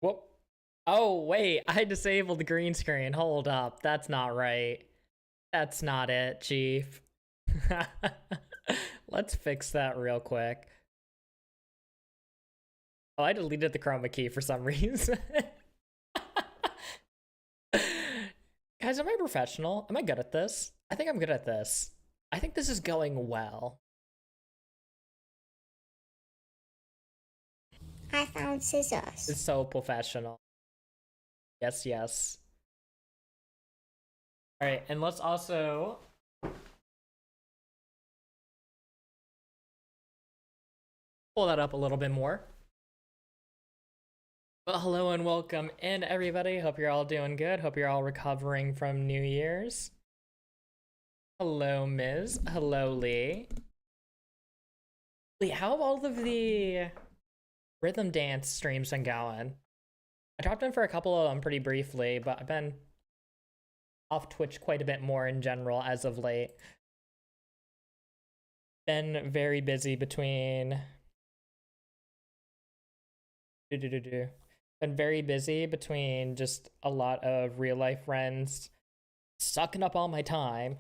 Whoop. Oh, wait, I disabled the green screen. Hold up. That's not right. That's not it, Chief. Let's fix that real quick. Oh, I deleted the chroma key for some reason. Guys, am I professional? Am I good at this? I think I'm good at this. I think this is going well. I found scissors. It's so professional. Yes, yes. All right, and let's also pull that up a little bit more. Well, hello and welcome in, everybody. Hope you're all doing good. Hope you're all recovering from New Year's. Hello, Ms. Hello, Lee. Lee, how have all of the rhythm dance streams been going? I dropped in for a couple of them pretty briefly, but I've been off Twitch quite a bit more in general as of late. Been very busy between... Been very busy between just a lot of real life friends sucking up all my time,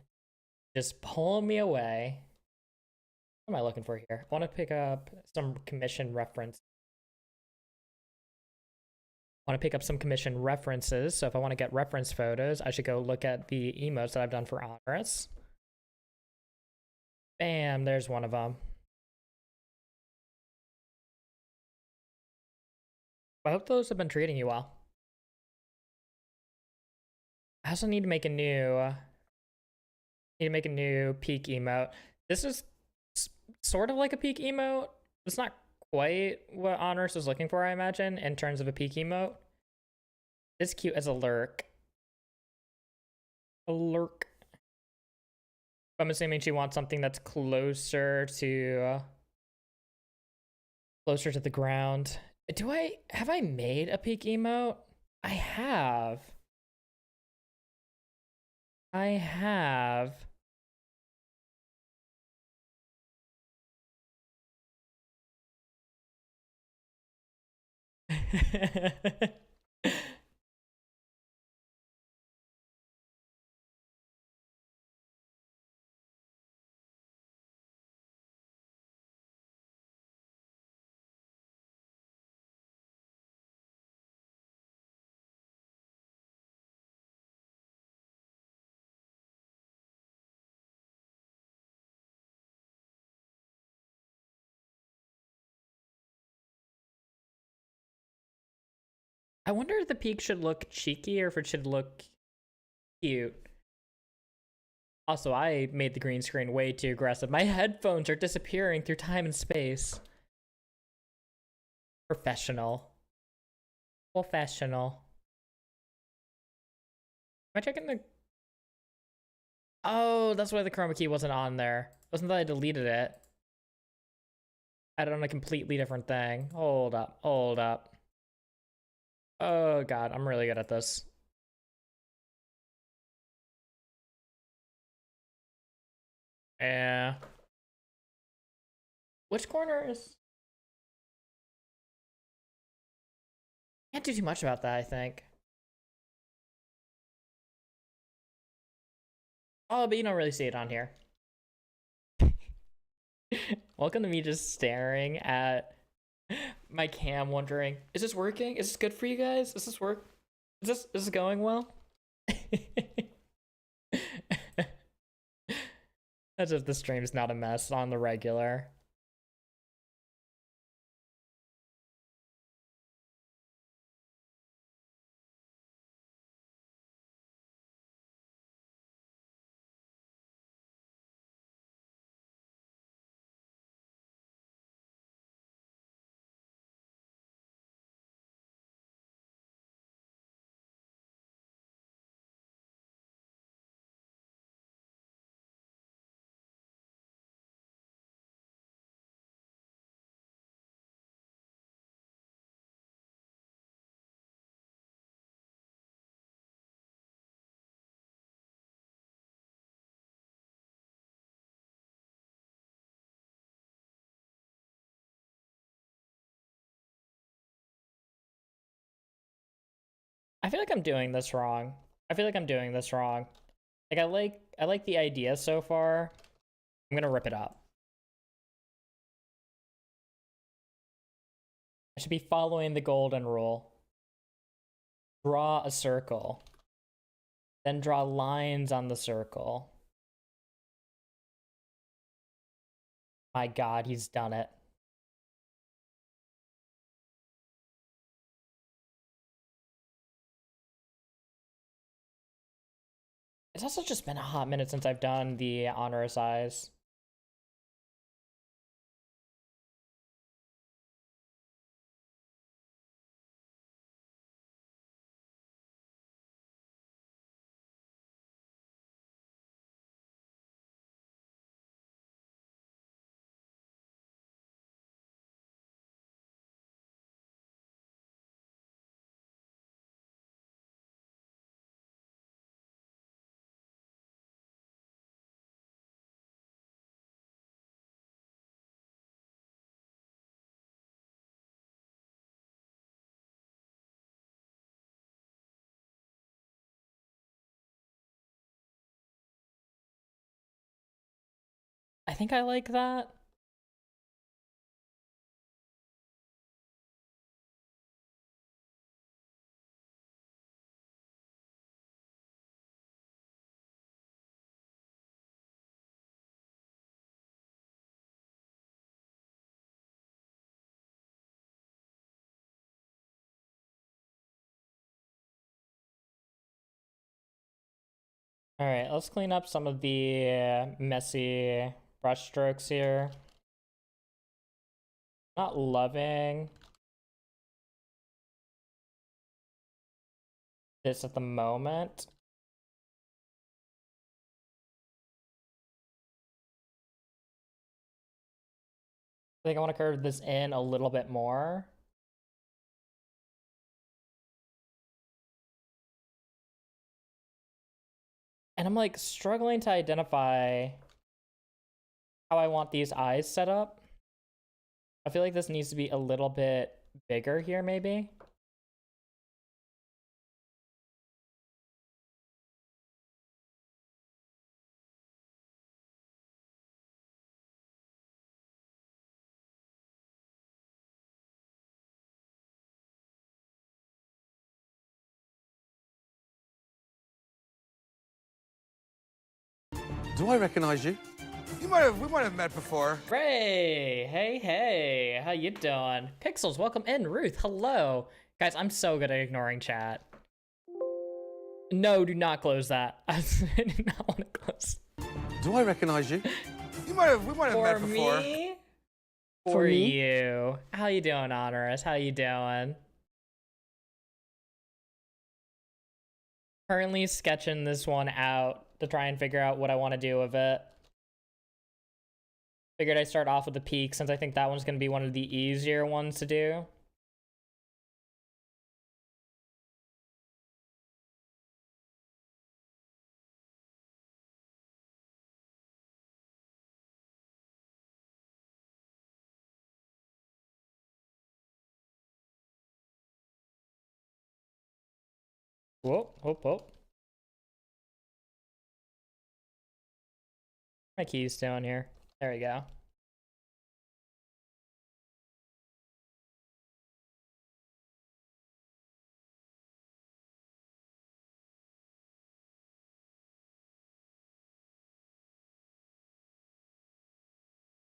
just pulling me away. What am I looking for here? I want to pick up some commission reference. I want to pick up some commission references. So if I want to get reference photos, I should go look at the emotes that I've done for Honorous. Bam, there's one of them. I hope those have been treating you well. I also need to make a new peak emote. This is sort of like a peak emote. It's not quite what Honors is looking for, I imagine, in terms of a peak emote. It's cute as a lurk. A lurk. I'm assuming she wants something that's closer to the ground. Have I made a peak emote? I have. I have. I wonder if the peak should look cheeky or if it should look cute. Also, I made the green screen way too aggressive. My headphones are disappearing through time and space. Professional. Professional. Am I checking the... Oh, that's why the chroma key wasn't on there. It wasn't that I deleted it. I had it on a completely different thing. Hold up, hold up. Oh god, I'm really good at this. Yeah. Which corner is... Can't do too much about that, I think. Oh, but you don't really see it on here. Welcome to me just staring at my cam wondering, is this working? Is this good for you guys? Does this work? Is this going well? As if the stream's not a mess on the regular. I feel like I'm doing this wrong. I feel like I'm doing this wrong. Like I like the idea so far. I'm gonna rip it up. I should be following the golden rule. Draw a circle. Then draw lines on the circle. My God, he's done it. It's also just been a hot minute since I've done the onerous eyes. I think I like that. All right, let's clean up some of the messy brush strokes here. Not loving this at the moment. I think I want to curve this in a little bit more. And I'm like struggling to identify how I want these eyes set up. I feel like this needs to be a little bit bigger here, maybe. Do I recognize you? We might have met before. Ray, hey, how you doing? Pixels, welcome in. Ruth, hello. Guys, I'm so good at ignoring chat. No, do not close that. I do not want to close. Do I recognize you? We might have met before. For me? For you. How you doing, Honorous? How you doing? Currently sketching this one out to try and figure out what I want to do with it. Figured I'd start off with the peak since I think that one's going to be one of the easier ones to do. Whoa, whoop, whoop. My keys down here. There we go.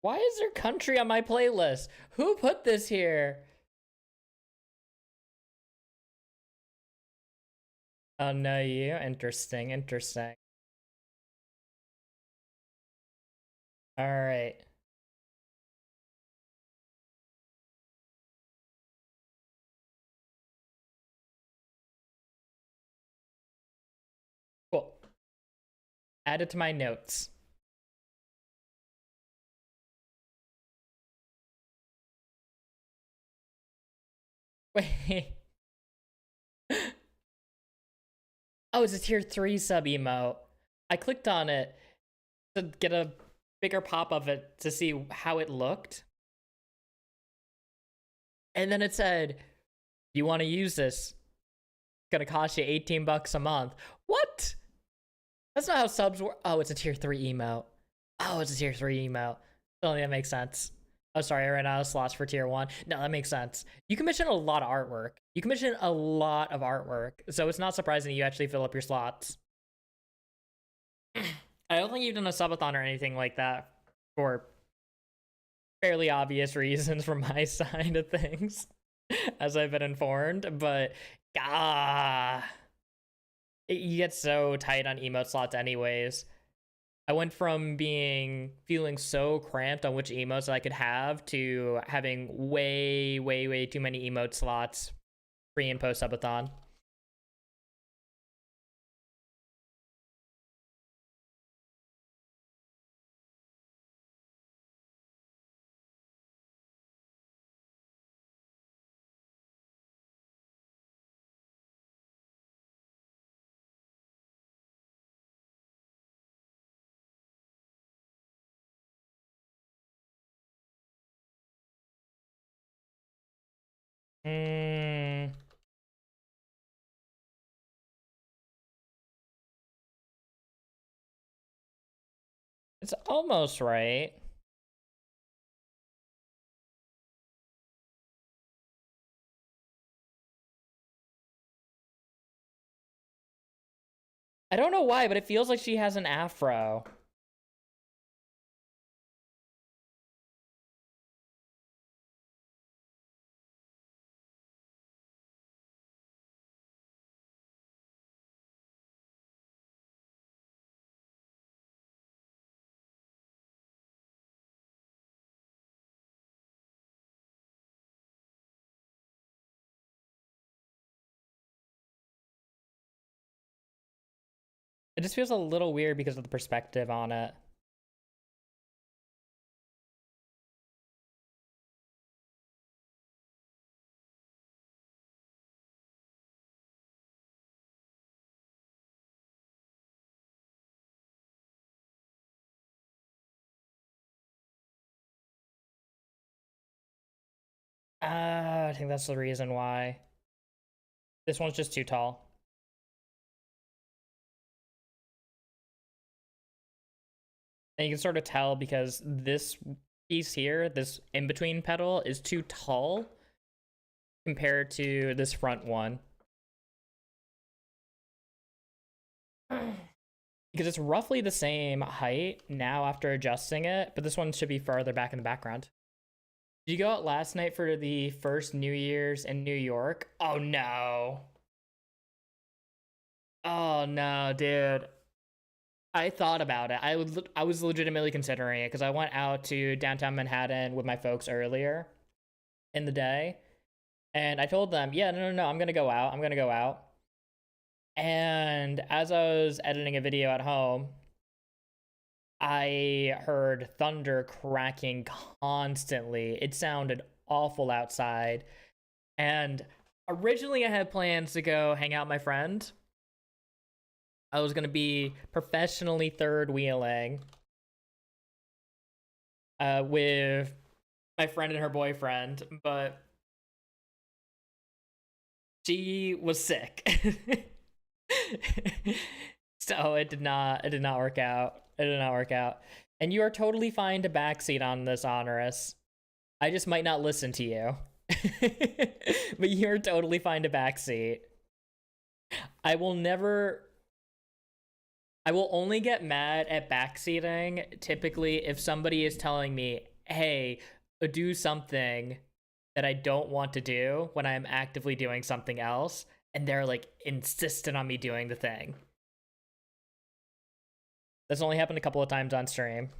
Why is there country on my playlist? Who put this here? Oh, no, you. Interesting, interesting. All right. Cool. Add it to my notes. Wait. Oh, it's a tier 3 sub emote. I clicked on it to get a bigger pop of it to see how it looked. And then it said, you want to use this? gonna cost you 18 bucks a month. What? That's not how subs work. Oh, it's a tier 3 emote. Oh, it's a tier 3 emote. Oh, yeah, that makes sense. Oh, sorry, I ran out of slots for tier 1. No, that makes sense. You commission a lot of artwork. You commission a lot of artwork, so it's not surprising you actually fill up your slots. I don't think you've done a subathon or anything like that for fairly obvious reasons from my side of things, as I've been informed, but you get so tight on emote slots anyways. I went from feeling so cramped on which emotes I could have to having way too many emote slots pre and post subathon. Hmm. It's almost right. I don't know why, but it feels like she has an afro. It just feels a little weird because of the perspective on it. I think that's the reason why. This one's just too tall. And you can sort of tell because this piece here, this in-between pedal, is too tall compared to this front one. Because it's roughly the same height now after adjusting it, but this one should be farther back in the background. Did you go out last night for the first New Year's in New York? Oh no. Oh no, dude. I thought about it. I was legitimately considering it because I went out to downtown Manhattan with my folks earlier in the day, and I told them, "Yeah, no, I'm gonna go out. I'm gonna go out." And as I was editing a video at home, I heard thunder cracking constantly. It sounded awful outside. And originally, I had plans to go hang out with my friend. I was going to be professionally third wheeling with my friend and her boyfriend, but she was sick. So it did not work out. It did not work out. And you are totally fine to backseat on this, Honorous. I just might not listen to you. But you're totally fine to backseat. I will never I will only get mad at backseating typically if somebody is telling me, hey, do something that I don't want to do when I'm actively doing something else, and they're like insistent on me doing the thing. That's only happened a couple of times on stream.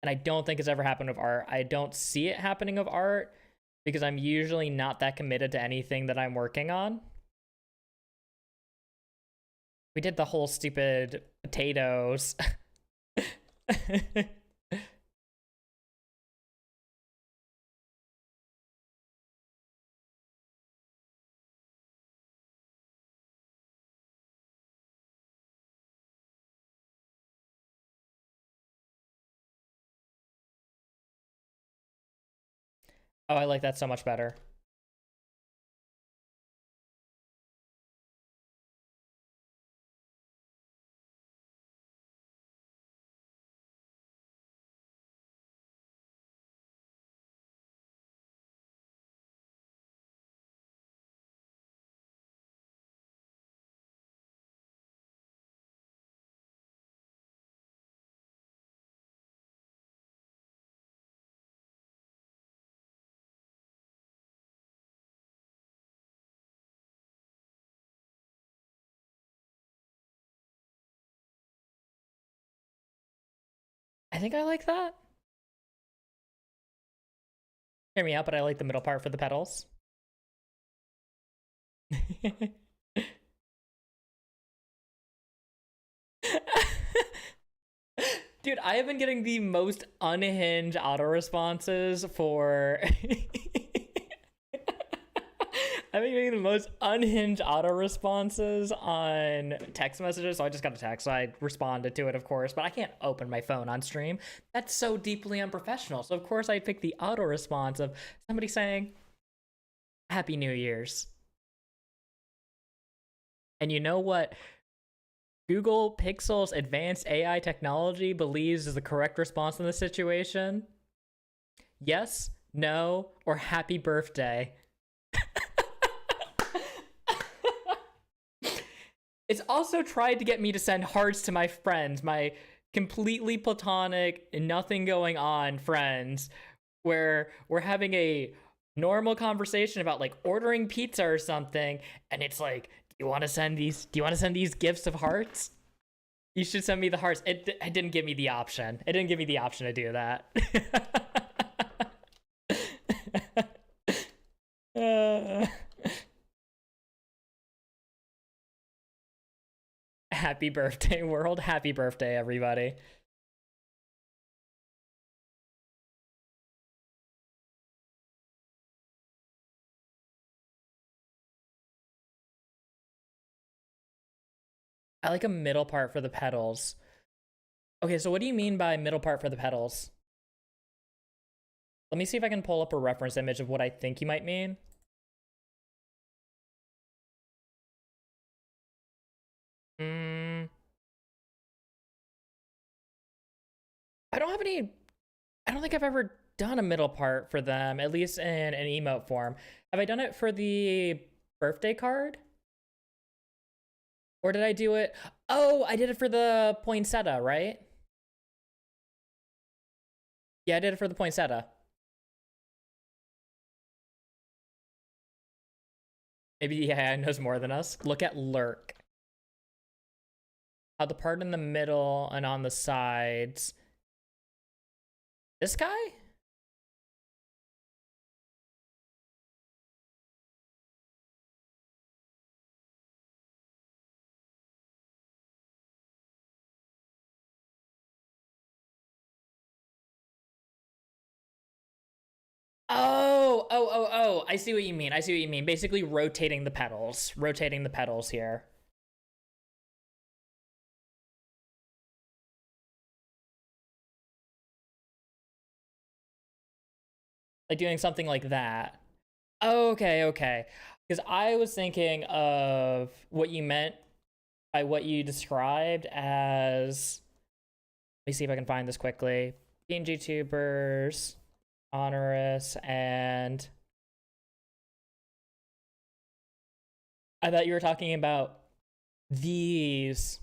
And I don't think it's ever happened with art. I don't see it happening with art because I'm usually not that committed to anything that I'm working on. We did the whole stupid potatoes. Oh, I like that so much better. I think I like that. Hear me out, but I like the middle part for the petals. Dude, I have been getting the most unhinged auto responses for. I've been getting the most unhinged auto responses on text messages. So I just got a text. So I responded to it, of course, but I can't open my phone on stream. That's so deeply unprofessional. So, of course, I picked the auto response of somebody saying, Happy New Year's. And you know what Google Pixel's advanced AI technology believes is the correct response in this situation? Yes, no, or happy birthday. It's also tried to get me to send hearts to my friends, my completely platonic, nothing going on friends, where we're having a normal conversation about like ordering pizza or something, and it's like, do you want to send these gifts of hearts? You should send me the hearts. It didn't give me the option. It didn't give me the option to do that. uh, happy birthday, world. Happy birthday, everybody. I like a middle part for the petals. Okay, so what do you mean by middle part for the petals? Let me see if I can pull up a reference image of what I think you might mean. Hmm. I don't have any. I don't think I've ever done a middle part for them, at least in an emote form. Have I done it for the birthday card? Or did I do it? Oh, I did it for the poinsettia, right? Yeah, I did it for the poinsettia. Maybe yeah, knows more than us. Look at lurk. How the part in the middle and on the sides. This guy? Oh. I see what you mean. I see what you mean. Basically rotating the petals. Rotating the petals here. Like doing something like that. Okay. Because I was thinking of what you meant by what you described as. Let me see if I can find this quickly. PNG tubers, onerous, and I thought you were talking about these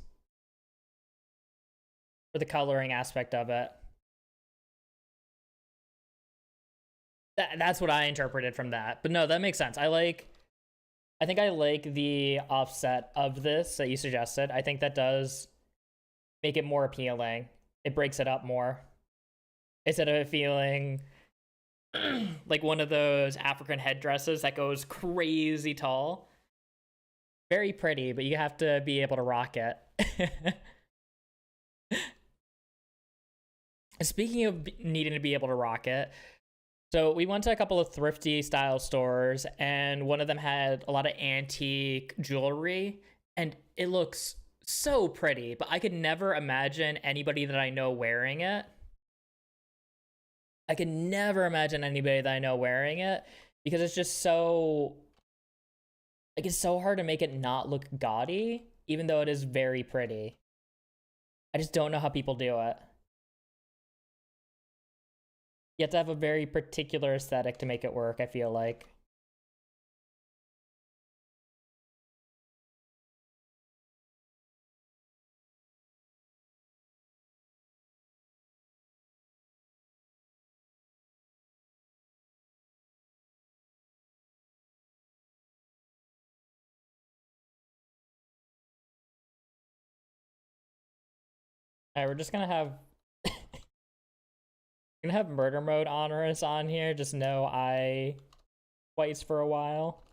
for the coloring aspect of it. That's what I interpreted from that. But no, that makes sense. I think I like the offset of this that you suggested. I think that does make it more appealing. It breaks it up more. Instead of it feeling like one of those African headdresses that goes crazy tall. Very pretty, but you have to be able to rock it. Speaking of needing to be able to rock it, so we went to a couple of thrifty style stores, and one of them had a lot of antique jewelry, and it looks so pretty, but I could never imagine anybody that I know wearing it. I could never imagine anybody that I know wearing it because it's just so like it's so hard to make it not look gaudy, even though it is very pretty. I just don't know how people do it. You have to have a very particular aesthetic to make it work, I feel like. All right, we're just gonna have gonna have murder mode honors on here. Just know I twice for a while.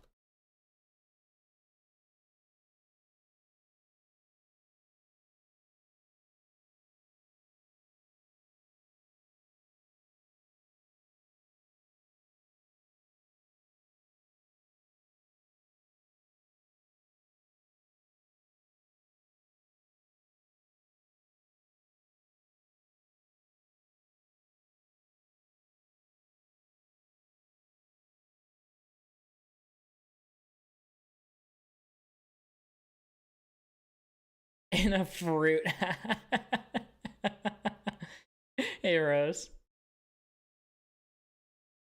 In a fruit. Hey, Rose.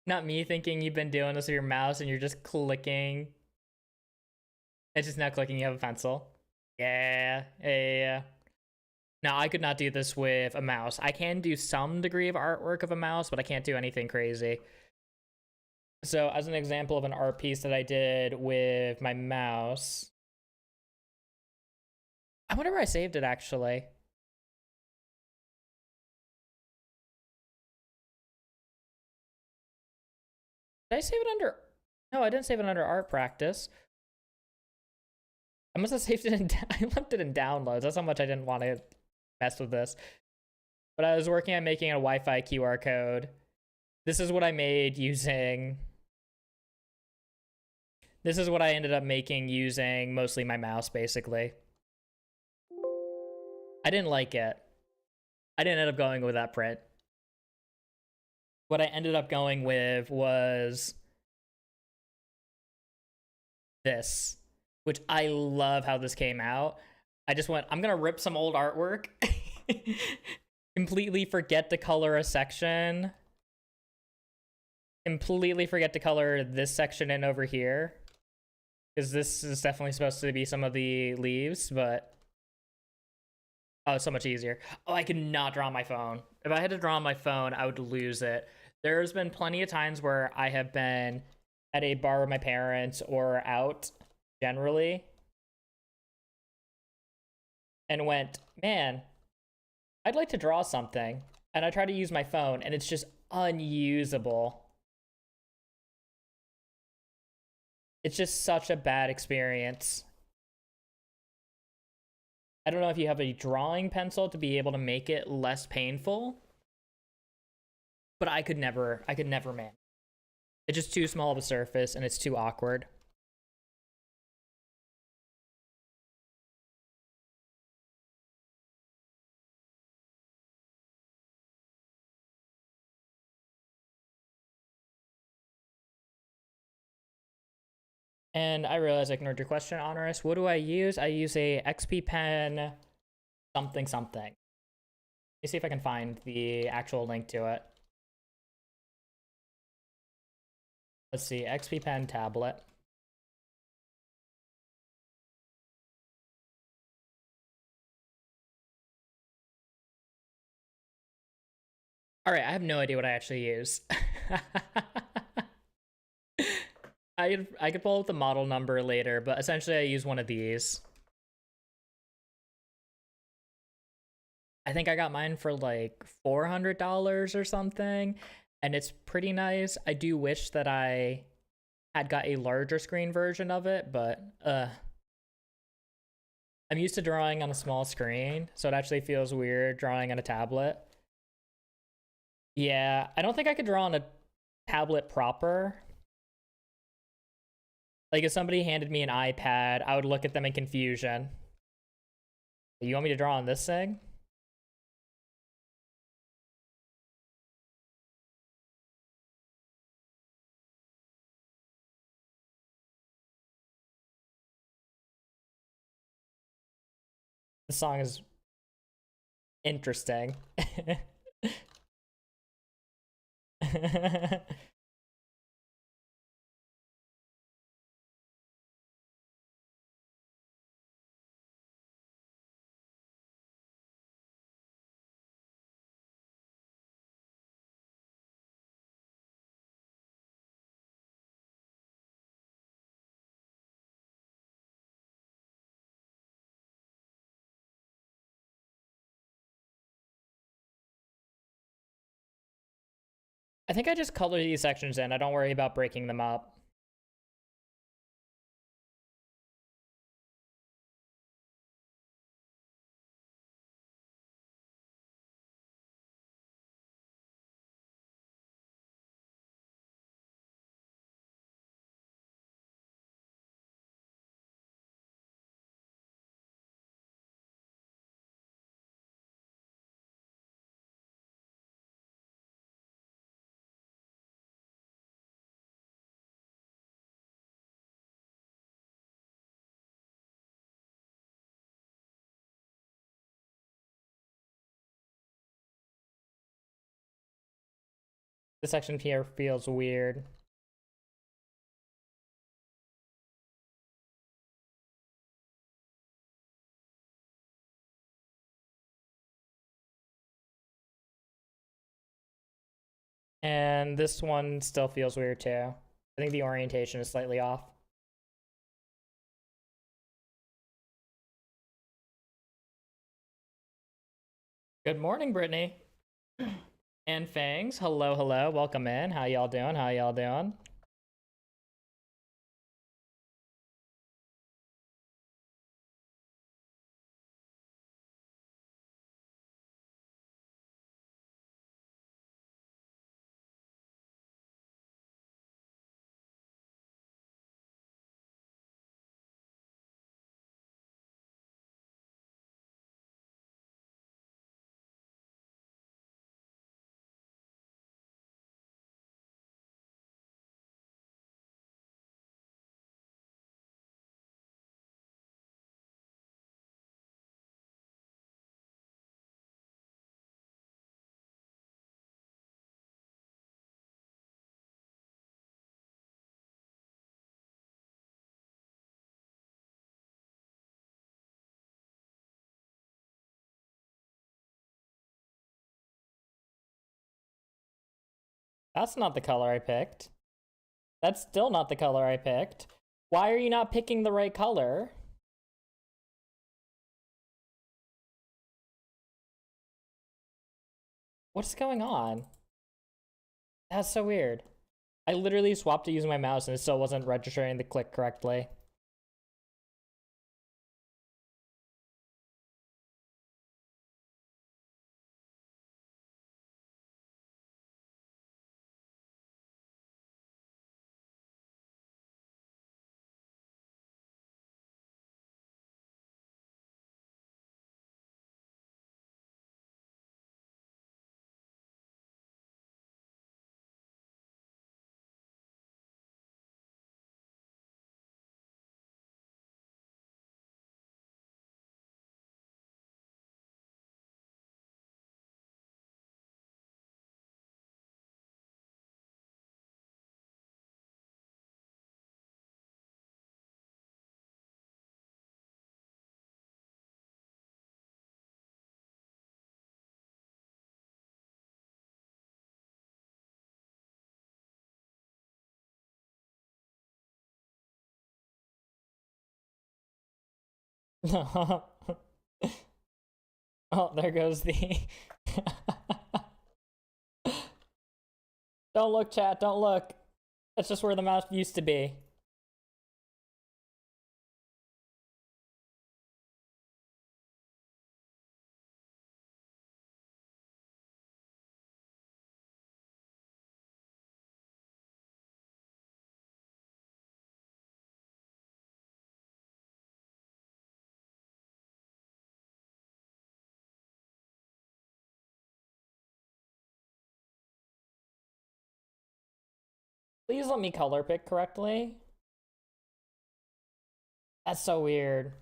Not me thinking you've been doing this with your mouse and you're just clicking. It's just not clicking, you have a pencil. Yeah, yeah. Now, I could not do this with a mouse. I can do some degree of artwork of a mouse, but I can't do anything crazy. So, as an example of an art piece that I did with my mouse, I wonder where I saved it actually. Did I save it under? No, I didn't save it under art practice. I must have saved it in. I left it in downloads. That's how much I didn't want to mess with this. But I was working on making a Wi-Fi QR code. This is what I made using. This is what I ended up making using mostly my mouse, basically. I didn't like it. I didn't end up going with that print. What I ended up going with was this, which I love how this came out. I just went, I'm gonna rip some old artwork, completely forget to color a section, completely forget to color this section in over here, because this is definitely supposed to be some of the leaves, but oh, so much easier. Oh, I could not draw on my phone. If I had to draw on my phone, I would lose it. There's been plenty of times where I have been at a bar with my parents or out generally and went, man, I'd like to draw something. And I try to use my phone and it's just unusable. It's just such a bad experience. I don't know if you have a drawing pencil to be able to make it less painful, but I could never man. It's just too small of a surface and it's too awkward. And I realize I ignored your question, Honorous. What do I use? I use a XP pen something something. Let me see if I can find the actual link to it. Let's see, XP pen tablet. All right, I have no idea what I actually use. I could pull up the model number later, but essentially I use one of these. I think I got mine for like $400 or something, and it's pretty nice. I do wish that I had got a larger screen version of it, but I'm used to drawing on a small screen, so it actually feels weird drawing on a tablet. Yeah, I don't think I could draw on a tablet proper. Like if somebody handed me an iPad, I would look at them in confusion. You want me to draw on this thing? The song is interesting. I think I just color these sections in. I don't worry about breaking them up. This section here feels weird. And this one still feels weird too. I think the orientation is slightly off. Good morning, Brittany. And Fangs, hello, hello, welcome in. How y'all doing? How y'all doing? That's not the color I picked. That's still not the color I picked. Why are you not picking the right color? What's going on? That's so weird. I literally swapped to using my mouse and it still wasn't registering the click correctly. Oh, there goes the... Don't look, chat, don't look. That's just where the mouse used to be. Please let me color pick correctly. That's so weird.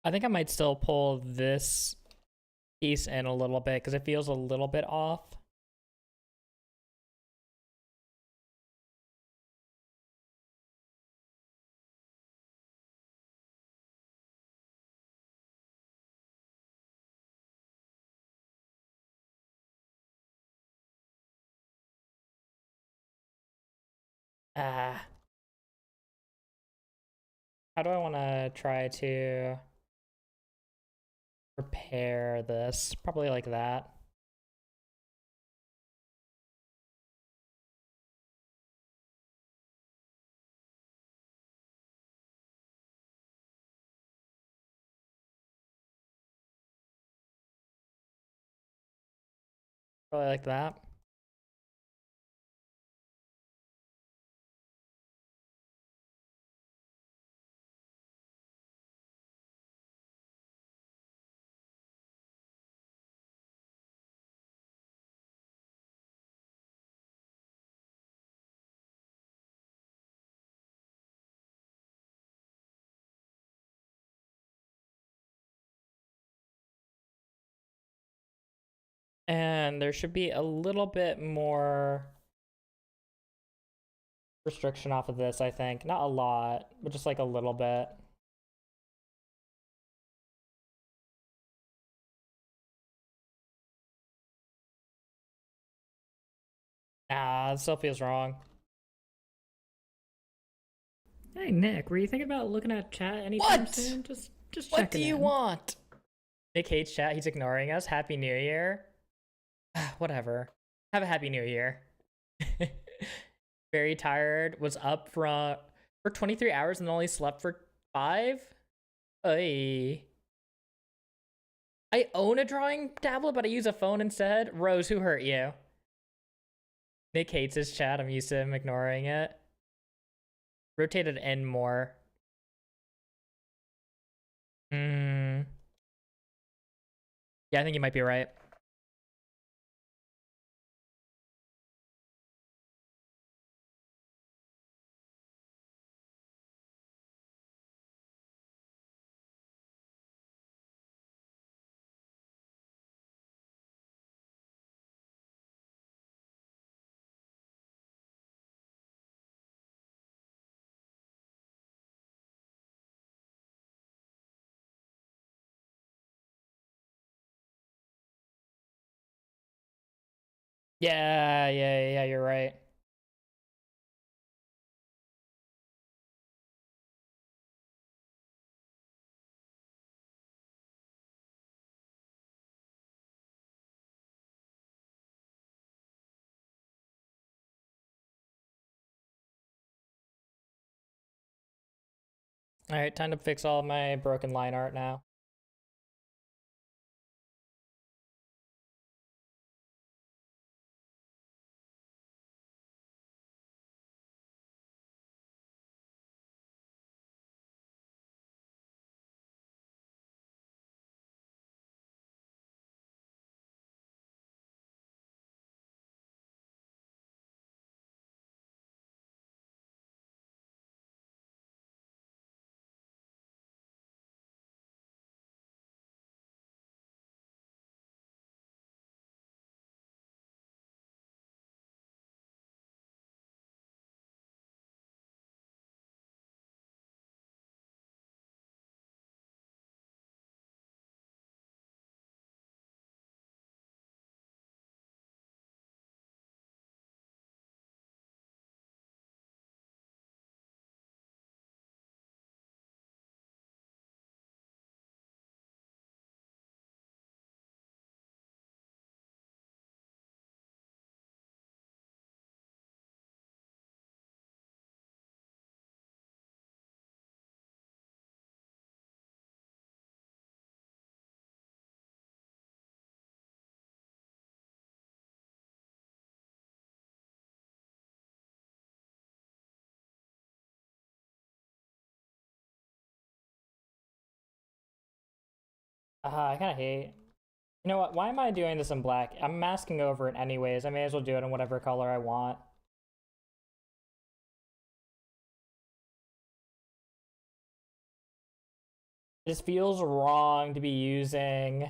I think I might still pull this piece in a little bit because it feels a little bit off. Ah. How do I want to try to prepare this? Probably like that. Probably like that. And there should be a little bit more restriction off of this, I think. Not a lot, but just like a little bit. Ah, it still feels wrong. Hey Nick, were you thinking about looking at chat anytime soon? Just checking in. What do you want? Nick hates chat. He's ignoring us. Happy New Year. Whatever. Have a happy New Year. Very tired. Was up for 23 hours and only slept for 5. Ay. I own a drawing tablet, but I use a phone instead. Rose, who hurt you? Nick hates his chat. I'm used to him ignoring it. Rotate it in more. Yeah, I think you might be right. Yeah, you're right. All right, time to fix all my broken line art now. I kind of hate. You know what? Why am I doing this in black? I'm masking over it anyways. I may as well do it in whatever color I want. It just feels wrong to be using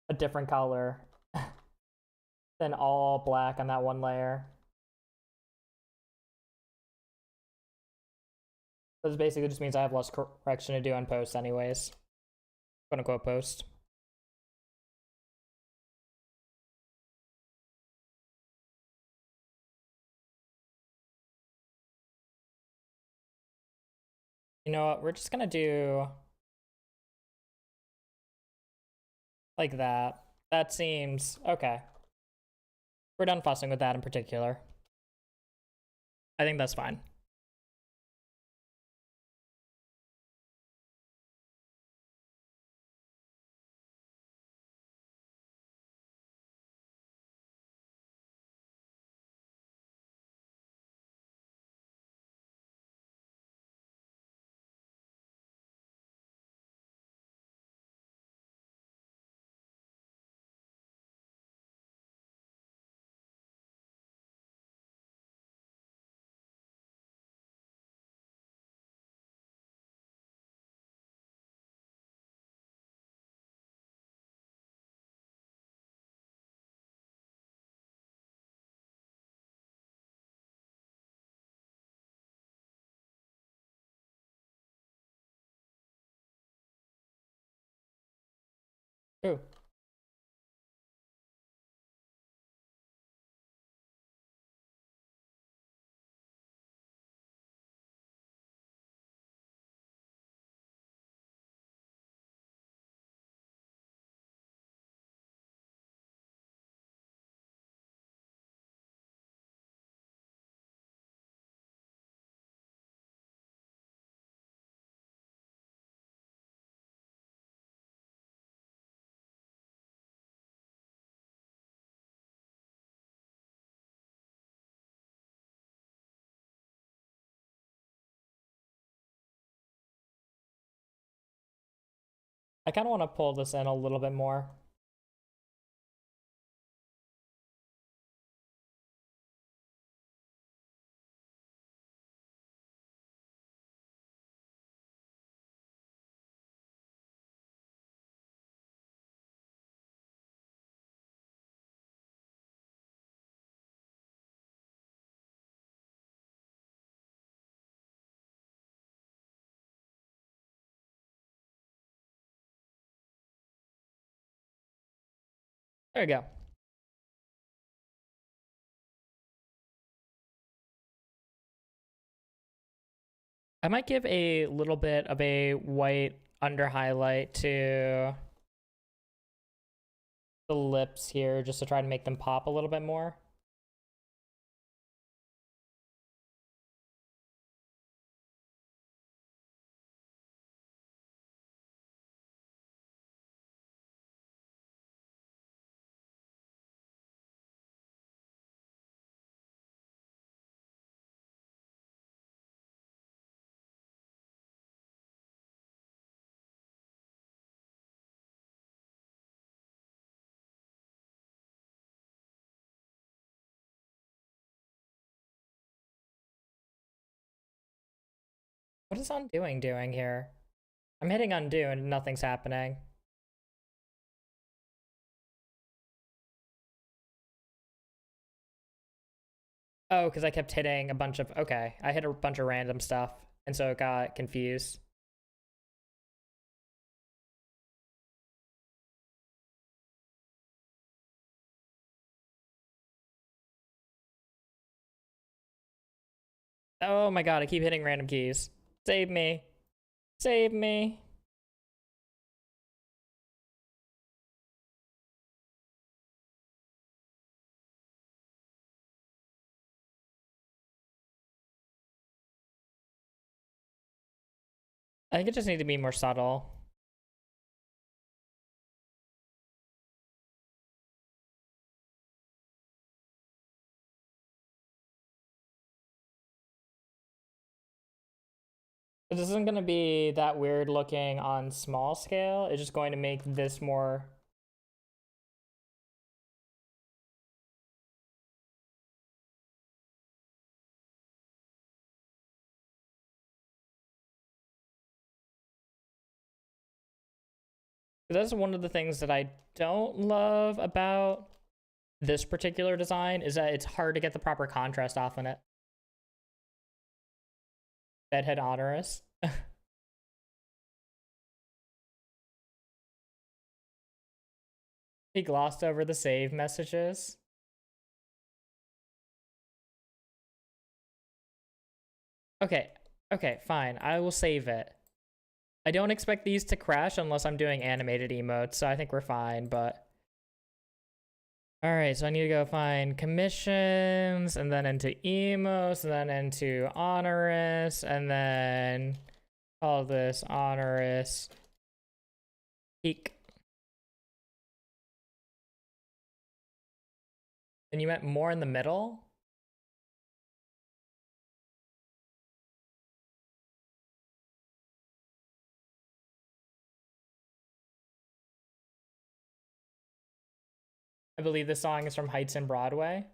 a different color than all black on that one layer. This basically just means I have less correction to do on post anyways. Quote unquote post. You know what? We're just gonna do like that. That seems okay. We're done fussing with that in particular. I think that's fine. Ooh. I kind of want to pull this in a little bit more. There we go. I might give a little bit of a white under highlight to the lips here just to try to make them pop a little bit more. What is undoing doing here? I'm hitting undo and nothing's happening. Oh, because I kept hitting a bunch of, okay, I hit a bunch of random stuff, and so it got confused. Oh my god, I keep hitting random keys. Save me. Save me. I think it just needs to be more subtle. This isn't going to be that weird looking on small scale. It's just going to make this more That's one of the things that I don't love about this particular design is that it's hard to get the proper contrast off in it. Bedhead Honorous. He glossed over the save messages. Okay, okay, fine. I will save it. I don't expect these to crash unless I'm doing animated emotes, so I think we're fine, but... Alright, so I need to go find commissions, and then into emotes, and then into honorous, and then call this honorous peak. And you meant more in the middle? I believe this song is from Heights and Broadway.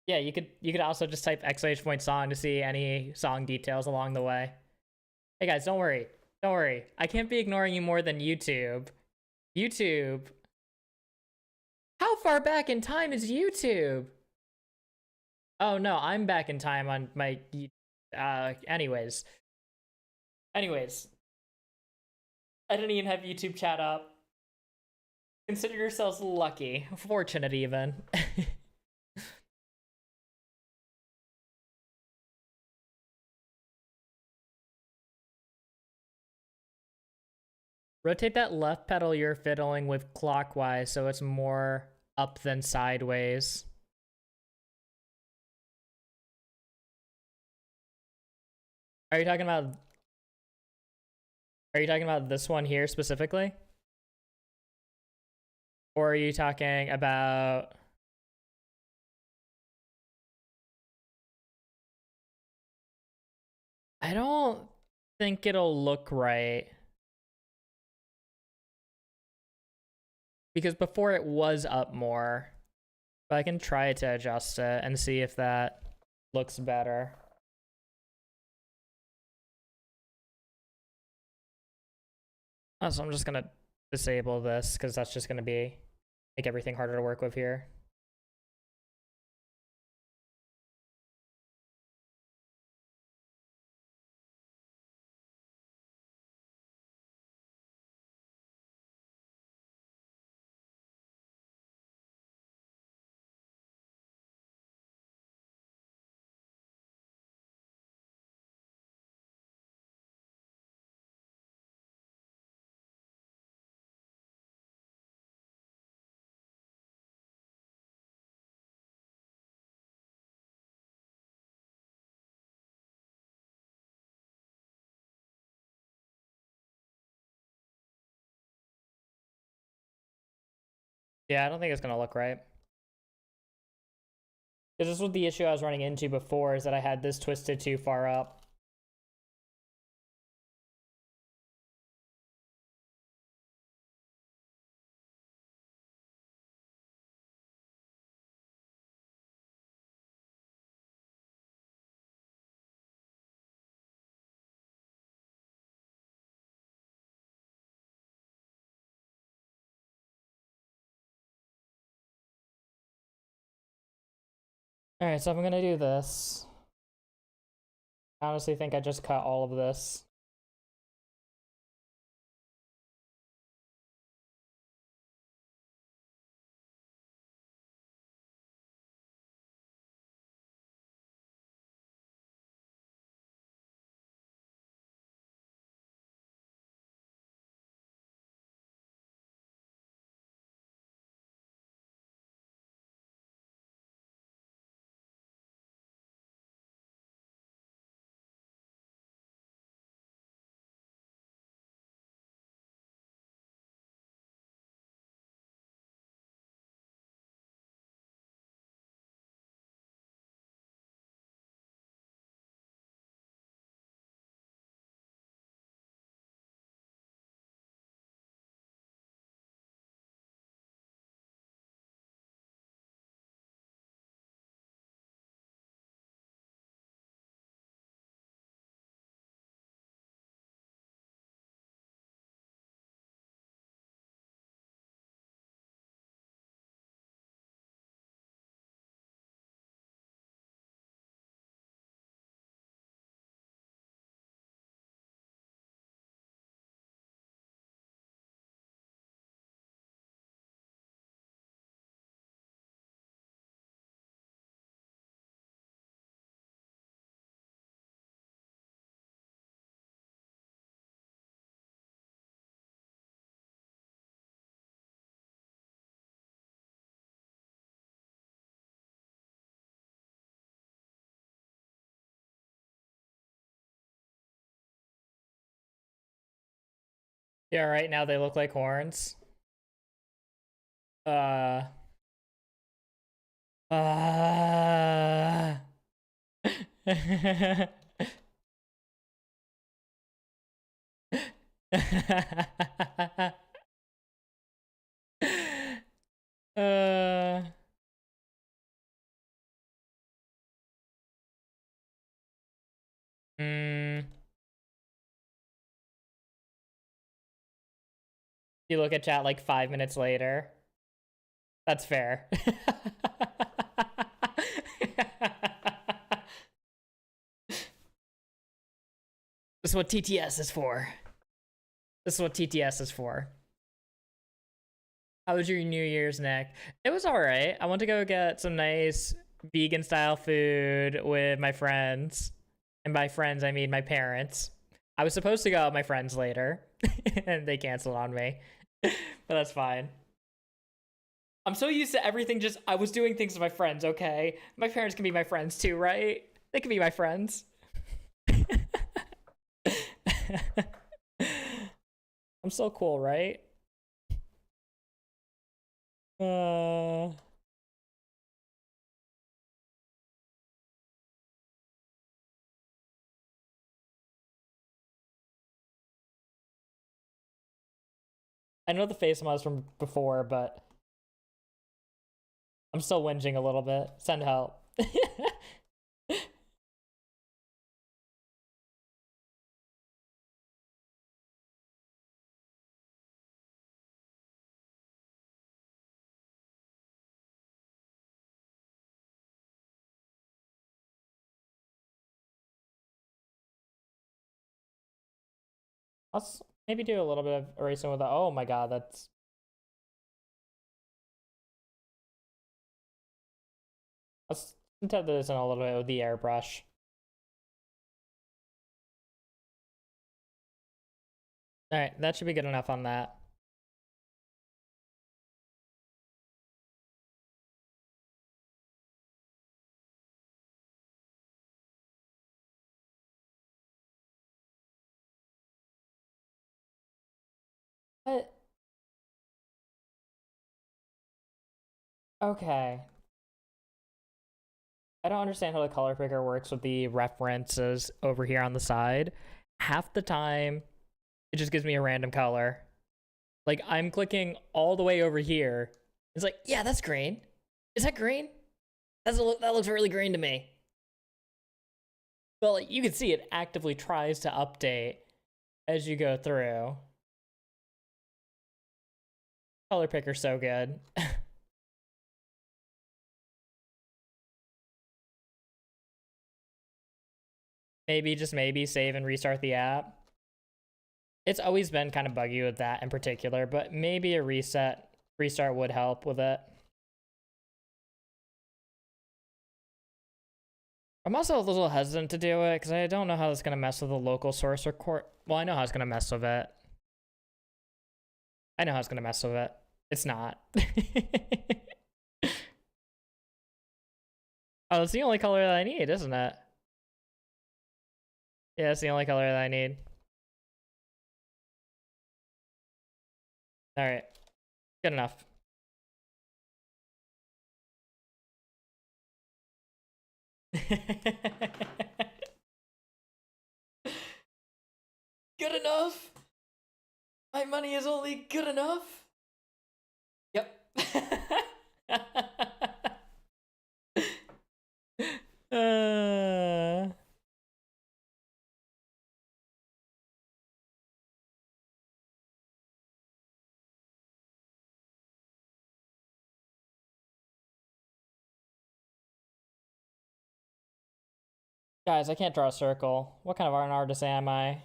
Yeah, you could also just type !song to see any song details along the way. Hey guys, don't worry. Don't worry. I can't be ignoring you more than YouTube. YouTube. How far back in time is YouTube? Oh no, I'm back in time on my anyways. Anyways. I didn't even have YouTube chat up. Consider yourselves lucky. Fortunate even. Rotate that left pedal you're fiddling with clockwise so it's more up than sideways. Are you talking about this one here specifically? Or are you talking about I don't think it'll look right. Because before it was up more. But I can try to adjust it and see if that looks better. Oh, so I'm just gonna disable this because that's just gonna make everything harder to work with here. Yeah, I don't think it's gonna look right. Because this was the issue I was running into before, is that I had this twisted too far up. Alright, so I'm gonna do this. I honestly think I just cut all of this. Yeah, right now they look like horns. Uh. Uh. uh. Mm, you look at chat like 5 minutes later. That's fair. This is what TTS is for. This is what TTS is for. How was your New Year's, Nick? It was all right. I went to go get some nice vegan style food with my friends. And by friends, I mean my parents. I was supposed to go out with my friends later, and they canceled on me. But that's fine. I'm so used to everything just, I was doing things with my friends, okay? My parents can be my friends too, right? They can be my friends. I'm so cool, right? Uh... I know the face was from before, but I'm still whinging a little bit. Send help. Let's maybe do a little bit of erasing with the. Oh my god, that's. Let's tap this in a little bit with the airbrush. All right, that should be good enough on that. What? Okay. I don't understand how the color picker works with the references over here on the side. Half the time, it just gives me a random color. Like, I'm clicking all the way over here. It's like, yeah, that's green. Is that green? That looks really green to me. But like, you can see it actively tries to update as you go through. Color picker's so good. Maybe, just maybe, save and restart the app. It's always been kind of buggy with that in particular, but maybe a restart would help with it. I'm also a little hesitant to do it because I don't know how it's going to mess with the local source record. Well, I know how it's going to mess with it. I know how it's going to mess with it. It's not. Oh, it's the only color that I need, isn't it? Yeah, it's the only color that I need. All right. Good enough. Good enough? My money is only good enough? Yep. uh... Guys, I can't draw a circle. What kind of art artist am I?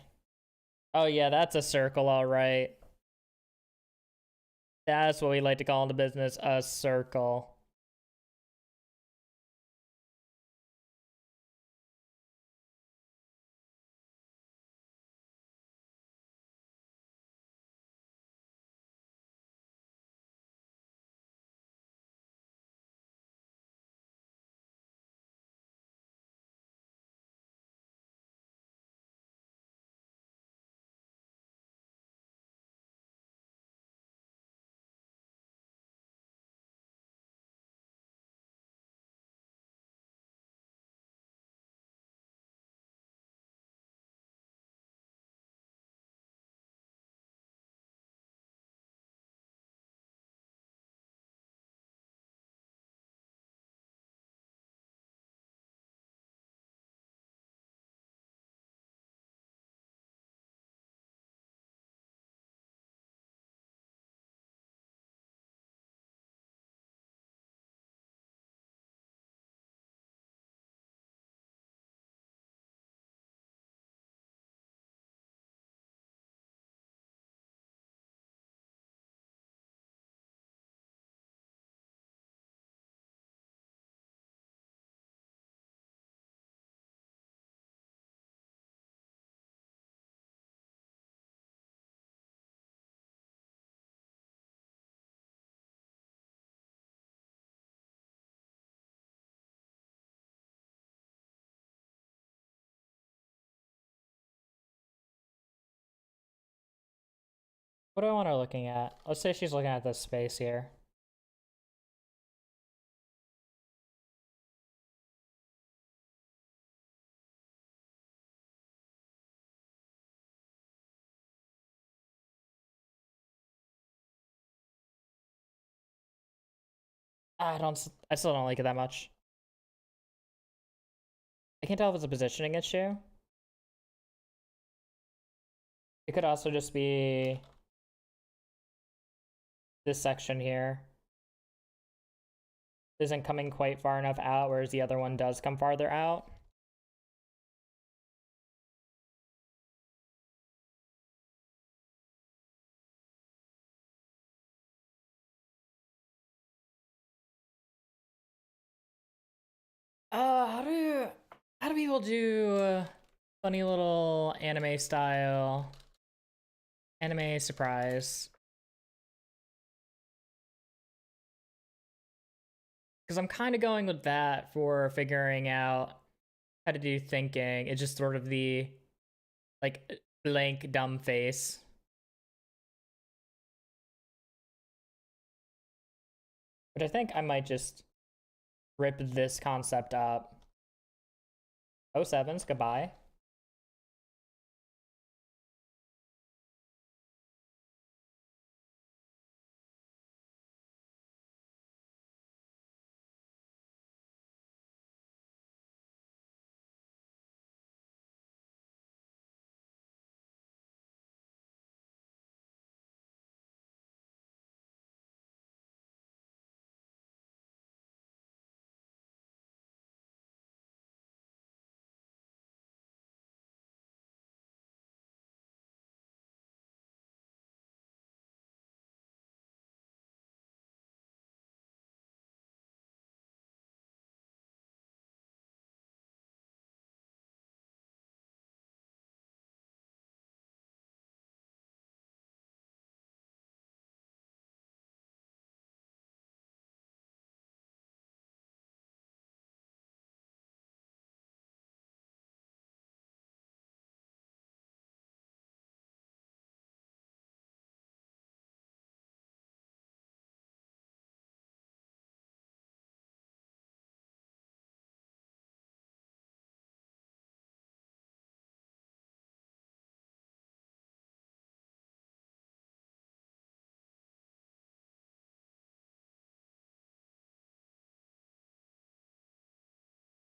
Oh yeah, that's a circle, all right. That's what we like to call in the business, a circle. What do I want her looking at? Let's say she's looking at this space here. I still don't like it that much. I can't tell if it's a positioning issue. It could also just be this section here isn't coming quite far enough out, whereas the other one does come farther out. How do people do funny little anime style anime surprise? Because I'm kind of going with that for figuring out how to do thinking. It's just sort of the like blank dumb face. But I think I might just rip this concept up. Oh sevens, goodbye.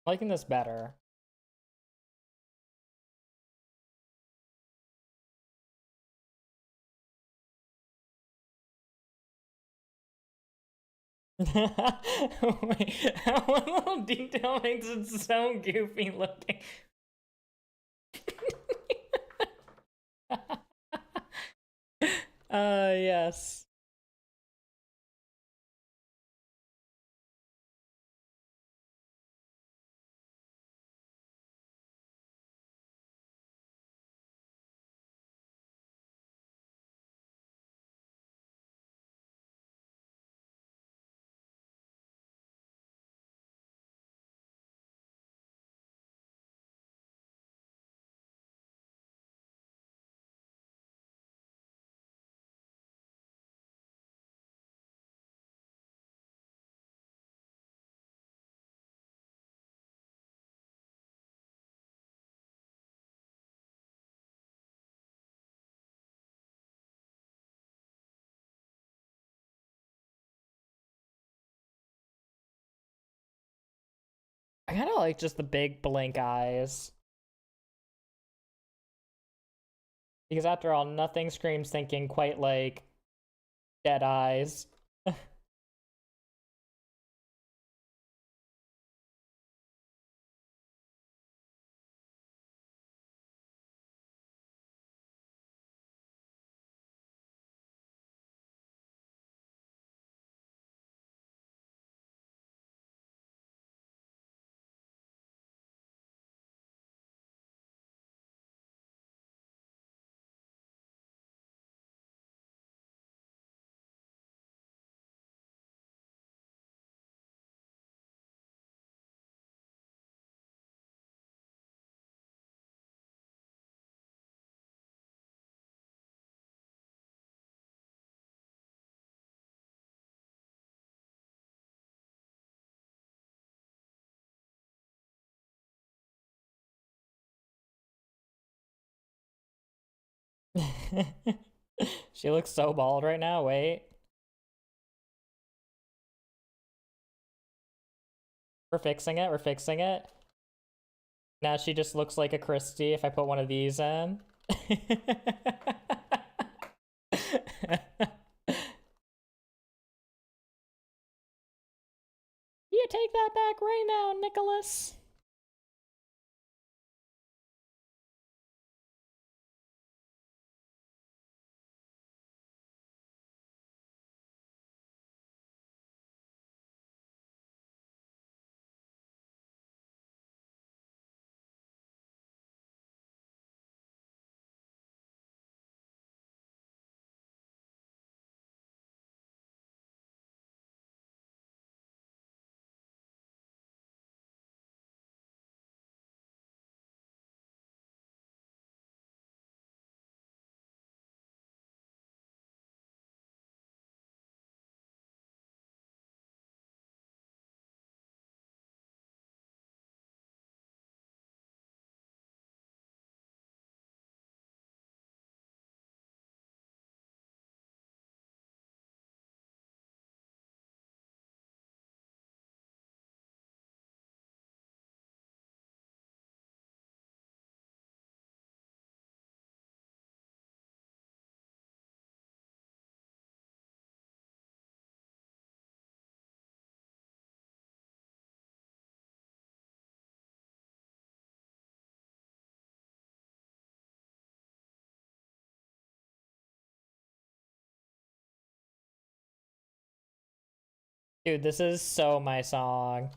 Liking this better. Wait, one little detail makes it so goofy looking. Yes. I kind of like just the big blank eyes. Because after all, nothing screams thinking quite like dead eyes. She looks so bald right now. Wait. We're fixing it. We're fixing it. Now she just looks like a Christie if I put one of these in. You take that back right now, Nicholas. Dude, this is so my song.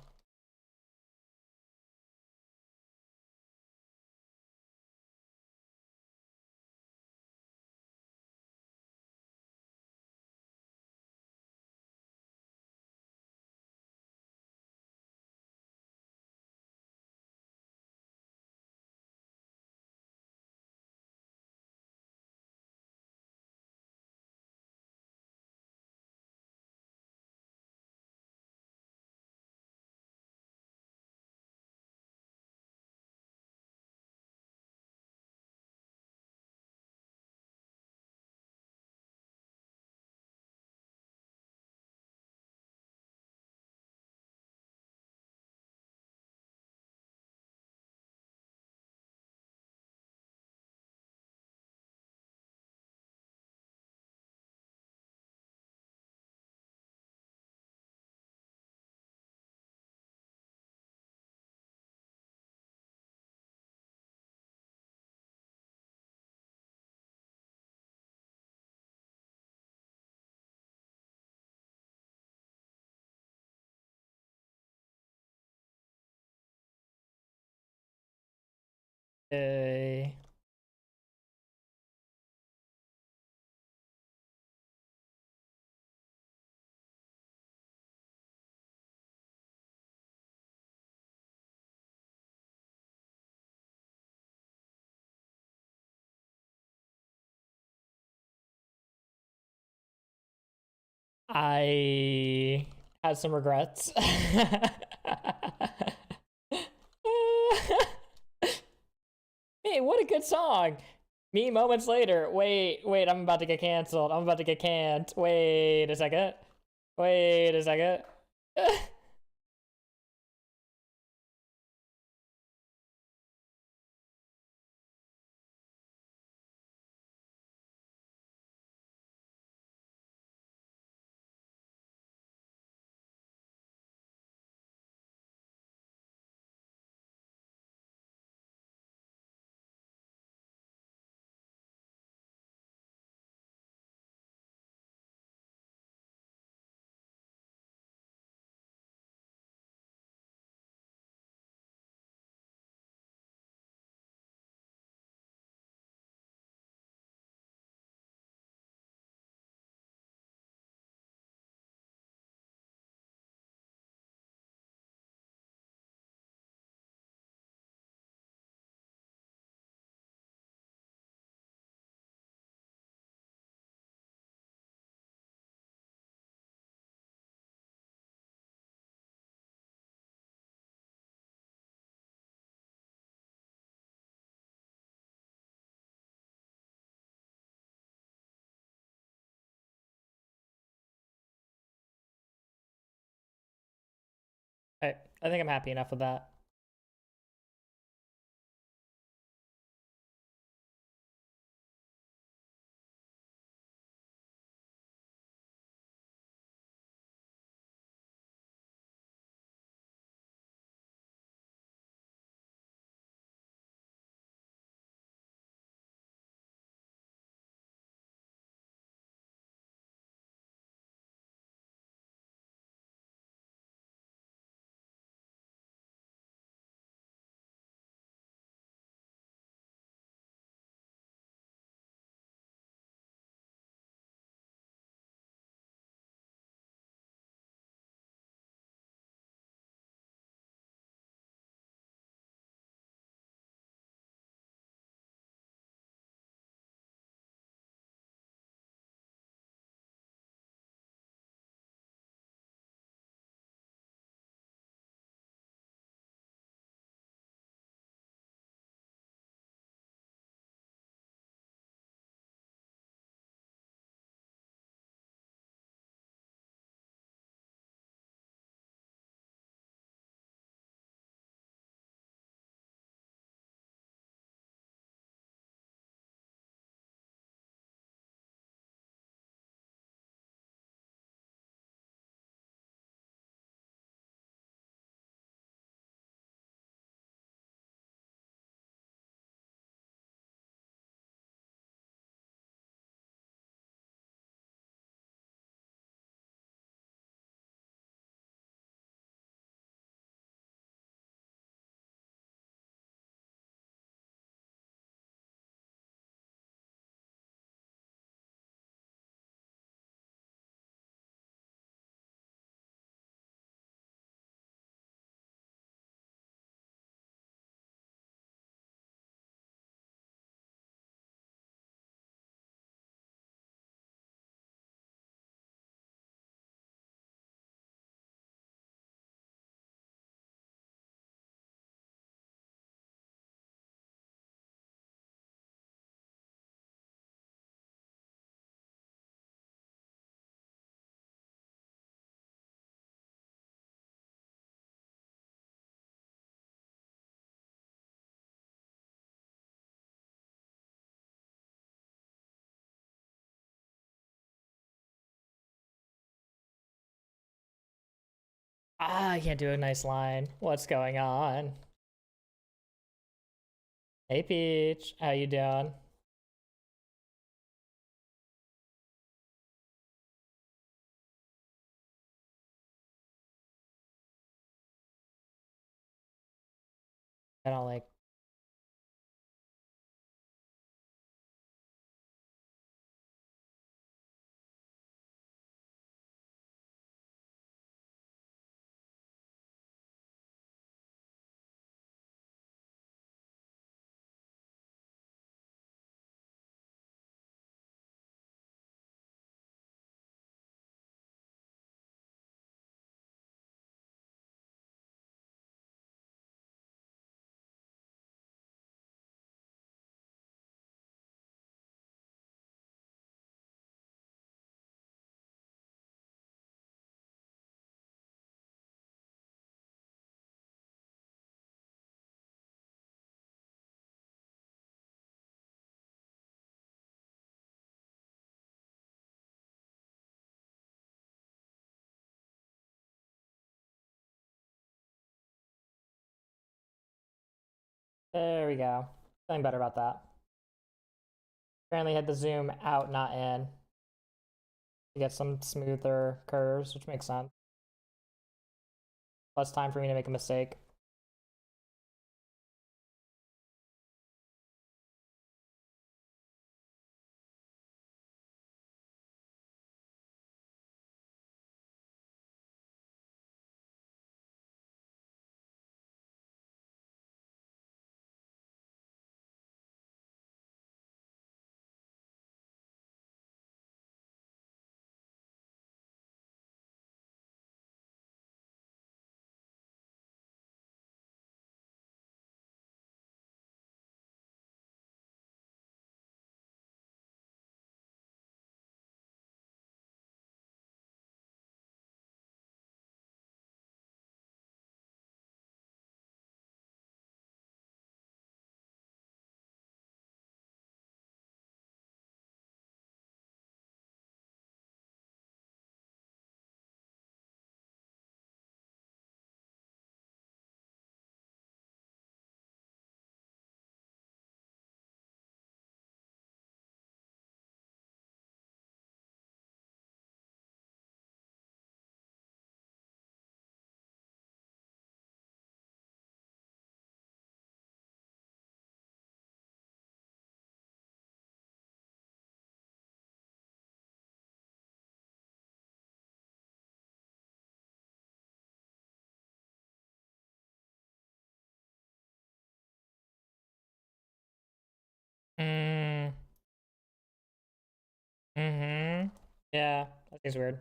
Okay. I had some regrets. Hey, what a good song. Me moments later. Wait, I'm about to get canceled. I'm about to get canned. Wait a second. Wait a second. I think I'm happy enough with that. Ah, I can't do a nice line. What's going on? Hey Peach, how you doing? I don't like. There we go. Feeling better about that. Apparently had the zoom out, not in, to get some smoother curves, which makes sense. Less time for me to make a mistake. Mm. Mm-hmm. Yeah, that seems weird.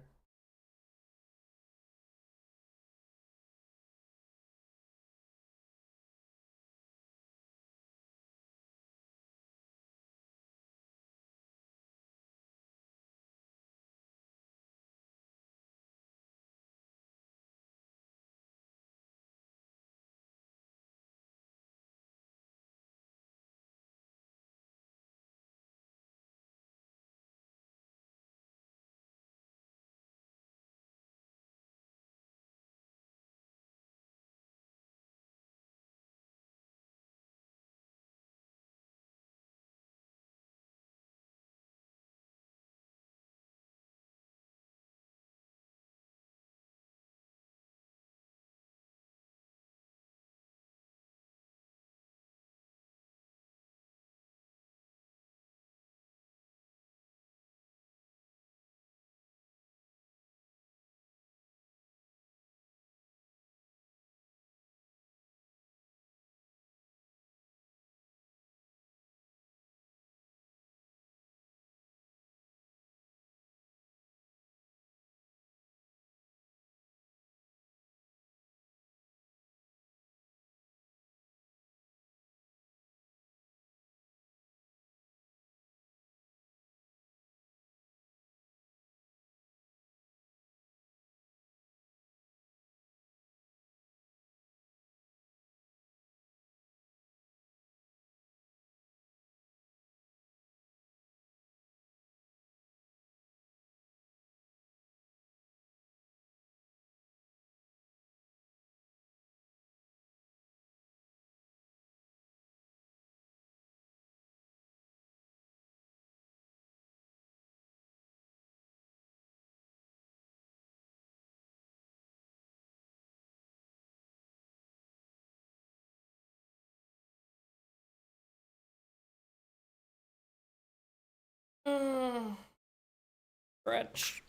Stretch.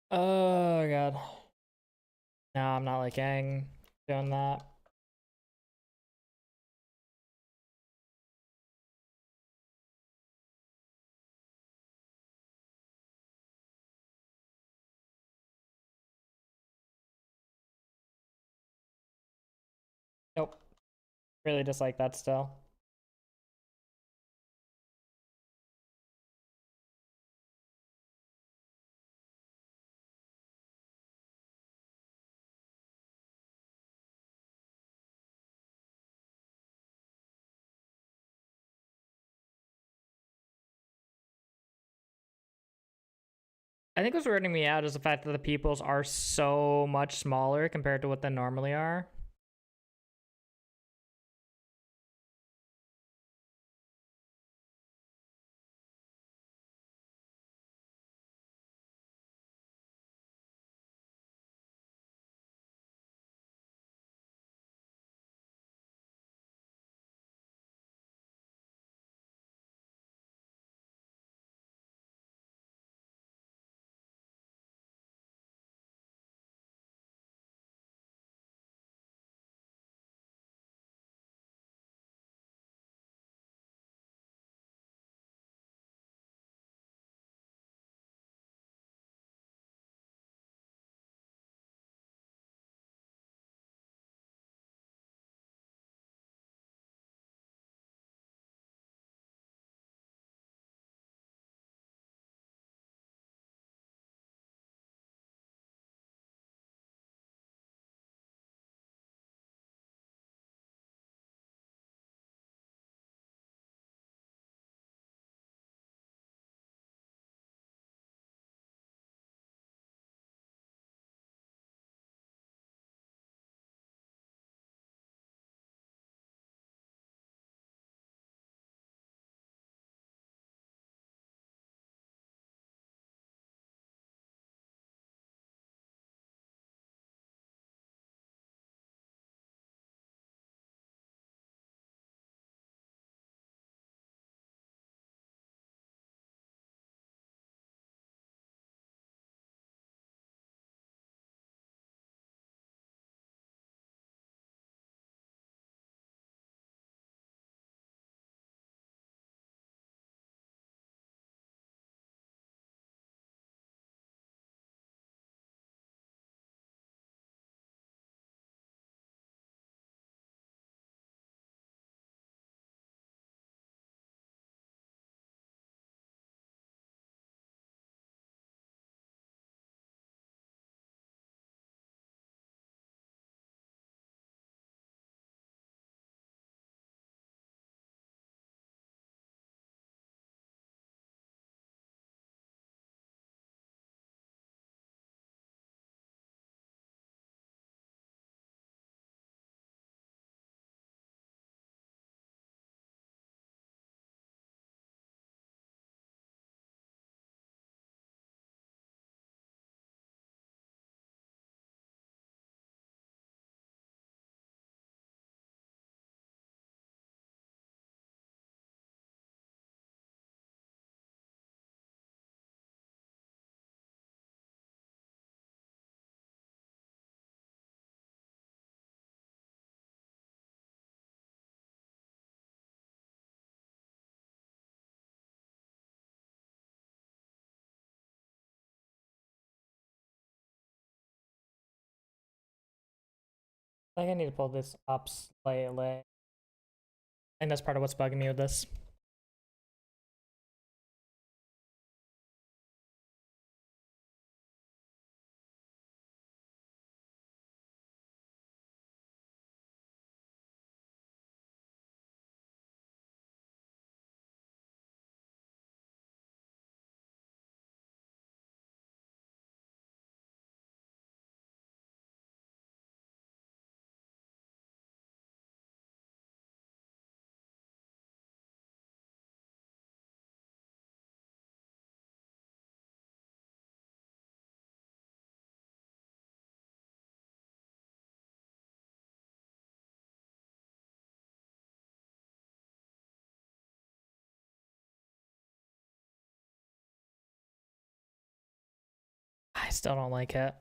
Oh god. No, I'm not like gang doing that. Nope. Really dislike that still. I think what's weirding me out is the fact that the peoples are so much smaller compared to what they normally are. I think I need to pull this up slightly. I think that's part of what's bugging me with this. I still don't like it.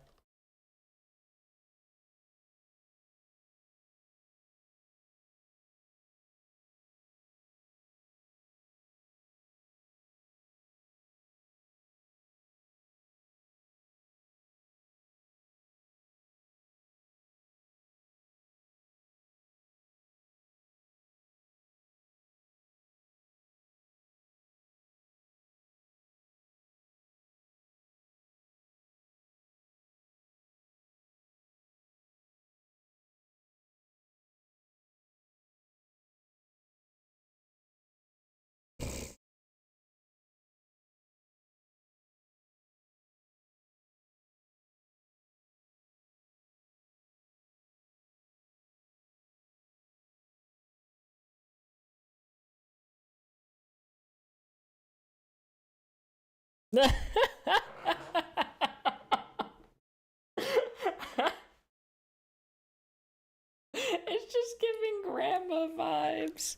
It's just giving grandma vibes.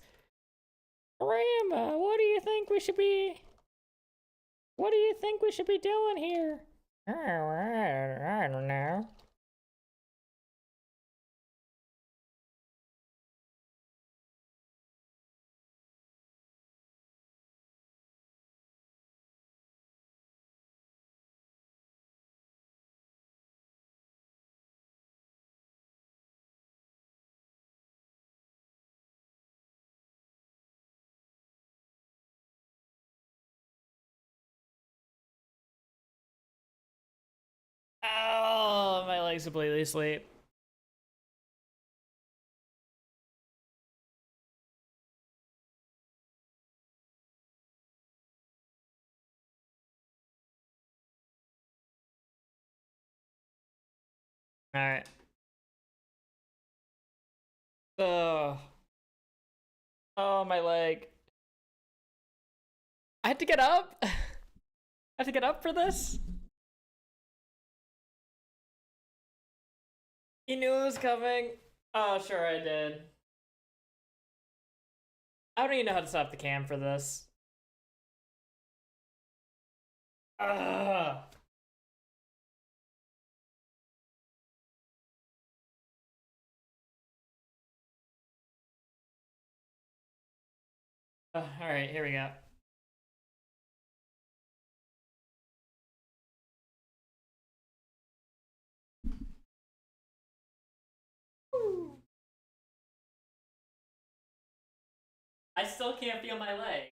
Grandma, what do you think we should be? What do you think we should be doing here? I don't know. Oh, my leg's completely asleep. All right. Oh, oh, my leg. I had to get up. I had to get up for this. He knew it was coming. Oh, sure I did. I don't even know how to set up the cam for this. Ugh. All right, here we go. I still can't feel my leg.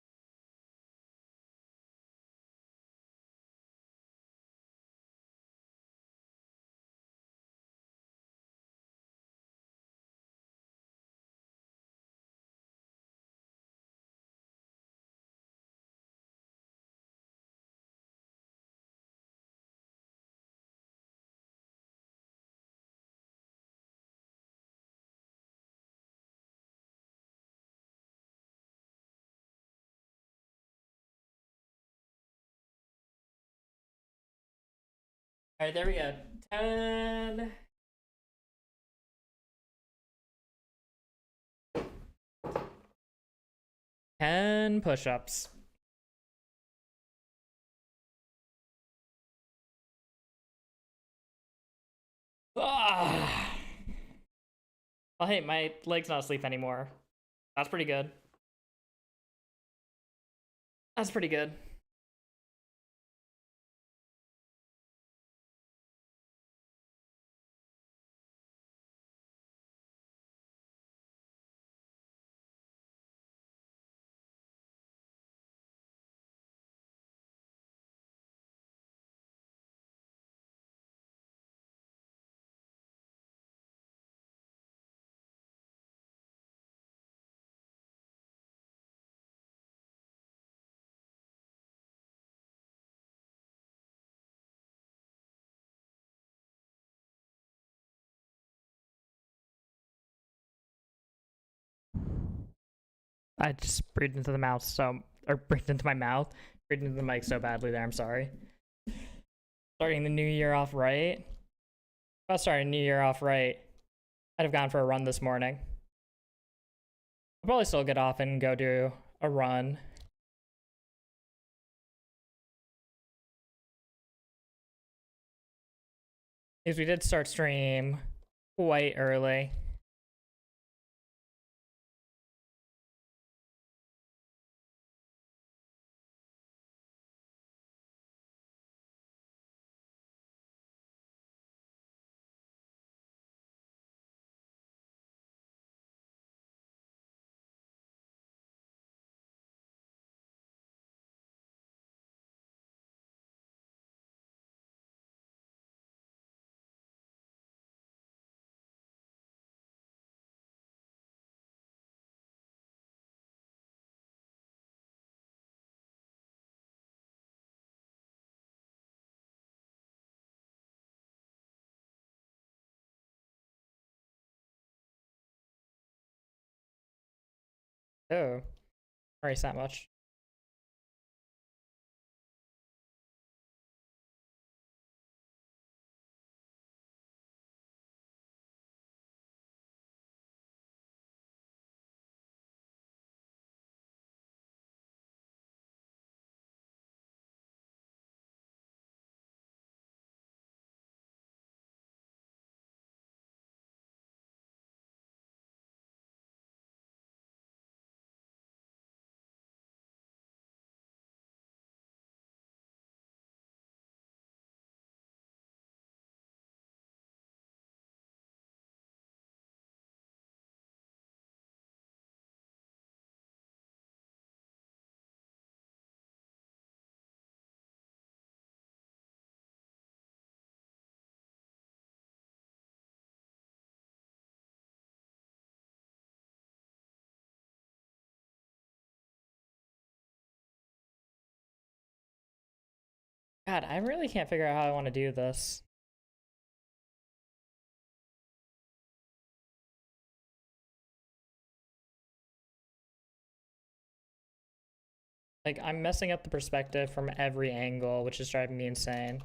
All right, there we go. 10. 10 push-ups. Ah. Oh, hey, my leg's not asleep anymore. That's pretty good. That's pretty good. I just breathed into the mouth or breathed into my mouth. Breathed into the mic so badly there, I'm sorry. Starting the new year off right. If I was starting the new year off right, I'd have gone for a run this morning. I'll probably still get off and go do a run. Because we did start stream quite early. Oh, alright, that much. God, I really can't figure out how I want to do this. Like, I'm messing up the perspective from every angle, which is driving me insane.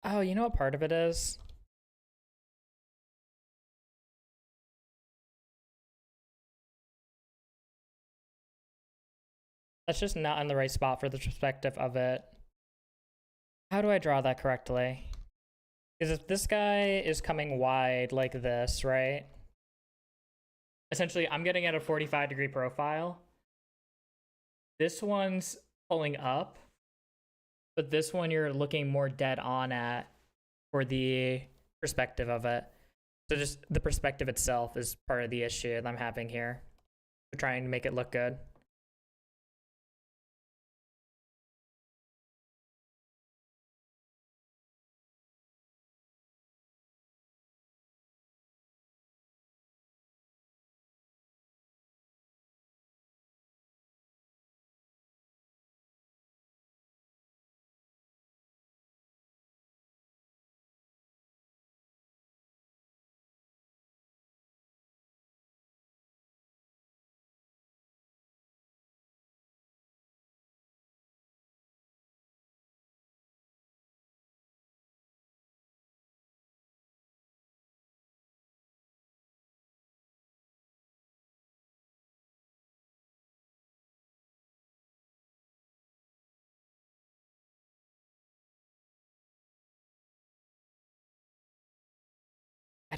Oh, you know what part of it is? That's just not in the right spot for the perspective of it. How do I draw that correctly? Because if this guy is coming wide like this, right? Essentially, I'm getting at a 45-degree profile. This one's pulling up, but this one you're looking more dead on at for the perspective of it. So just the perspective itself is part of the issue that I'm having here. We're trying to make it look good.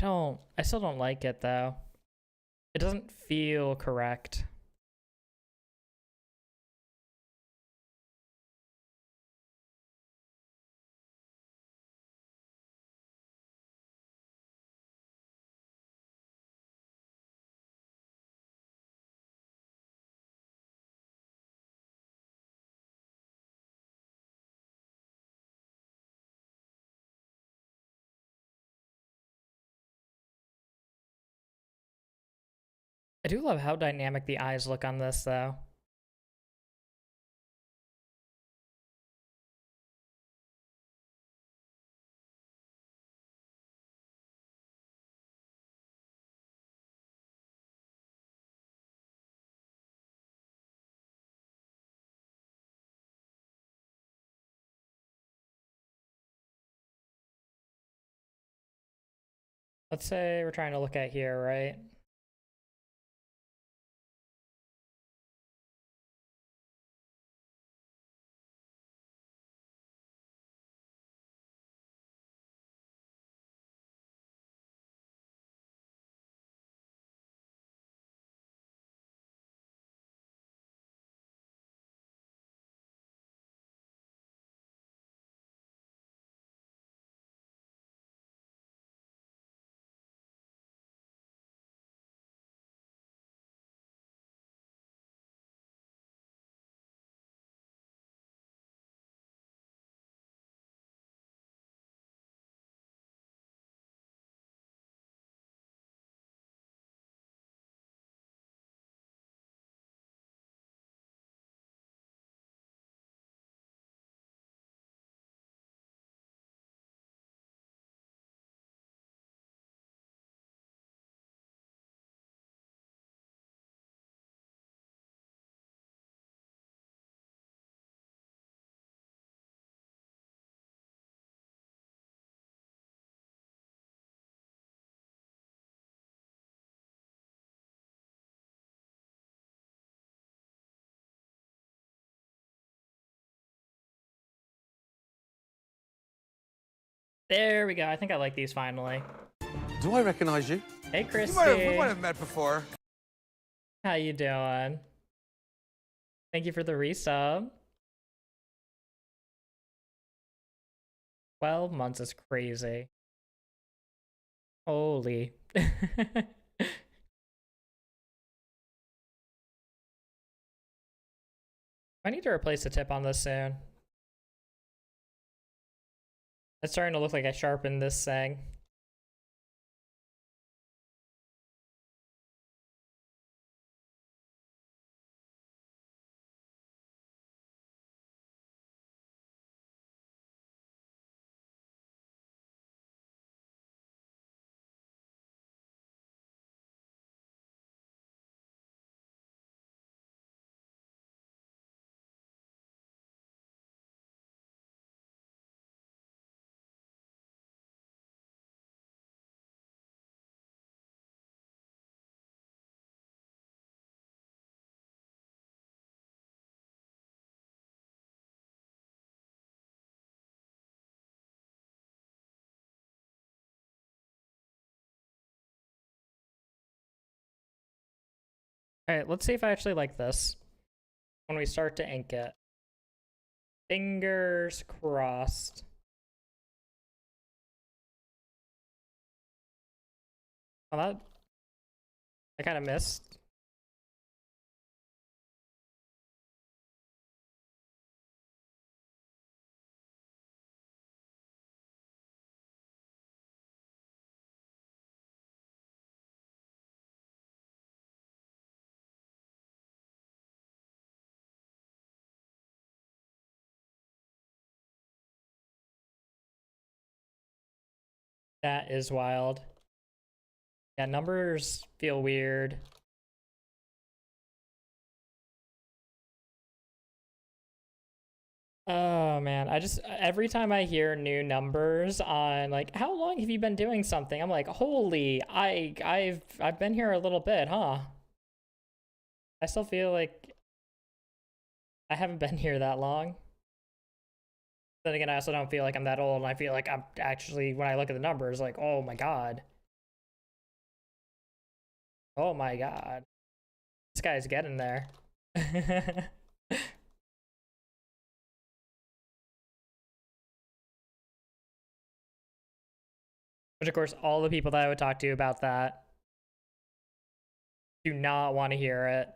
I still don't like it though. It doesn't feel correct. I do love how dynamic the eyes look on this, though. Let's say we're trying to look at here, right? There we go. I think I like these finally. Do I recognize you? Hey, Christy. We might have met before. How you doing? Thank you for the resub. 12 months is crazy. Holy. I need to replace the tip on this soon. It's starting to look like I sharpened this thing. Alright, let's see if I actually like this when we start to ink it. Fingers crossed. Oh, that I kind of missed. That is wild. Yeah, numbers feel weird. Oh man, I just every time I hear new numbers on like how long have you been doing something? I'm like, holy, I've been here a little bit, huh? I still feel like I haven't been here that long. Then again, I also don't feel like I'm that old, and I feel like I'm actually when I look at the numbers, like, oh my god. Oh my god. This guy's getting there. Which of course all the people that I would talk to about that do not want to hear it.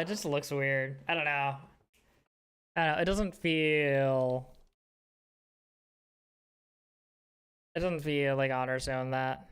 It just looks weird. I don't know. I don't know. It doesn't feel. It doesn't feel like Honor Zone that.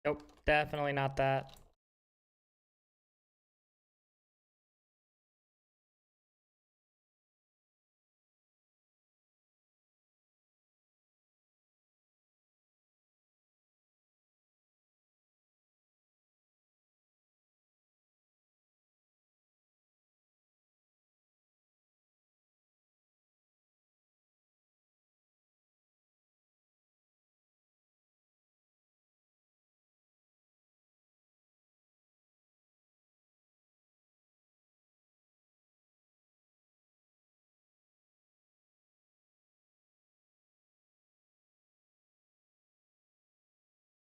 Nope, definitely not that.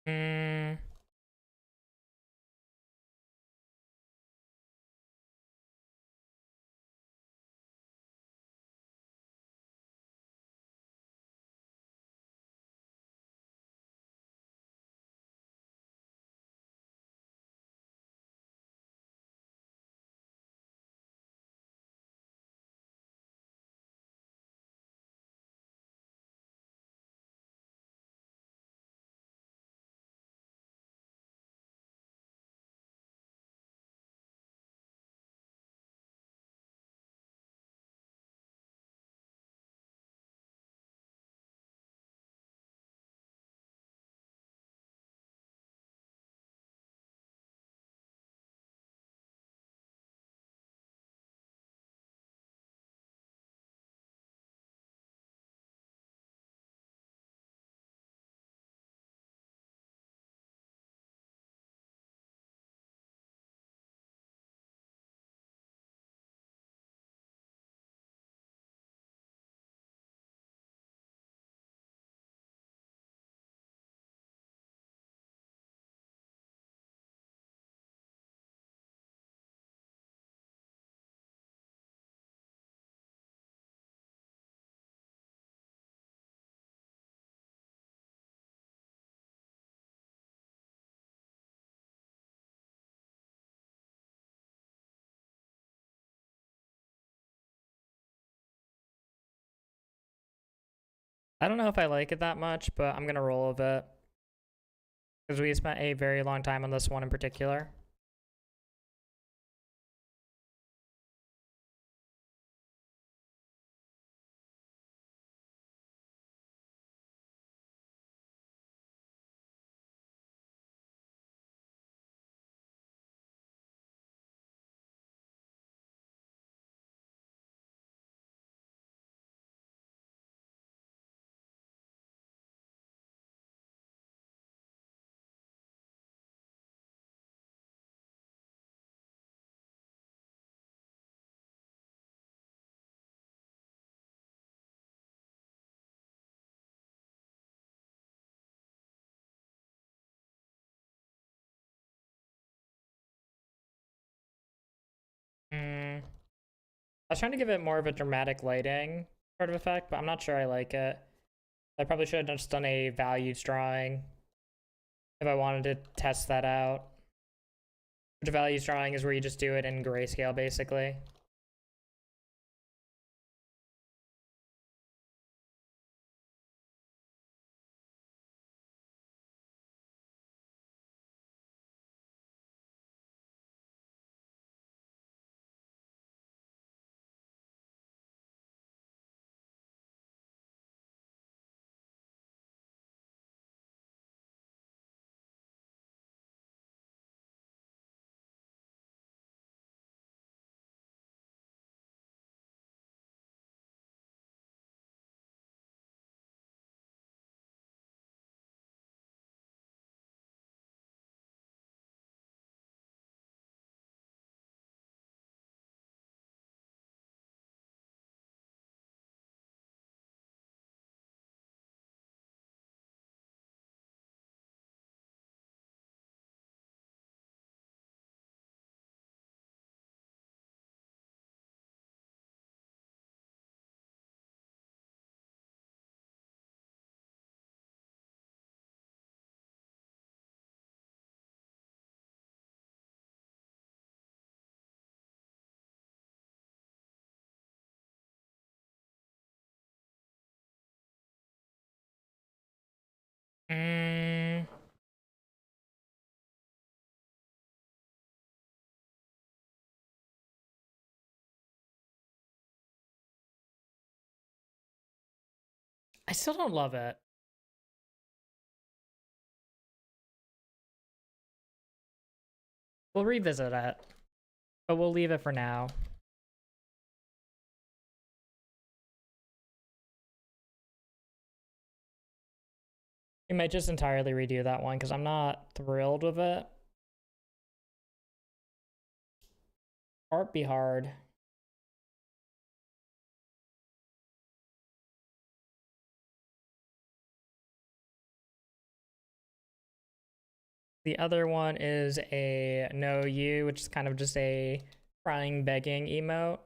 Hmm. I don't know if I like it that much, but I'm gonna roll with it because we spent a very long time on this one in particular. was trying to give it more of a dramatic lighting sort of effect, but I'm not sure I like it. I probably should have just done a values drawing if I wanted to test that out. Which values drawing is where you just do it in grayscale, basically. Mm, I still don't love it. We'll revisit it, but we'll leave it for now. We might just entirely redo that one because I'm not thrilled with it. Art be hard. The other one is a no you, which is kind of just a crying, begging emote.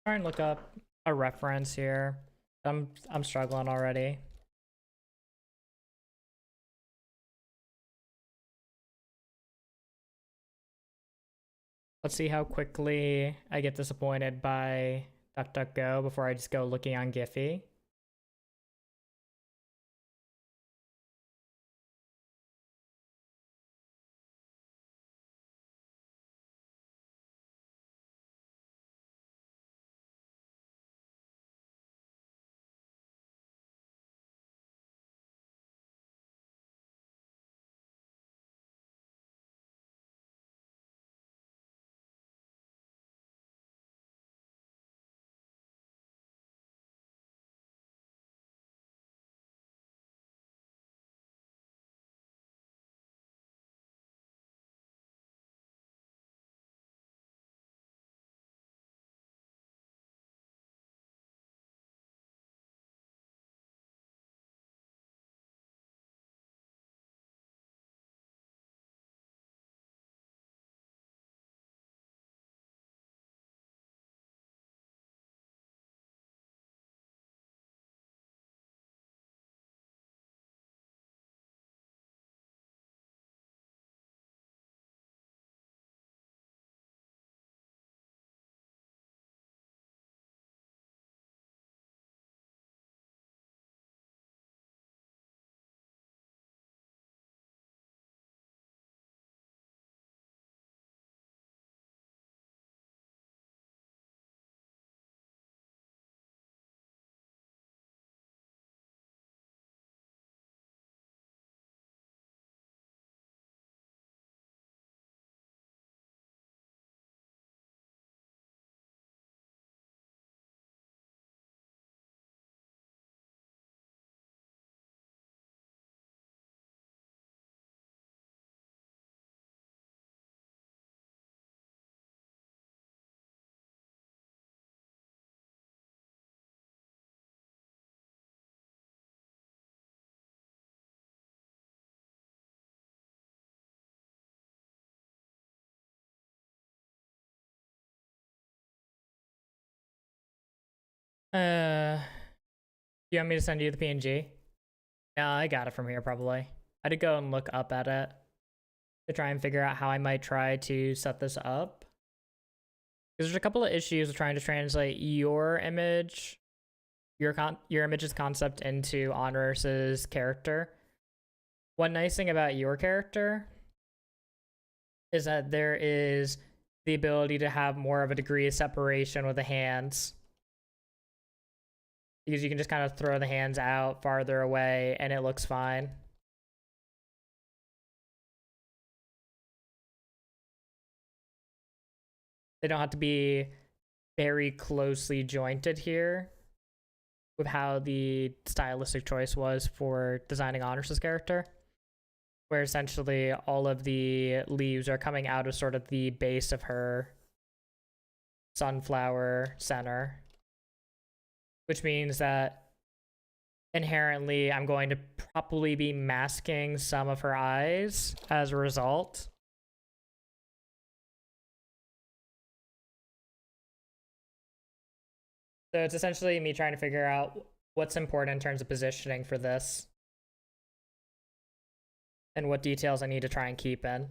Try and look up a reference here. I'm struggling already. Let's see how quickly I get disappointed by DuckDuckGo before I just go looking on Giphy. You want me to send you the PNG? Yeah, I got it from here probably. I had to go and look up at it to try and figure out how I might try to set this up. Because there's a couple of issues with trying to translate your image, your image's concept into Honors's character. One nice thing about your character is that there is the ability to have more of a degree of separation with the hands. Because you can just kind of throw the hands out farther away and it looks fine. They don't have to be very closely jointed here with how the stylistic choice was for designing Honors' character, where essentially all of the leaves are coming out of sort of the base of her sunflower center, which means that inherently I'm going to probably be masking some of her eyes as a result. So it's essentially me trying to figure out what's important in terms of positioning for this and what details I need to try and keep in.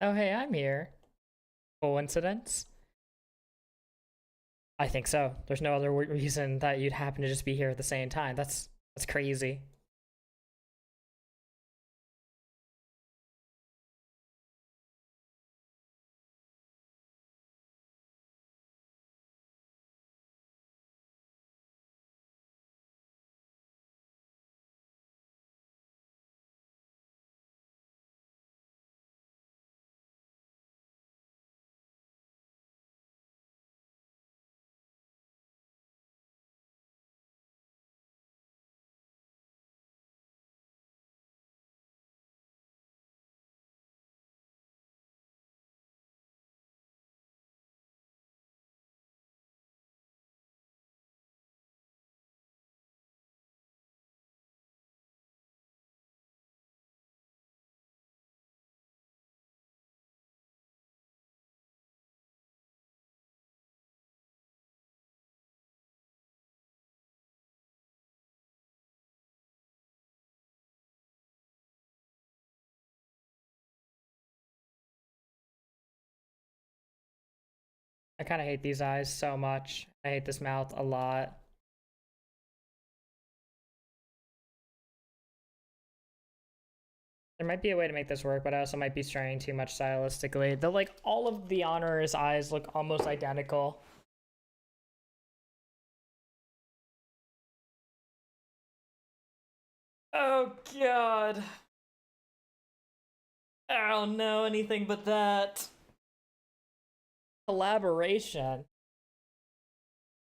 Oh, hey, I'm here. Coincidence? I think so. There's no other reason that you'd happen to just be here at the same time. That's crazy. I kind of hate these eyes so much. I hate this mouth a lot. There might be a way to make this work, but I also might be straying too much stylistically. Like, all of the Honor's eyes look almost identical. Oh, God. I don't know anything but that. Collaboration.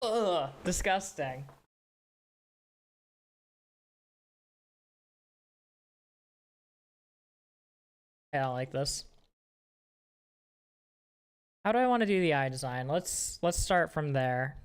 Ugh, disgusting. I don't like this. How do I want to do the eye design? Let's start from there.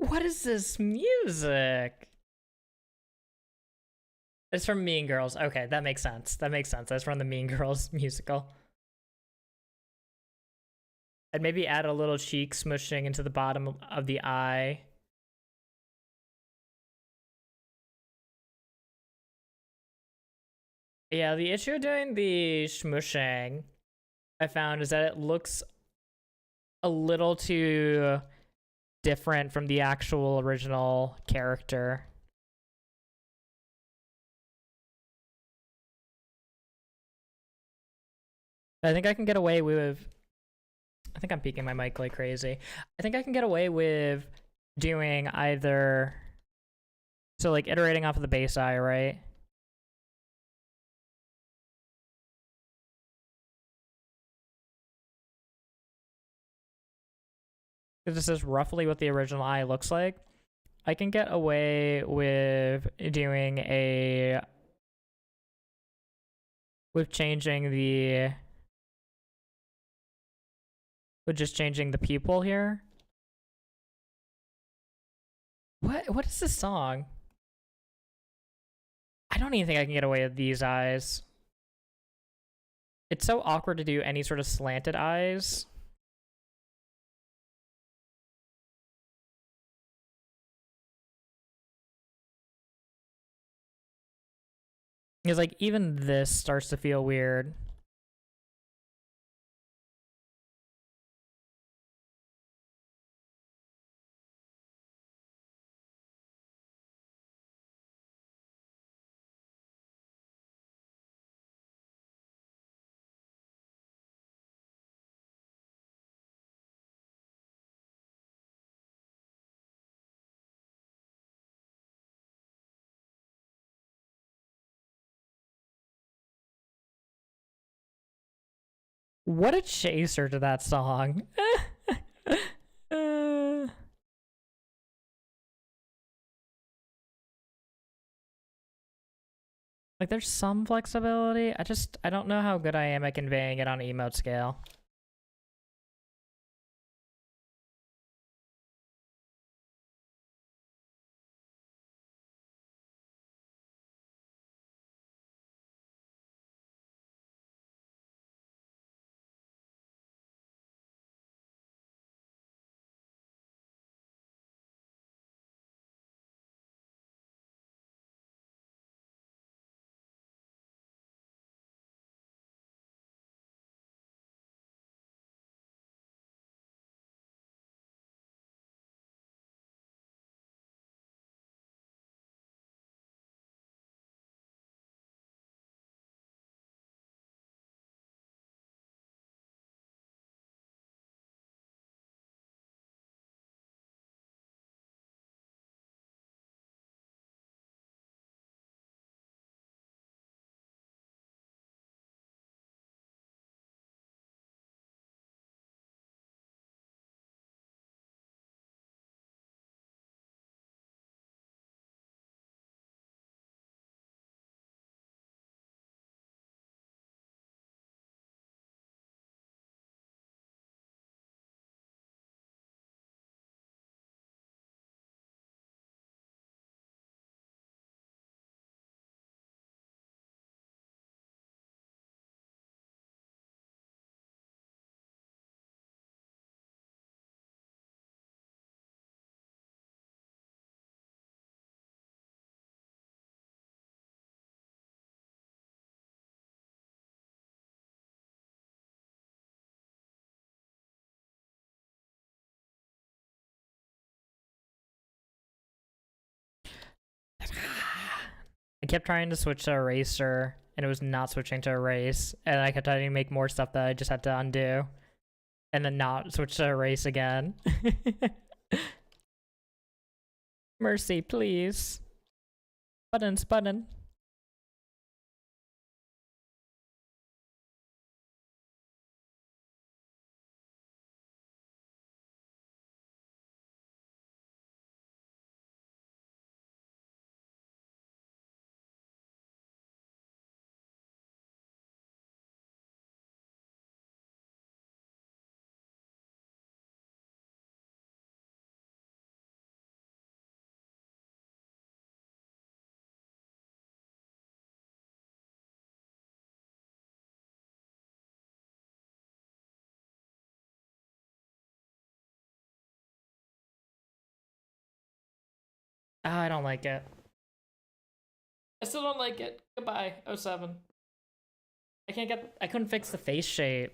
What is this music? It's from Mean Girls. Okay, that makes sense. That makes sense. That's from the Mean Girls musical. And maybe add a little cheek smushing into the bottom of the eye. Yeah, the issue doing the smushing I found is that it looks a little too different from the actual original character. I think I can get away with... I think I'm peeking my mic like crazy. I think I can get away with doing either... So like iterating off of the base eye, right? Because this is roughly what the original eye looks like. I can get away with doing a... with changing the... with just changing the pupil here. What is this song? I don't even think I can get away with these eyes. It's so awkward to do any sort of slanted eyes. Because like even this starts to feel weird. What a chaser to that song. Like there's some flexibility. I don't know how good I am at conveying it on emote scale. I kept trying to switch to eraser and it was not switching to erase, and I kept trying to make more stuff that I just had to undo and then not switch to erase again. Mercy, please. Buttons, button. Oh, I don't like it. I still don't like it. Goodbye, oh 07. I couldn't fix the face shape.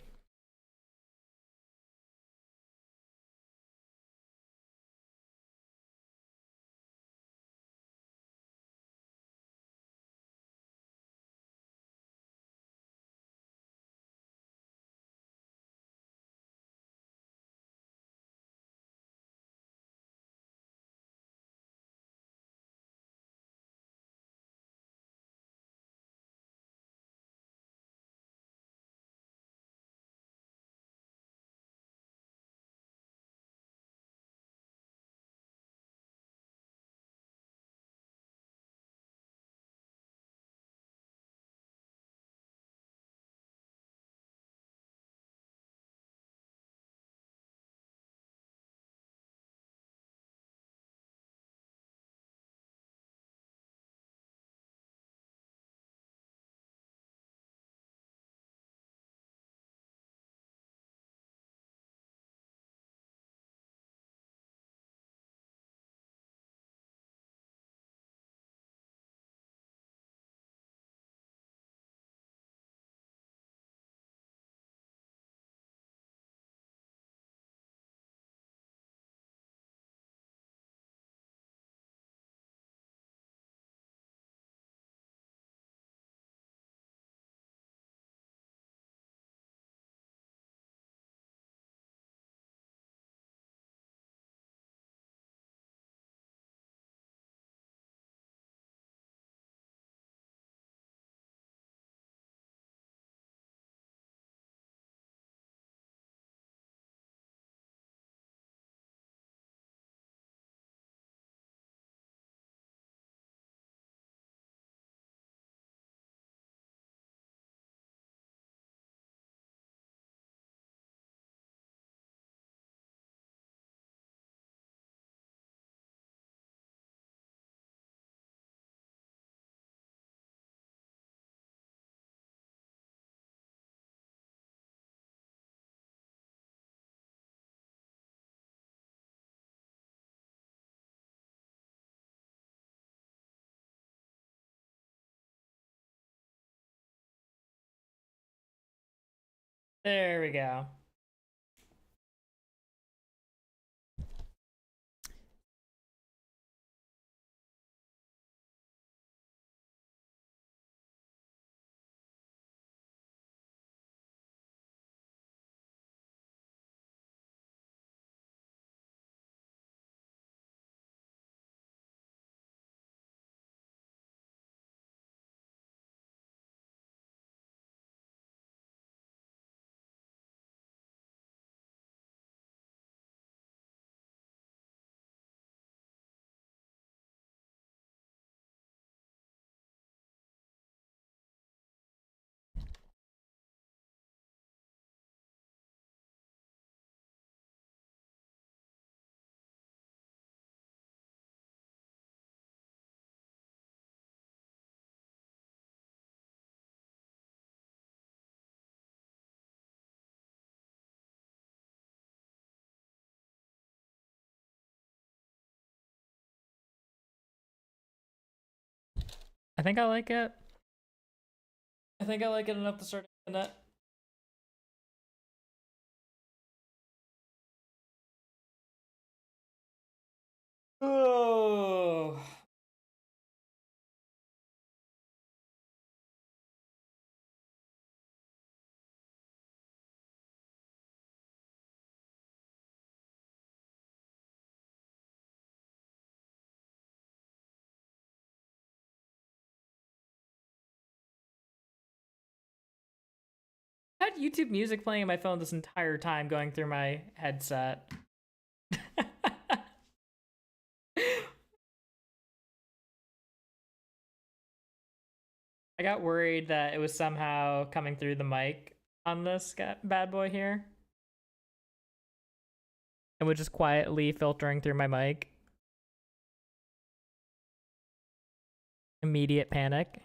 There we go. I think I like it. I think I like it enough to start in it. Oh. I had YouTube music playing on my phone this entire time going through my headset. I got worried that it was somehow coming through the mic on this bad boy here. And was just quietly filtering through my mic. Immediate panic.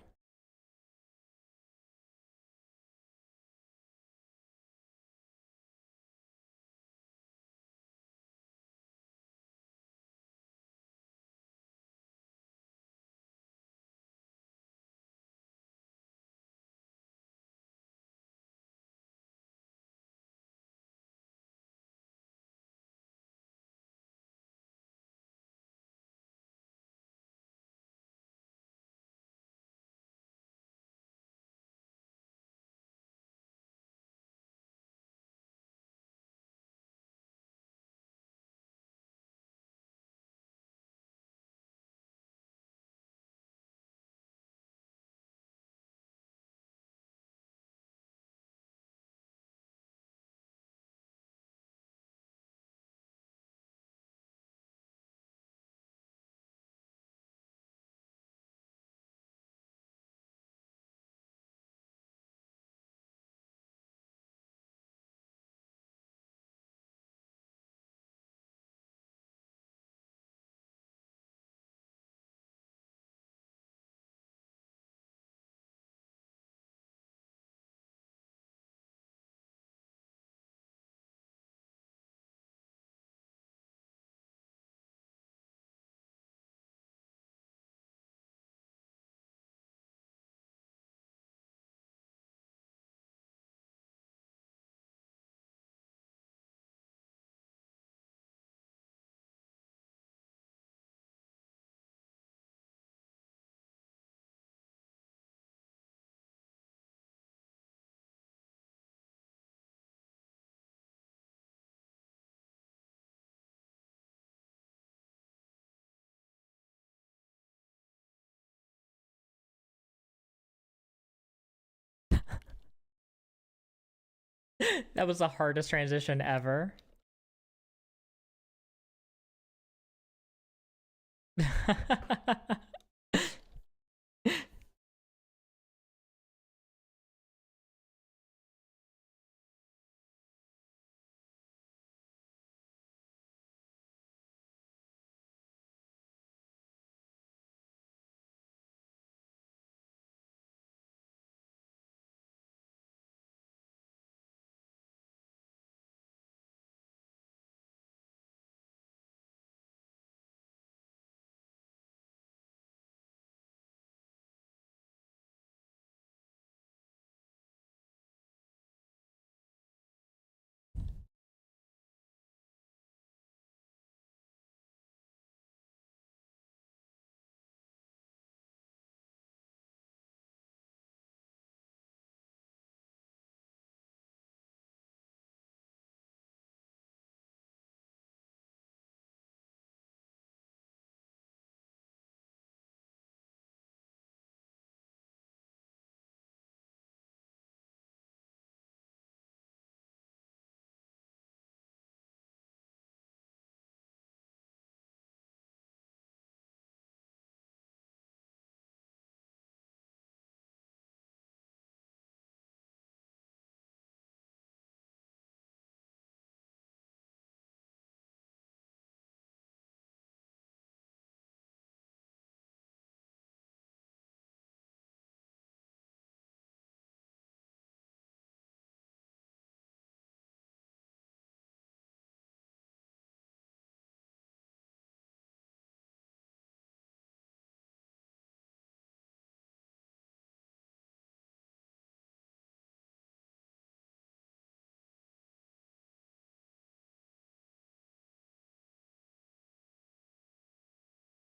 That was the hardest transition ever.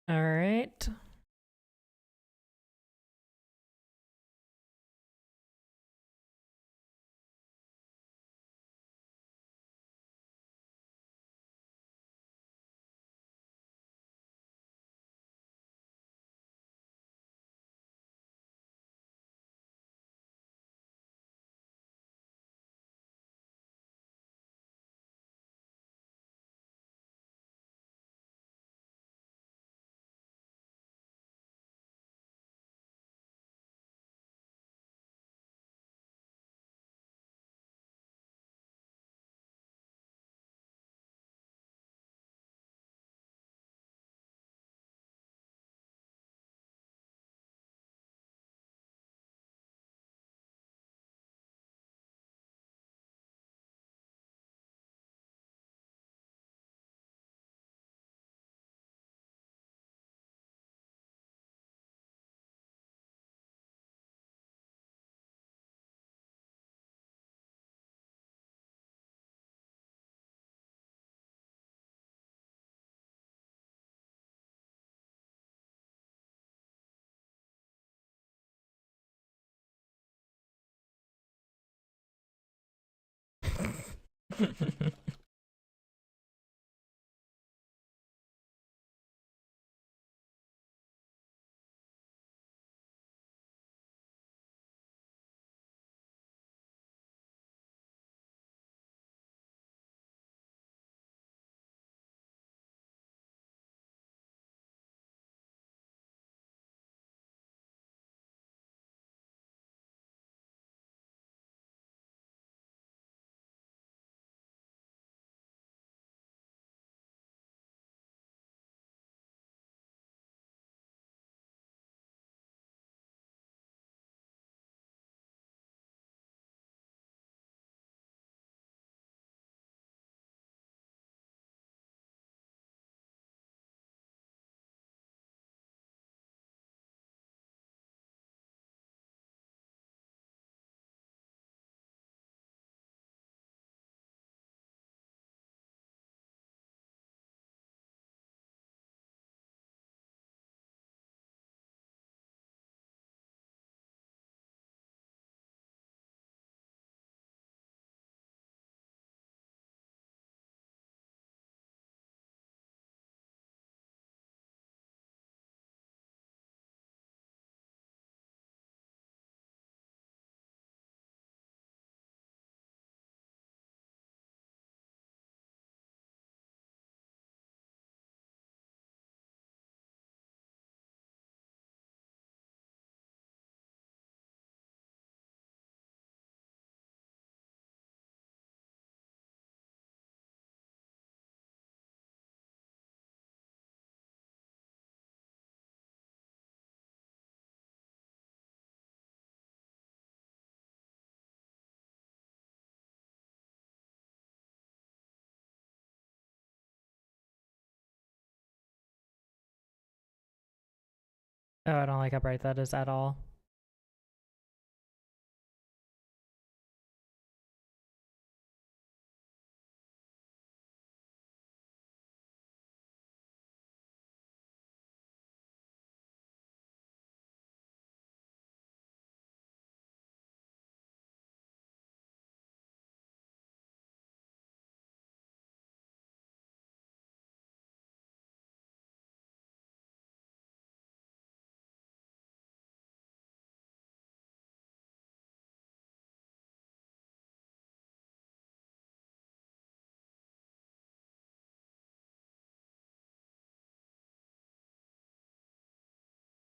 All right. Oh, I don't like how bright that is at all.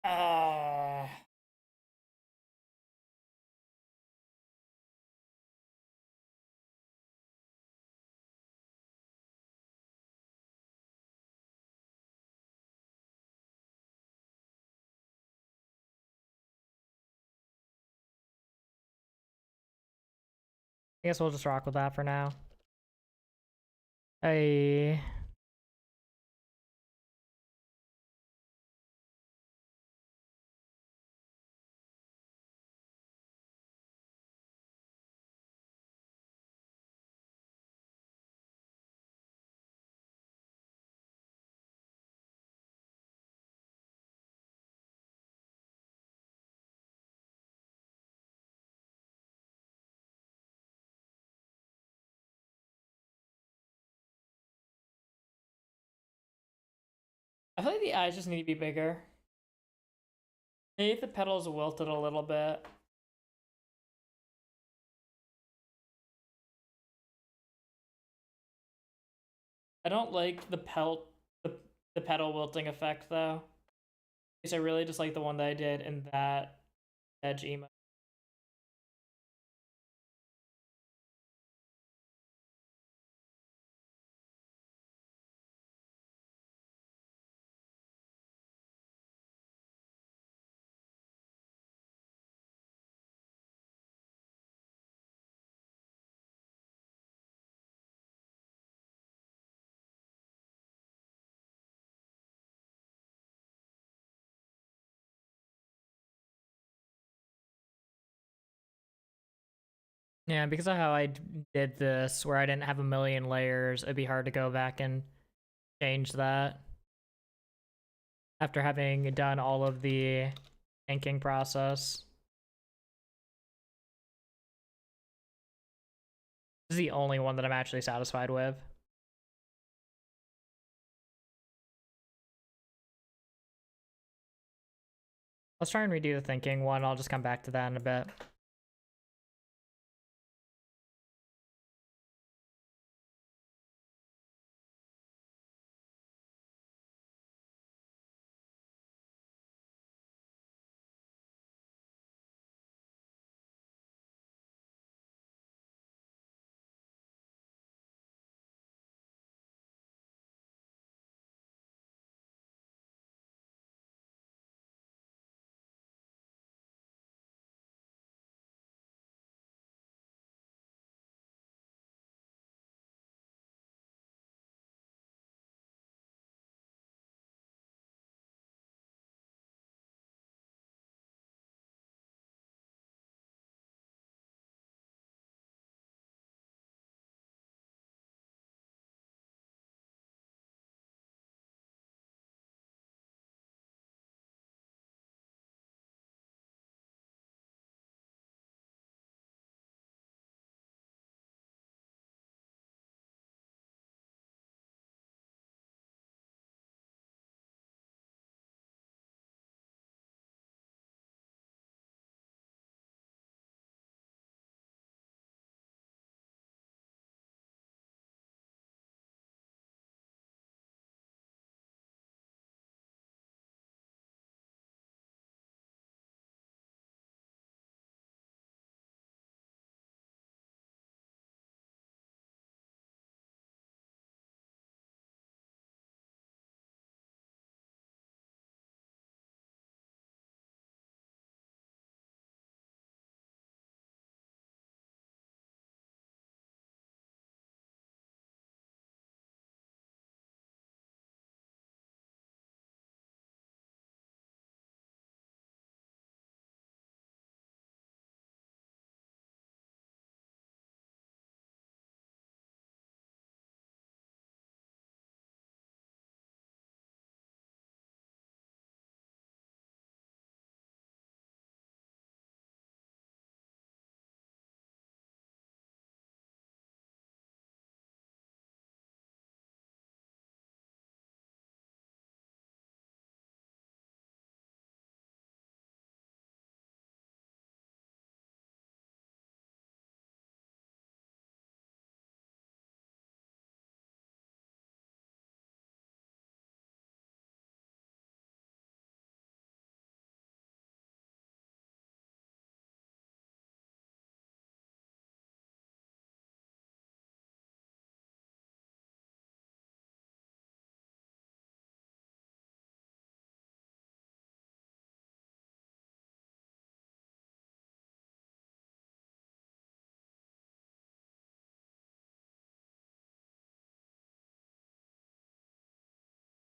Uh, I guess we'll just rock with that for now. I feel like the eyes just need to be bigger. Maybe the petals wilted a little bit. I don't like the petal wilting effect though. Because I really just like the one that I did in that edge emo. Yeah, because of how I did this, where I didn't have a million layers, it'd be hard to go back and change that after having done all of the inking process. This is the only one that I'm actually satisfied with. Let's try and redo the thinking one. I'll just come back to that in a bit.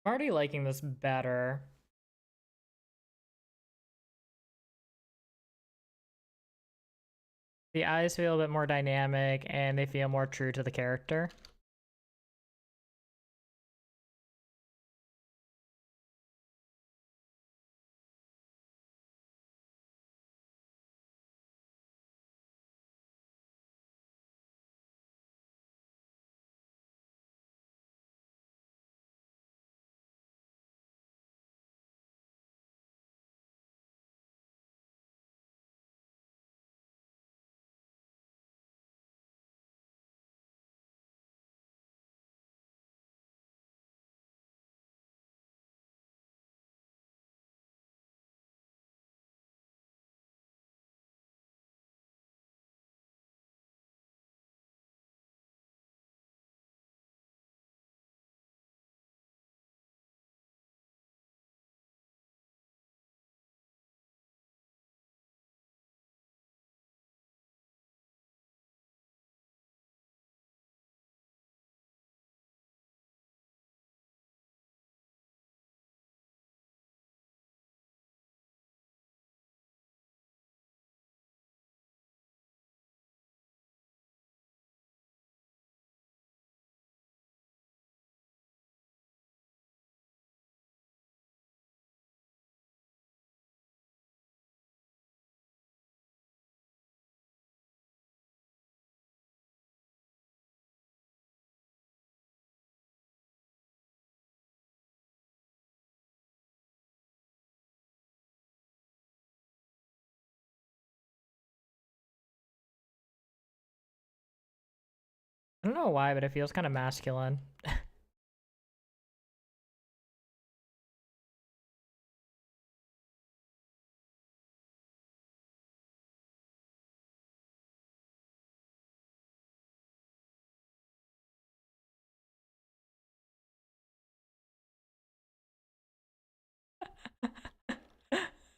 I'm already liking this better. The eyes feel a bit more dynamic and they feel more true to the character. I don't know why, but it feels kind of masculine.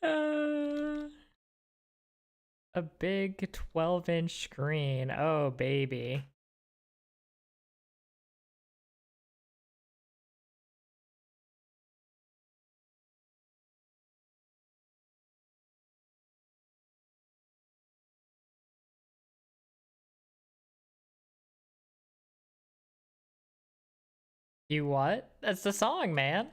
Uh, a big 12-inch screen. Oh, baby. You what? That's the song, man.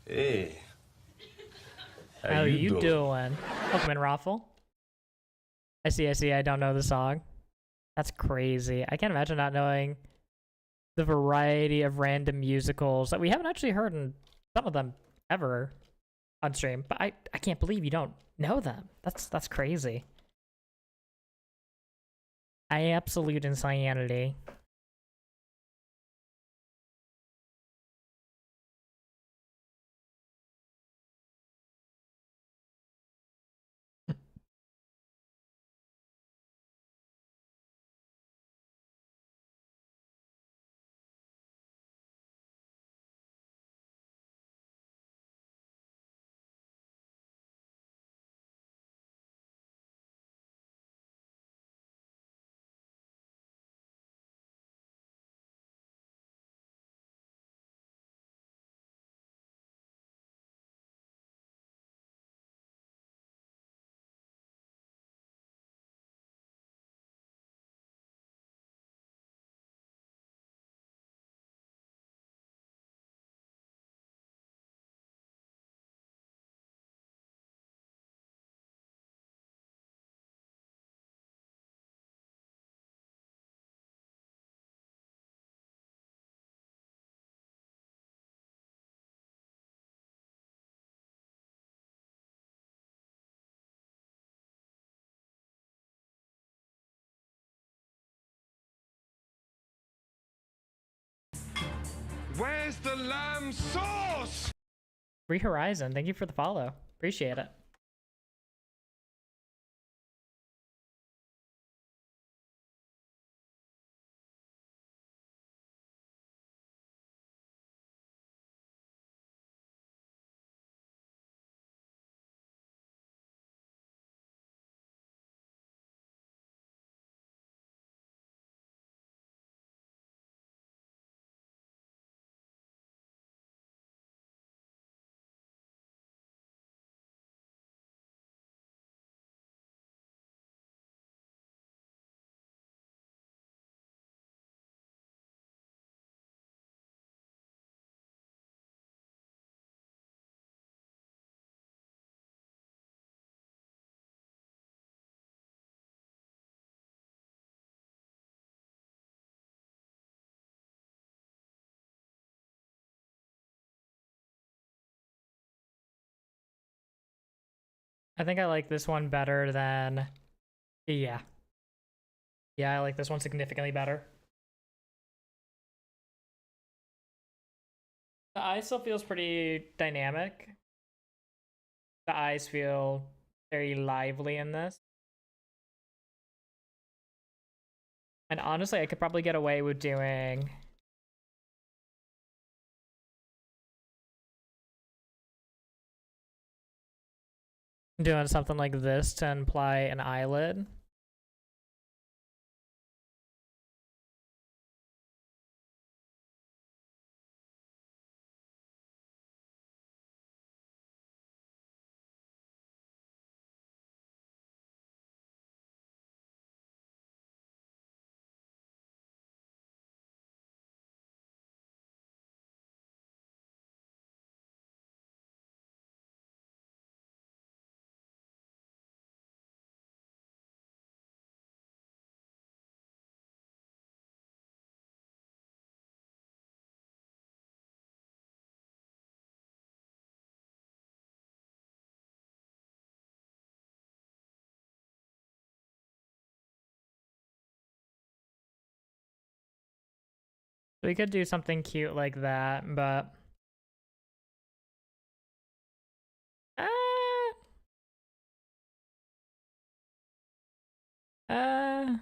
Hey, How you doing? Welcome in, Raffle. I see. I don't know the song. That's crazy. I can't imagine not knowing the variety of random musicals that we haven't actually heard in some of them ever on stream. But I can't believe you don't know them. That's crazy. Absolute insanity. Where's the lamb sauce? Free Horizon, thank you for the follow. Appreciate it. I think I like this one better than... Yeah. Yeah, I like this one significantly better. The eye still feels pretty dynamic. The eyes feel very lively in this. And honestly, I could probably get away with doing something like this to imply an eyelid. We could do something cute like that, but... Uh, uh...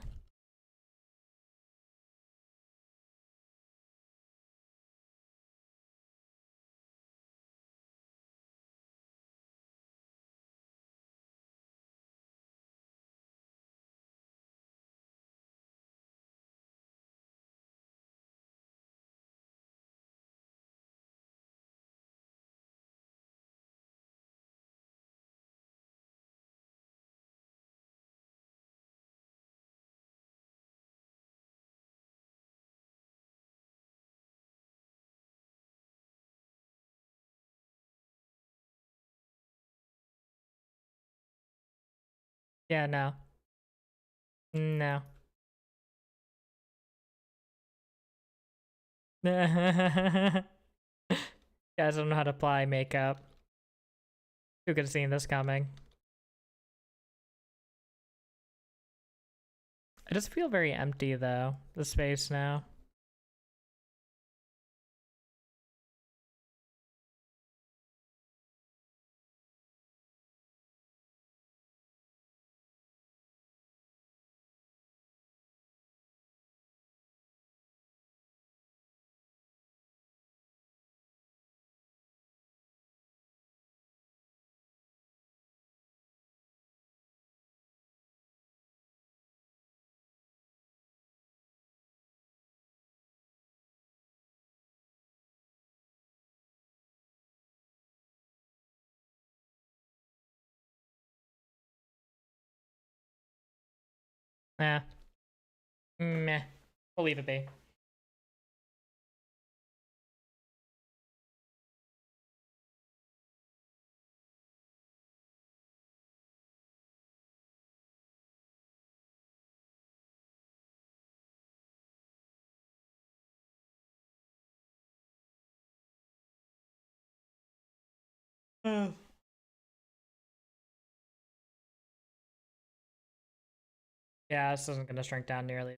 Yeah, no. No. Guys don't know how to apply makeup. Who could have seen this coming? I just feel very empty though, the space now. Yeah. Meh. We'll leave it be. Yeah, this isn't gonna shrink down nearly.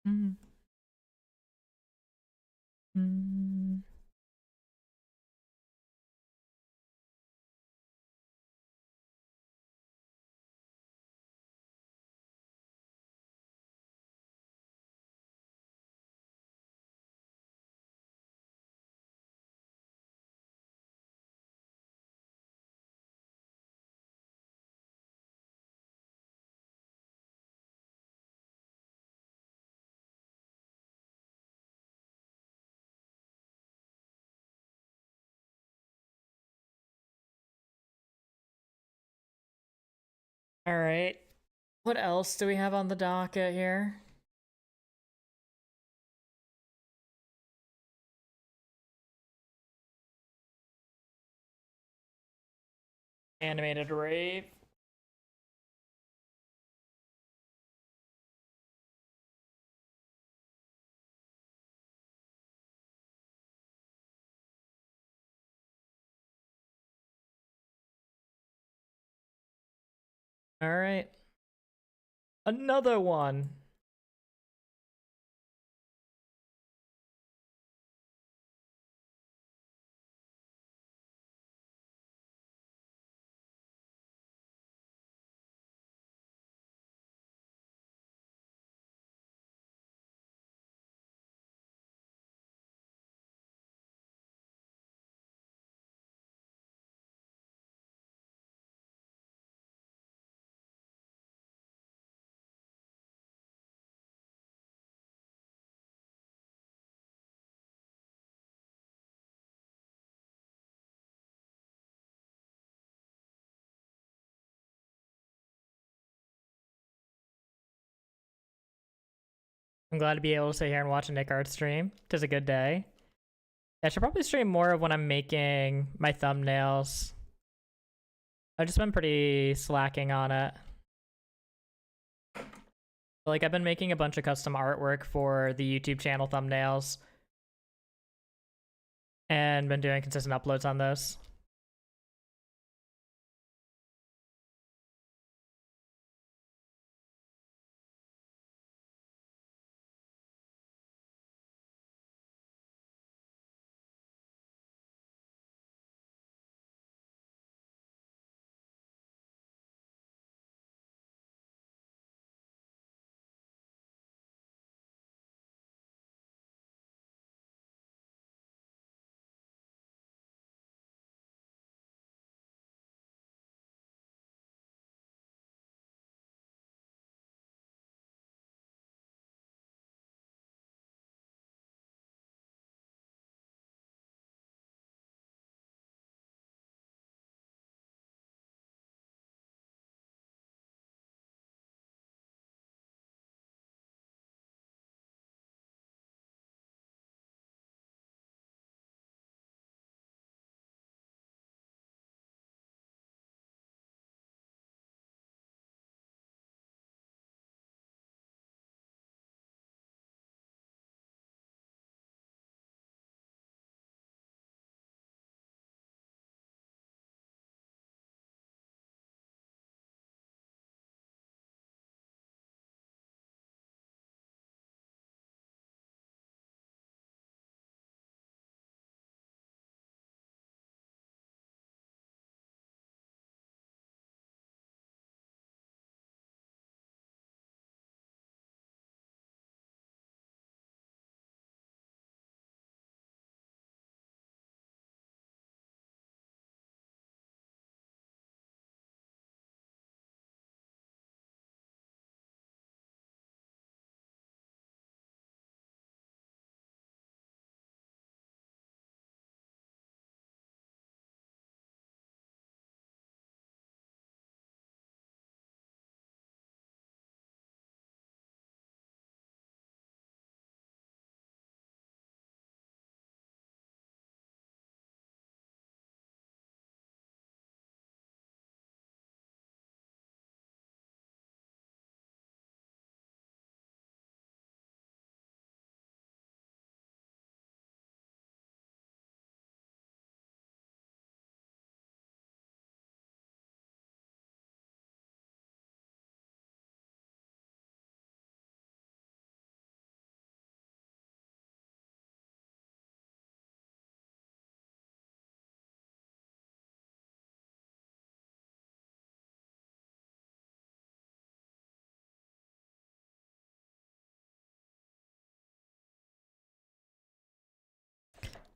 Mm. Mm. All right. What else do we have on the docket here? Animated rave. All right. Another one. I'm glad to be able to sit here and watch a Nick Art stream. Tis a good day. I should probably stream more of when I'm making my thumbnails. I've just been pretty slacking on it. Like, I've been making a bunch of custom artwork for the YouTube channel thumbnails. And been doing consistent uploads on those.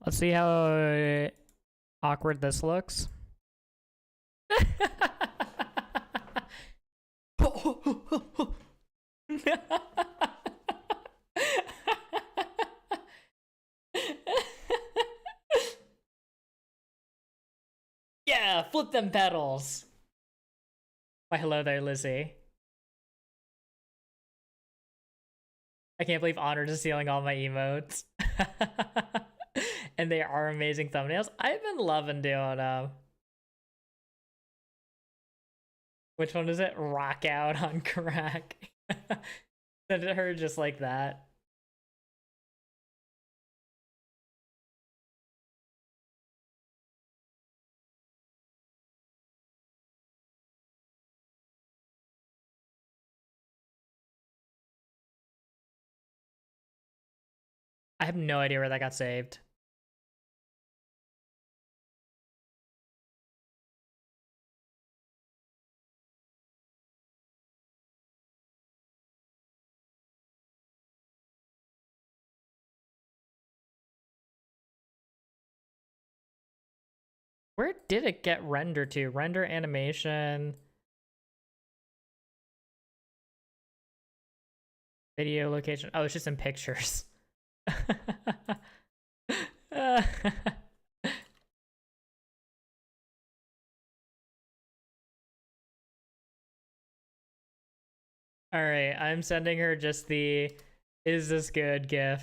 Let's see how awkward this looks. Yeah, flip them pedals. Why, hello there, Lizzie. I can't believe Honored is stealing all my emotes. And they are amazing thumbnails. I've been loving doing them. Which one is it? Rock out on crack. Send it her just like that. I have no idea where that got saved. Where did it get rendered to? Render animation. Video location. Oh, it's just in pictures. All right, I'm sending her just the Is this good, GIF?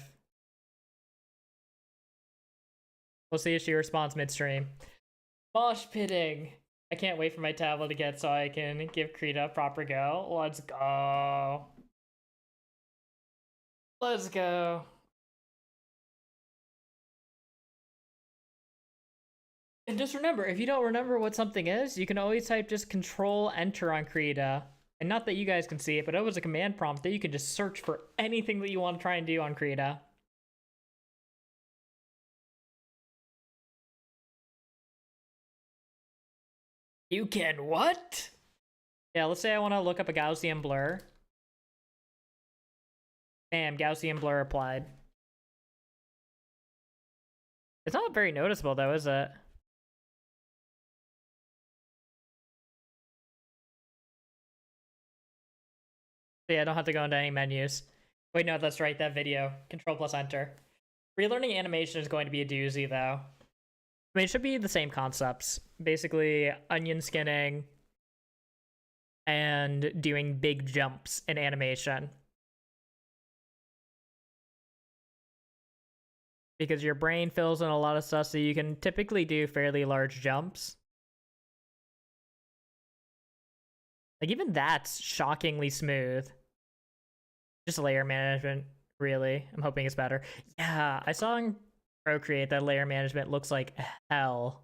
We'll see if she responds midstream. Mosh pitting. I can't wait for my tablet to get so I can give Krita a proper go. Let's go. Let's go. And just remember, if you don't remember what something is, you can always type just Control Enter on Krita. And not that you guys can see it, but it was a command prompt that you can just search for anything that you want to try and do on Krita. You can what? Yeah, let's say I want to look up a Gaussian blur. Bam, Gaussian blur applied. It's not very noticeable though, is it? Yeah, I don't have to go into any menus. Wait, no, that's right, that video. Control plus enter. Relearning animation is going to be a doozy though. I mean, it should be the same concepts. Basically, onion skinning and doing big jumps in animation. Because your brain fills in a lot of stuff, so you can typically do fairly large jumps. Like, even that's shockingly smooth. Just layer management, really. I'm hoping it's better. Yeah, I saw in Procreate that layer management looks like hell.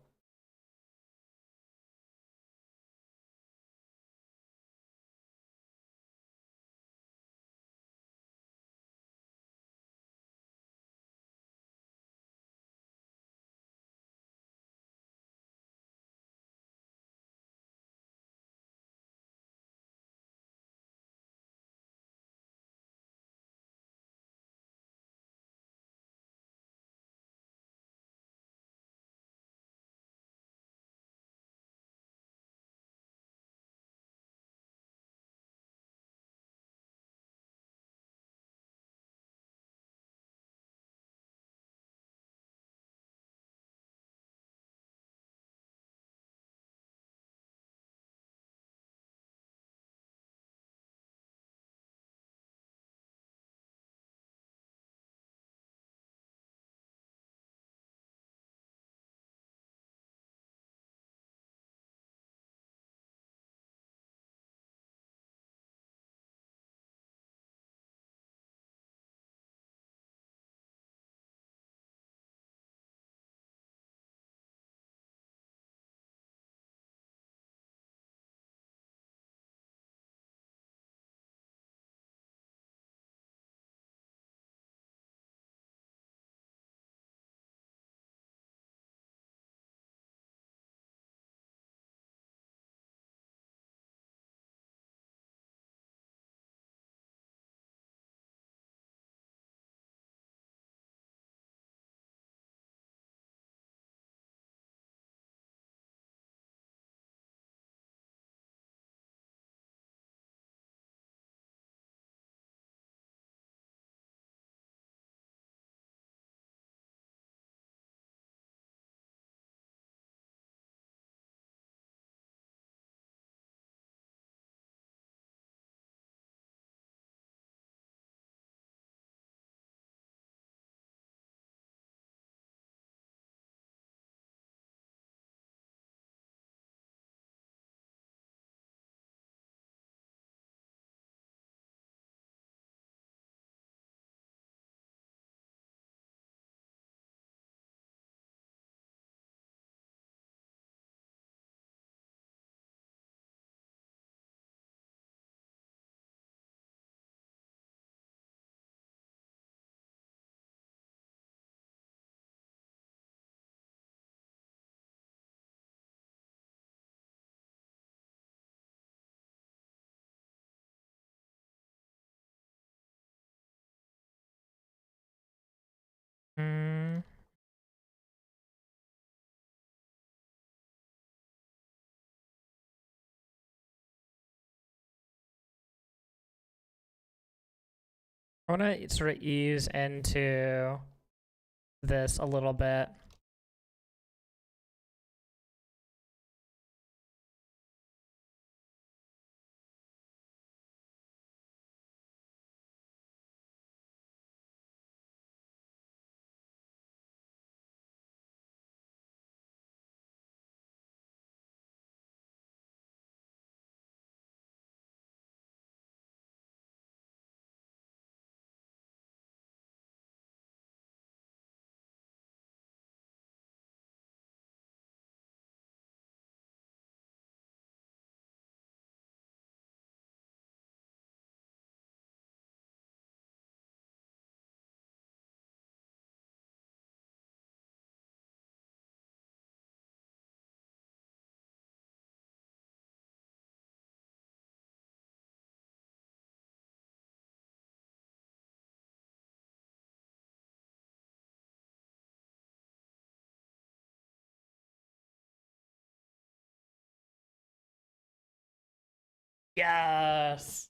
Hmm. I want to sort of ease into this a little bit. Yes.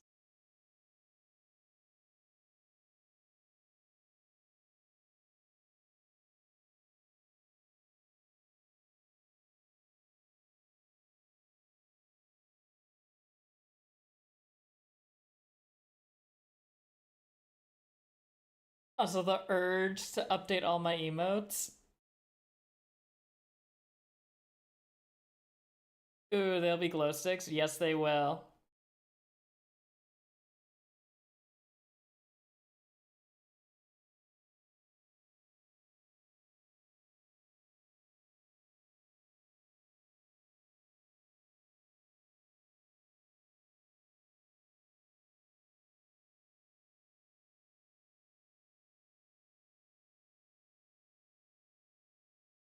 Also, the urge to update all my emotes. Ooh, they'll be glow sticks. Yes, they will.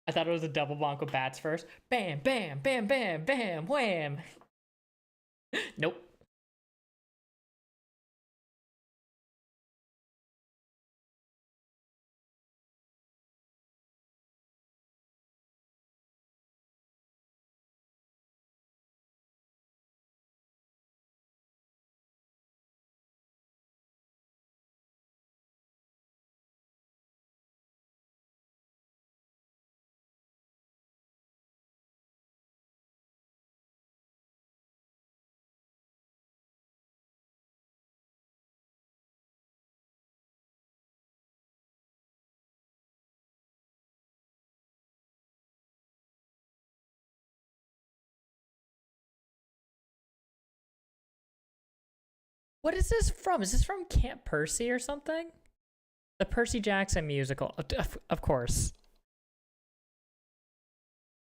I thought it was a double bonk with bats first. Bam, bam, bam, bam, bam, wham. Nope. What is this from? Is this from Camp Percy or something? The Percy Jackson musical. Of course.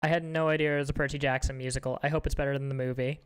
I had no idea it was a Percy Jackson musical. I hope it's better than the movie.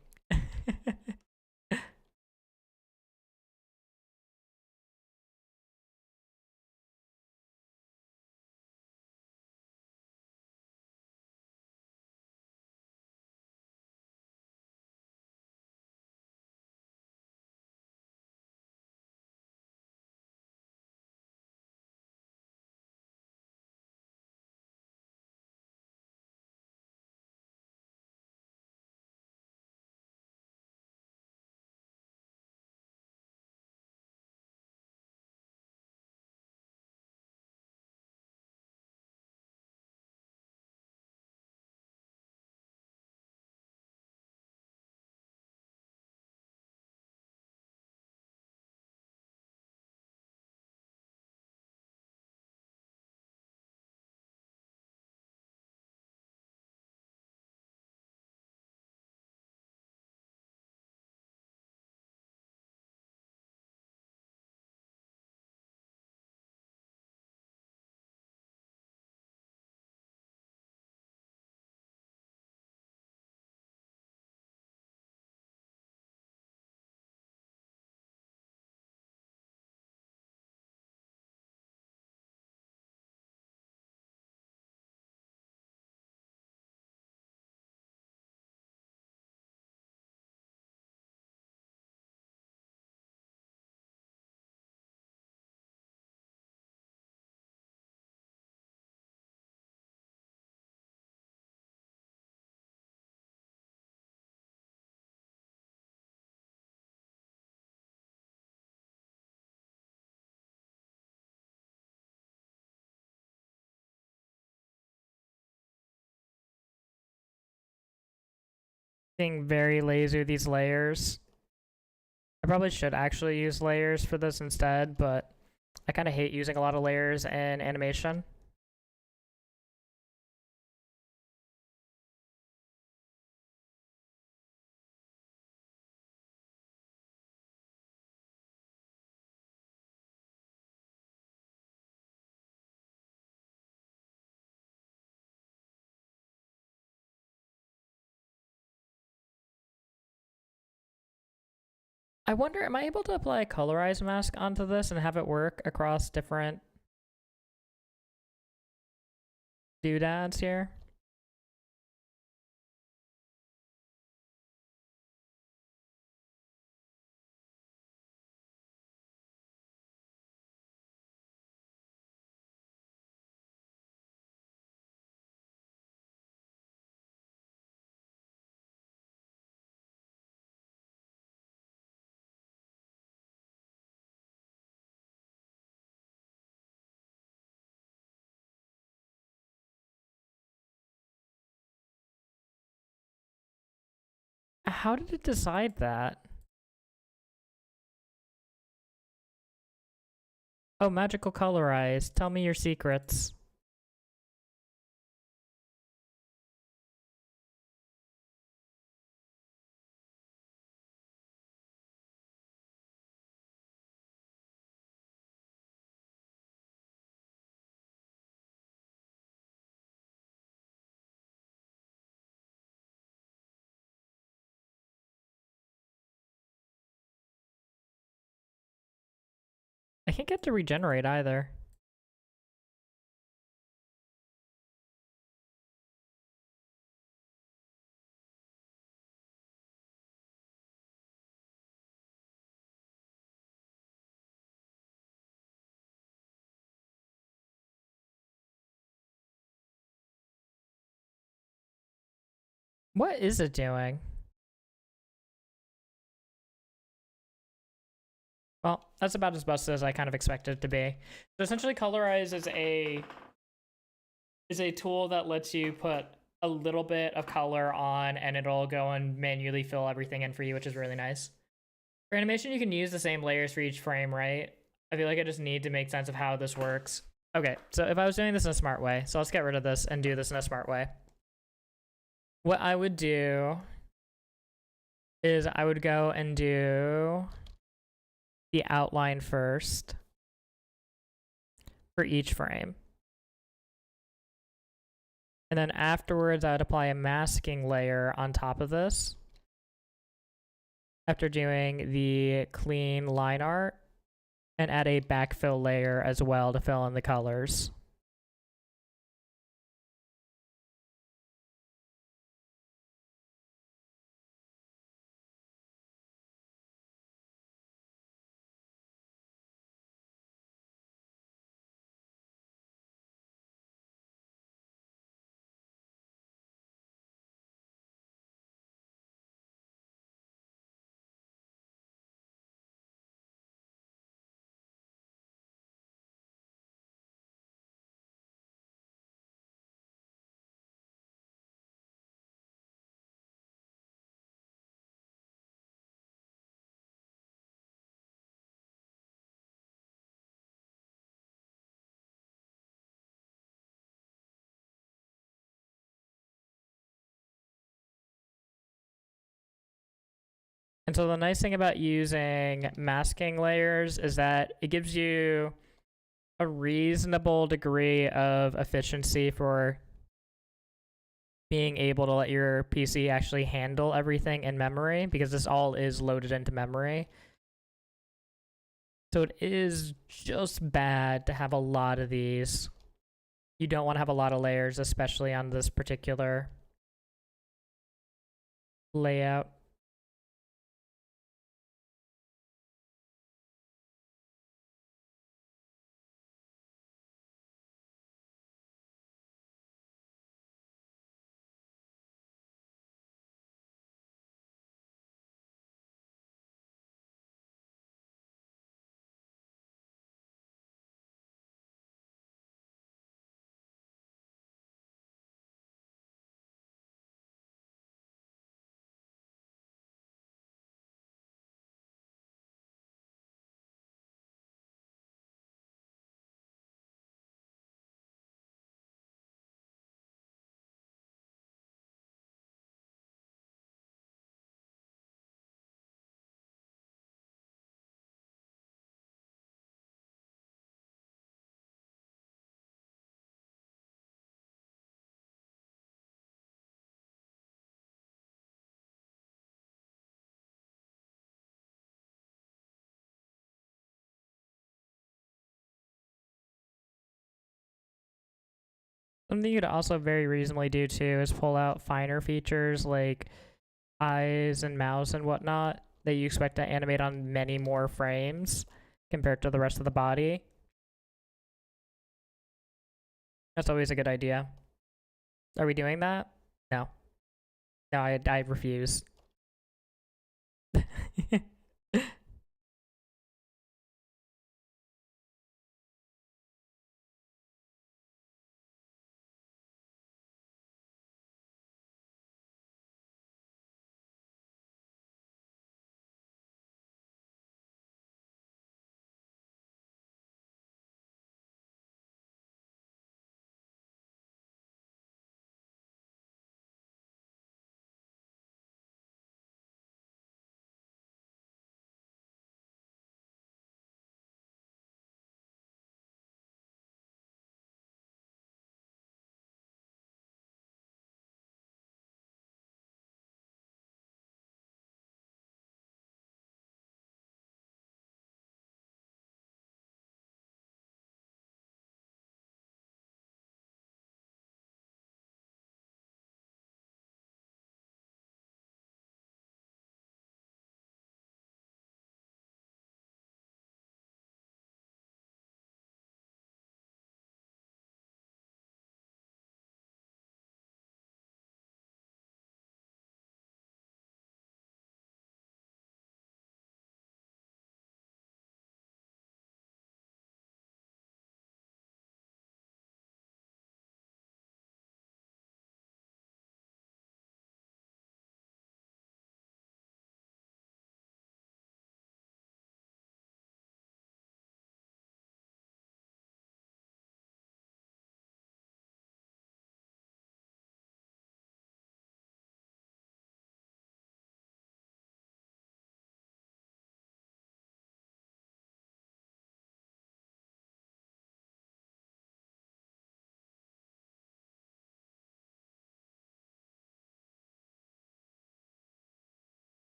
Being very lazy with these layers. I probably should actually use layers for this instead, but I kind of hate using a lot of layers in animation. I wonder, am I able to apply a colorize mask onto this and have it work across different doodads here? how did it decide that? Oh, magical colorize. Tell me your secrets. I can't get to regenerate either. What is it doing? Well, that's about as busted as I kind of expected it to be. So essentially, Colorize is a tool that lets you put a little bit of color on and it'll go and manually fill everything in for you, which is really nice. For animation, you can use the same layers for each frame, right? I feel like I just need to make sense of how this works. Okay, so if I was doing this in a smart way, so let's get rid of this and do this in a smart way. What I would do is I would go and do the outline first for each frame. And then afterwards, I would apply a masking layer on top of this. After doing the clean line art, and add a backfill layer as well to fill in the colors. And so the nice thing about using masking layers is that it gives you a reasonable degree of efficiency for being able to let your PC actually handle everything in memory, because this all is loaded into memory. So it is just bad to have a lot of these. You don't want to have a lot of layers, especially on this particular layout. Something you could also very reasonably do too is pull out finer features like eyes and mouths and whatnot that you expect to animate on many more frames compared to the rest of the body. That's always a good idea. Are we doing that? No. No, I refuse.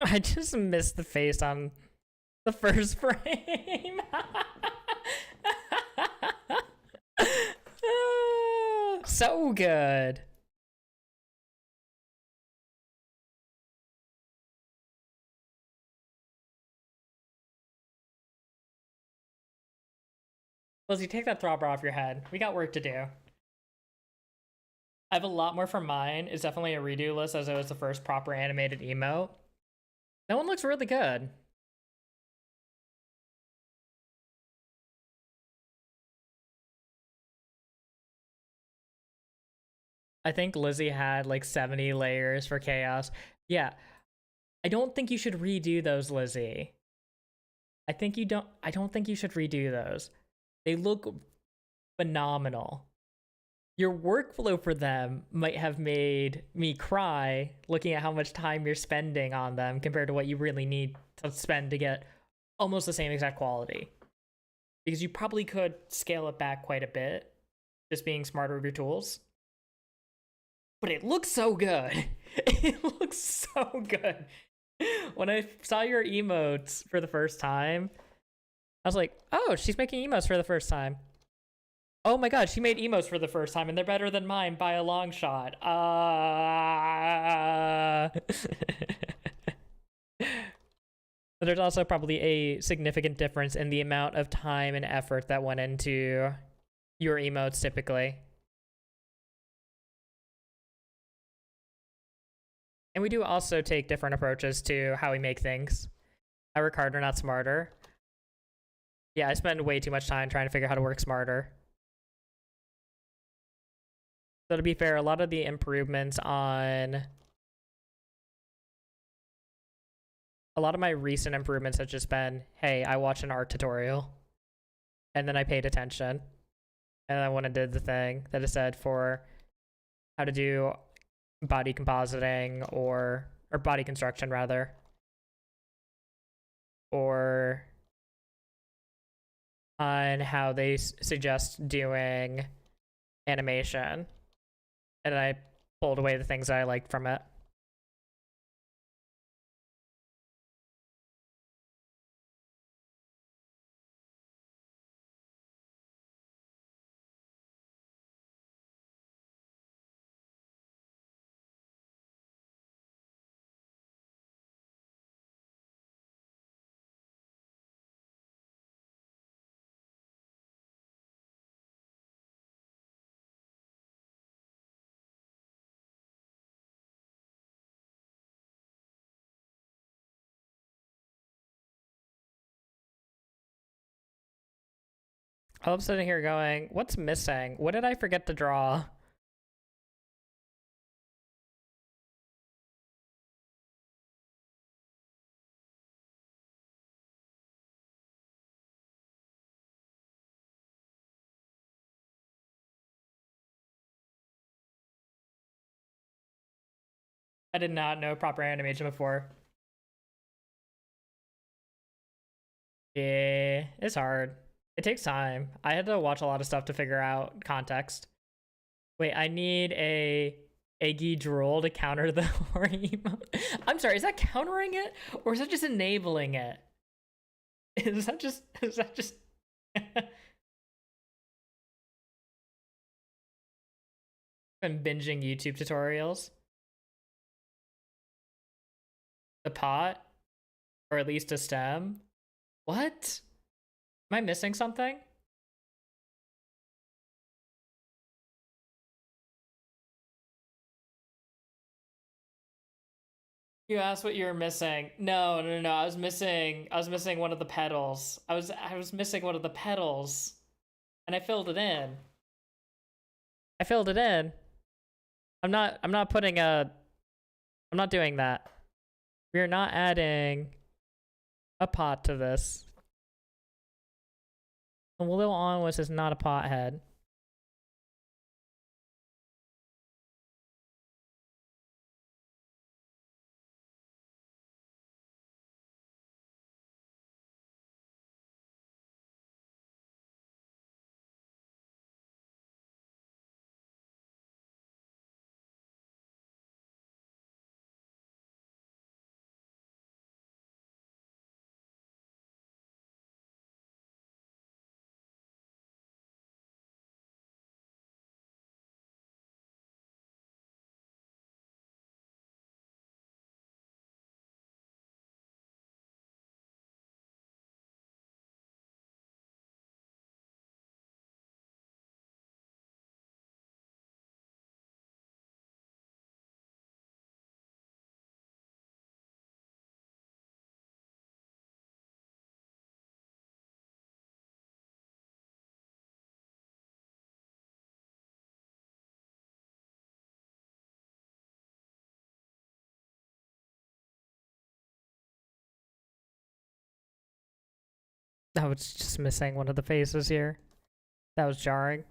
I just missed the face on the first frame. So good. Lizzie, take that throbber off your head. We got work to do. I have a lot more from mine. It's definitely a redo list as it was the first proper animated emote. That one looks really good. I think Lizzie had like 70 layers for chaos. Yeah. I don't think you should redo those, Lizzie. I don't think you should redo those. They look phenomenal. Your workflow for them might have made me cry looking at how much time you're spending on them compared to what you really need to spend to get almost the same exact quality. Because you probably could scale it back quite a bit, just being smarter with your tools. But it looks so good. It looks so good. When I saw your emotes for the first time, I was like, oh, she's making emotes for the first time. Oh my god, she made emotes for the first time, and they're better than mine by a long shot. There's also probably a significant difference in the amount of time and effort that went into your emotes typically. And we do also take different approaches to how we make things. I work harder, not smarter. Yeah, I spend way too much time trying to figure out how to work smarter. So to be fair, a lot of the improvements on... A lot of my recent improvements have just been, hey, I watched an art tutorial, and then I paid attention. And I went and did the thing that it said for how to do body compositing or body construction rather. Or on how they suggest doing animation. And I pulled away the things that I liked from it. I'm sitting here going, what's missing? What did I forget to draw? I did not know proper animation before. Yeah, it's hard. It takes time. I had to watch a lot of stuff to figure out context. Wait, I need a eggy drool to counter the horny emote. I'm sorry, is that countering it? Or is that just enabling it? Is that just been binging YouTube tutorials? The pot? Or at least a stem? What? Am I missing something? You asked what you were missing. No, no, no, no. I was missing one of the petals. I was missing one of the petals. And I filled it in. I filled it in. I'm not putting a I'm not doing that. We're not adding a pot to this. The little onwas is not a pothead. I was just missing one of the faces here. That was jarring.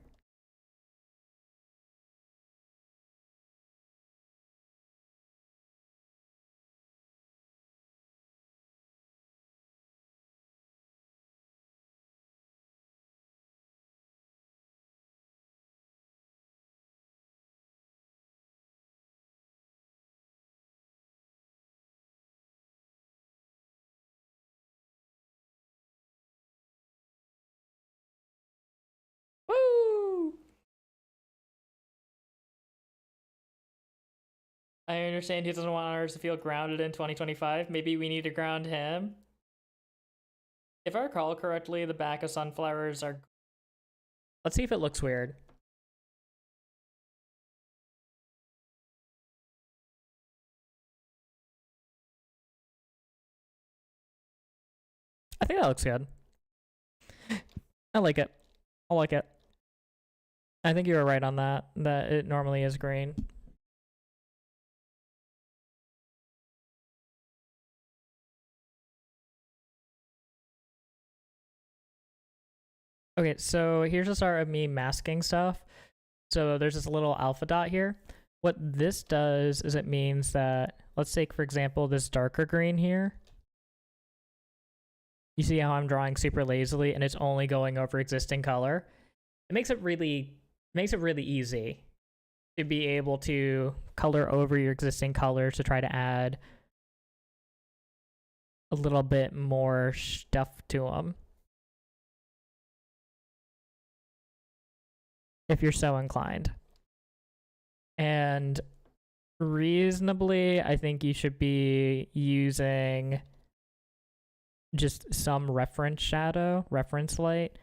Woo! I understand he doesn't want ours to feel grounded in 2025. Maybe we need to ground him. If I recall correctly, the back of sunflowers are... Let's see if it looks weird. I think that looks good. I like it. I like it. I think you were right on that, that it normally is green. Okay, so here's the start of me masking stuff. So there's this little alpha dot here. What this does is it means that, let's take, for example, this darker green here. You see how I'm drawing super lazily and it's only going over existing color? It makes it really easy to be able to color over your existing colors to try to add a little bit more stuff to them. If you're so inclined. And reasonably, I think you should be using just some reference shadow, reference light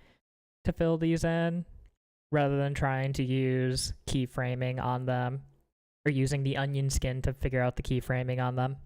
to fill these in, rather than trying to use keyframing on them, or using the onion skin to figure out the keyframing on them.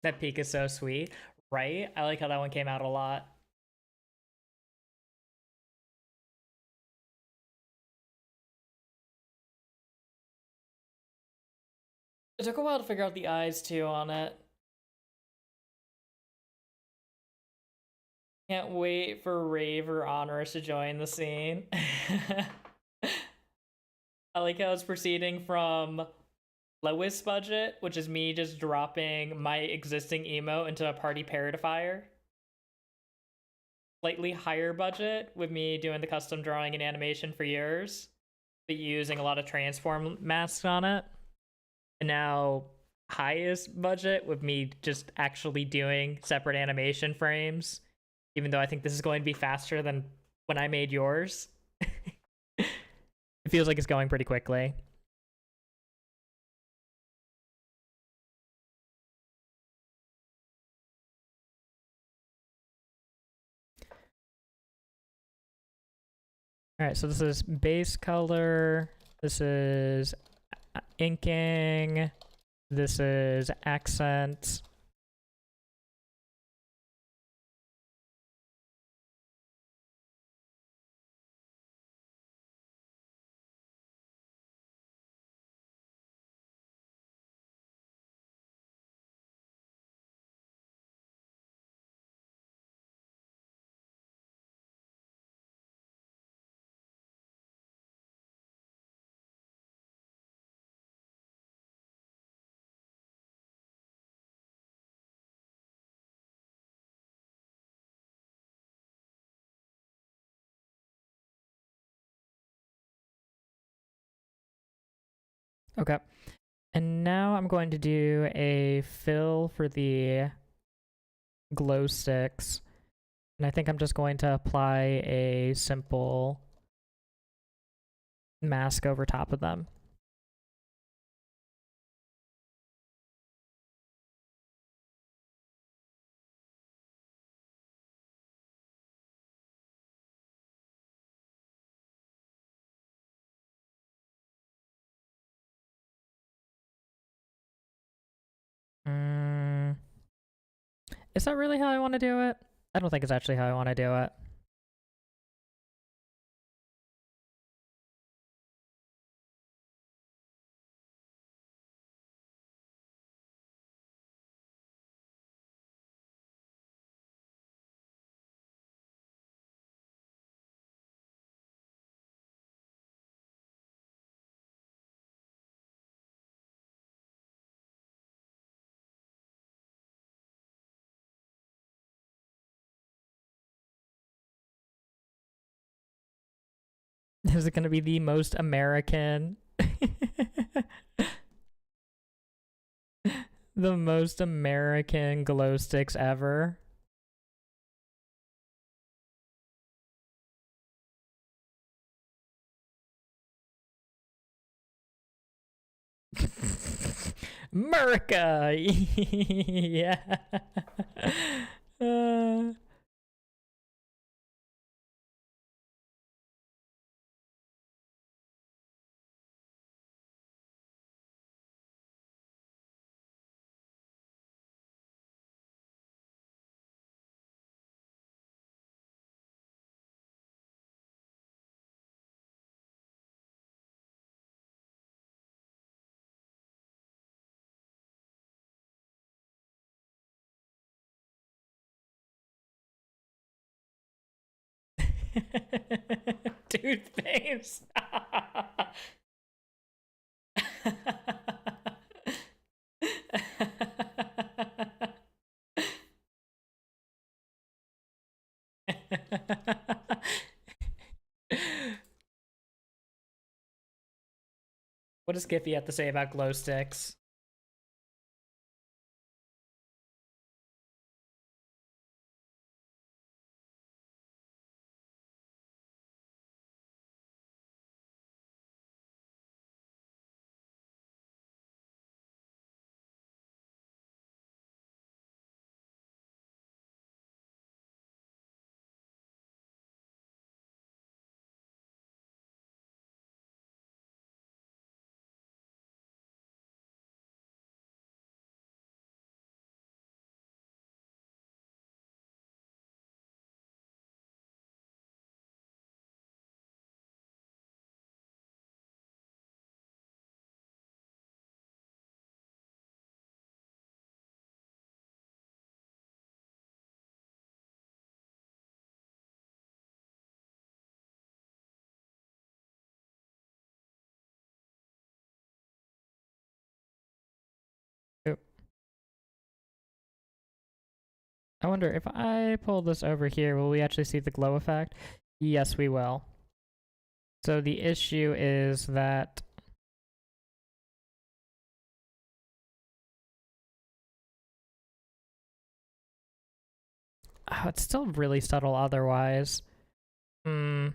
That peak is so sweet, right? I like how that one came out a lot. It took a while to figure out the eyes too on it. Can't wait for Rave or Honors to join the scene. I like how it's proceeding from lowest budget, which is me just dropping my existing emote into a party parodifier. Slightly higher budget with me doing the custom drawing and animation for yours, but using a lot of transform masks on it. And now highest budget with me just actually doing separate animation frames, even though I think this is going to be faster than when I made yours. It feels like it's going pretty quickly. All right, so this is base color, this is inking, this is accent. Okay. And now I'm going to do a fill for the glow sticks. And I think I'm just going to apply a simple mask over top of them. Is that really how I want to do it? I don't think it's actually how I want to do it. Is it going to be the most American? The most American glow sticks ever. America! Yeah. Uh... Toothpaste. What does Giffy have to say about glow sticks? I wonder if I pull this over here, will we actually see the glow effect? Yes, we will. So the issue is that it's still really subtle otherwise. I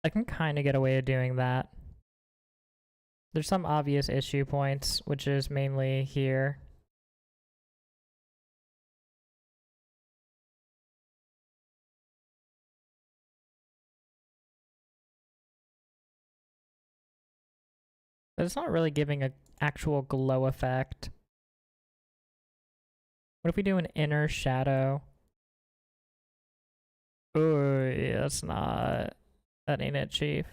can kind of get away with doing that. There's some obvious issue points, which is mainly here. But it's not really giving an actual glow effect. What if we do an inner shadow? Oh, yeah, that's not... That ain't it, Chief.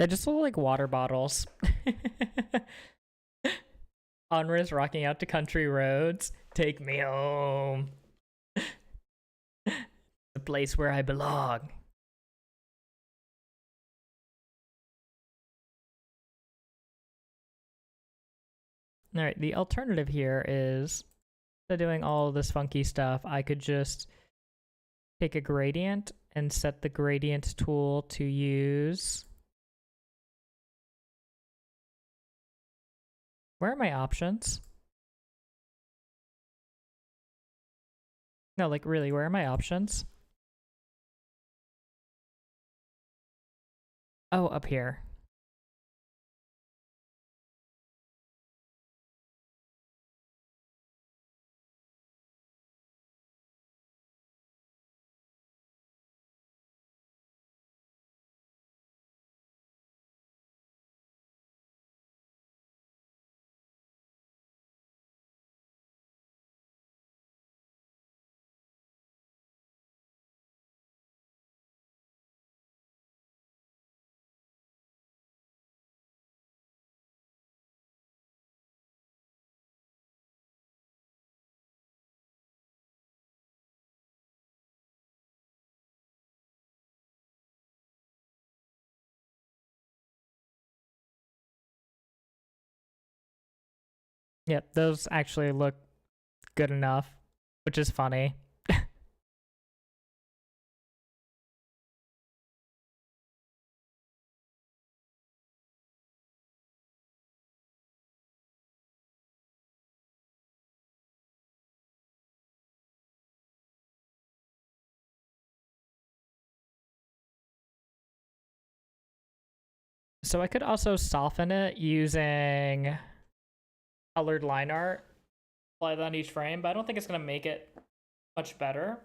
They just look like water bottles. Onwards rocking out to country roads. Take me home. The place where I belong. Alright, the alternative here is, instead of doing all this funky stuff, I could just take a gradient and set the gradient tool to use... Where are my options? No, like really, where are my options? Oh, up here. Yep, those actually look good enough, which is funny. So I could also soften it using colored line art, apply that on each frame, but I don't think it's going to make it much better.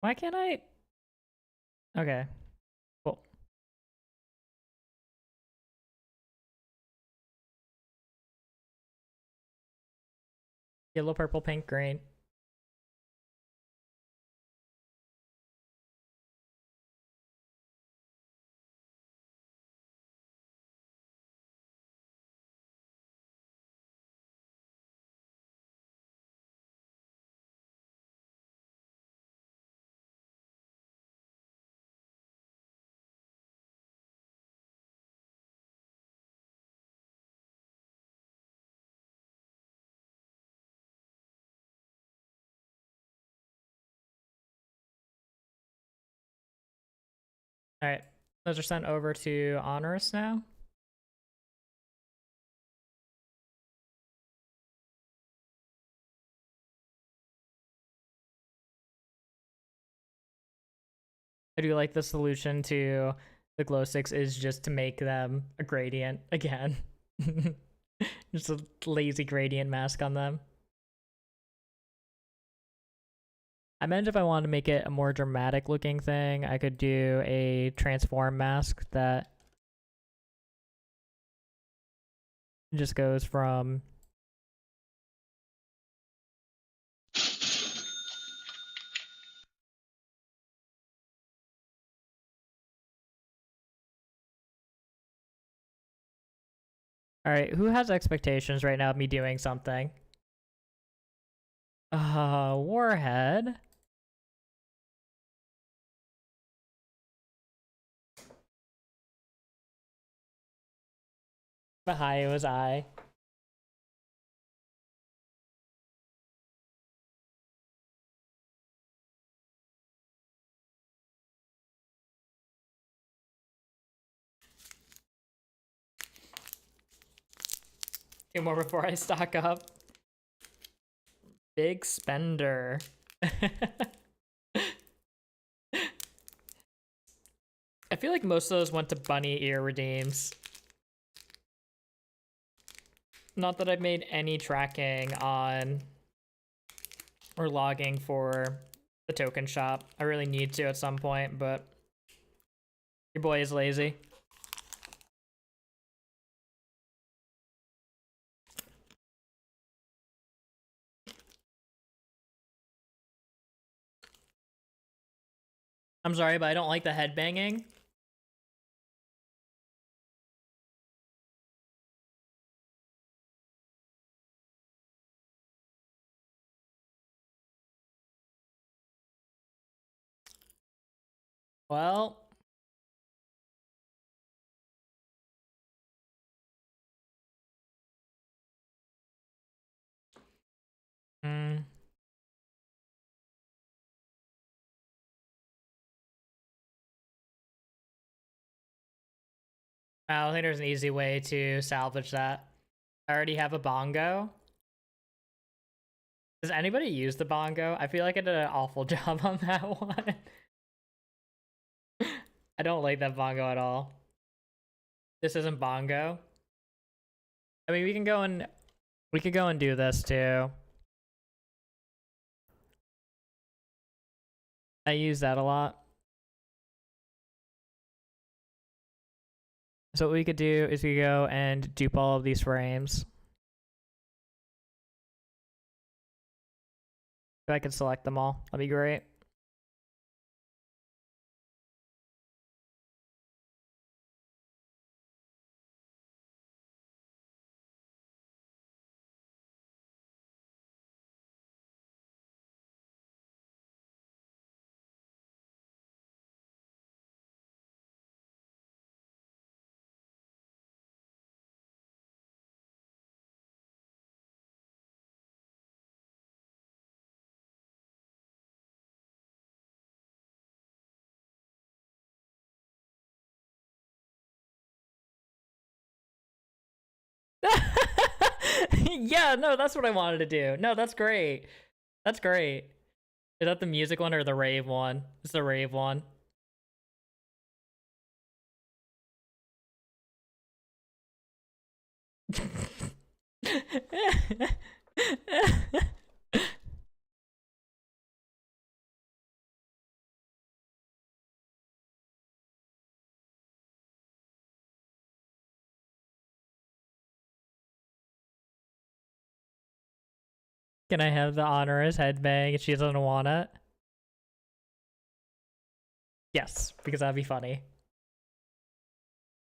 Why can't I? Okay, cool. Yellow, purple, pink, green. All right, those are sent over to Honors now. I do like the solution to the glow sticks is just to make them a gradient again. Just a lazy gradient mask on them. I meant if I wanted to make it a more dramatic looking thing, I could do a transform mask that just goes from Alright, who has expectations right now of me doing something? Warhead. But hi, it was I. Two more before I stock up. Big spender. I feel like most of those went to bunny ear redeems. Not that I've made any tracking on or logging for the token shop. I really need to at some point, but your boy is lazy. I'm sorry, but I don't like the headbanging. Well, hmm. I don't think there's an easy way to salvage that. I already have a bongo. Does anybody use the bongo? I feel like I did an awful job on that one. I don't like that bongo at all. This isn't bongo. I mean, we can go and do this too. I use that a lot. So what we could do is we go and dupe all of these frames. If I can select them all, that'd be great. Yeah, no, that's what I wanted to do. No, that's great. That's great. Is that the music one or the rave one? It's the rave one. Can I have the honorous headbang if she doesn't want it? Yes, because that'd be funny.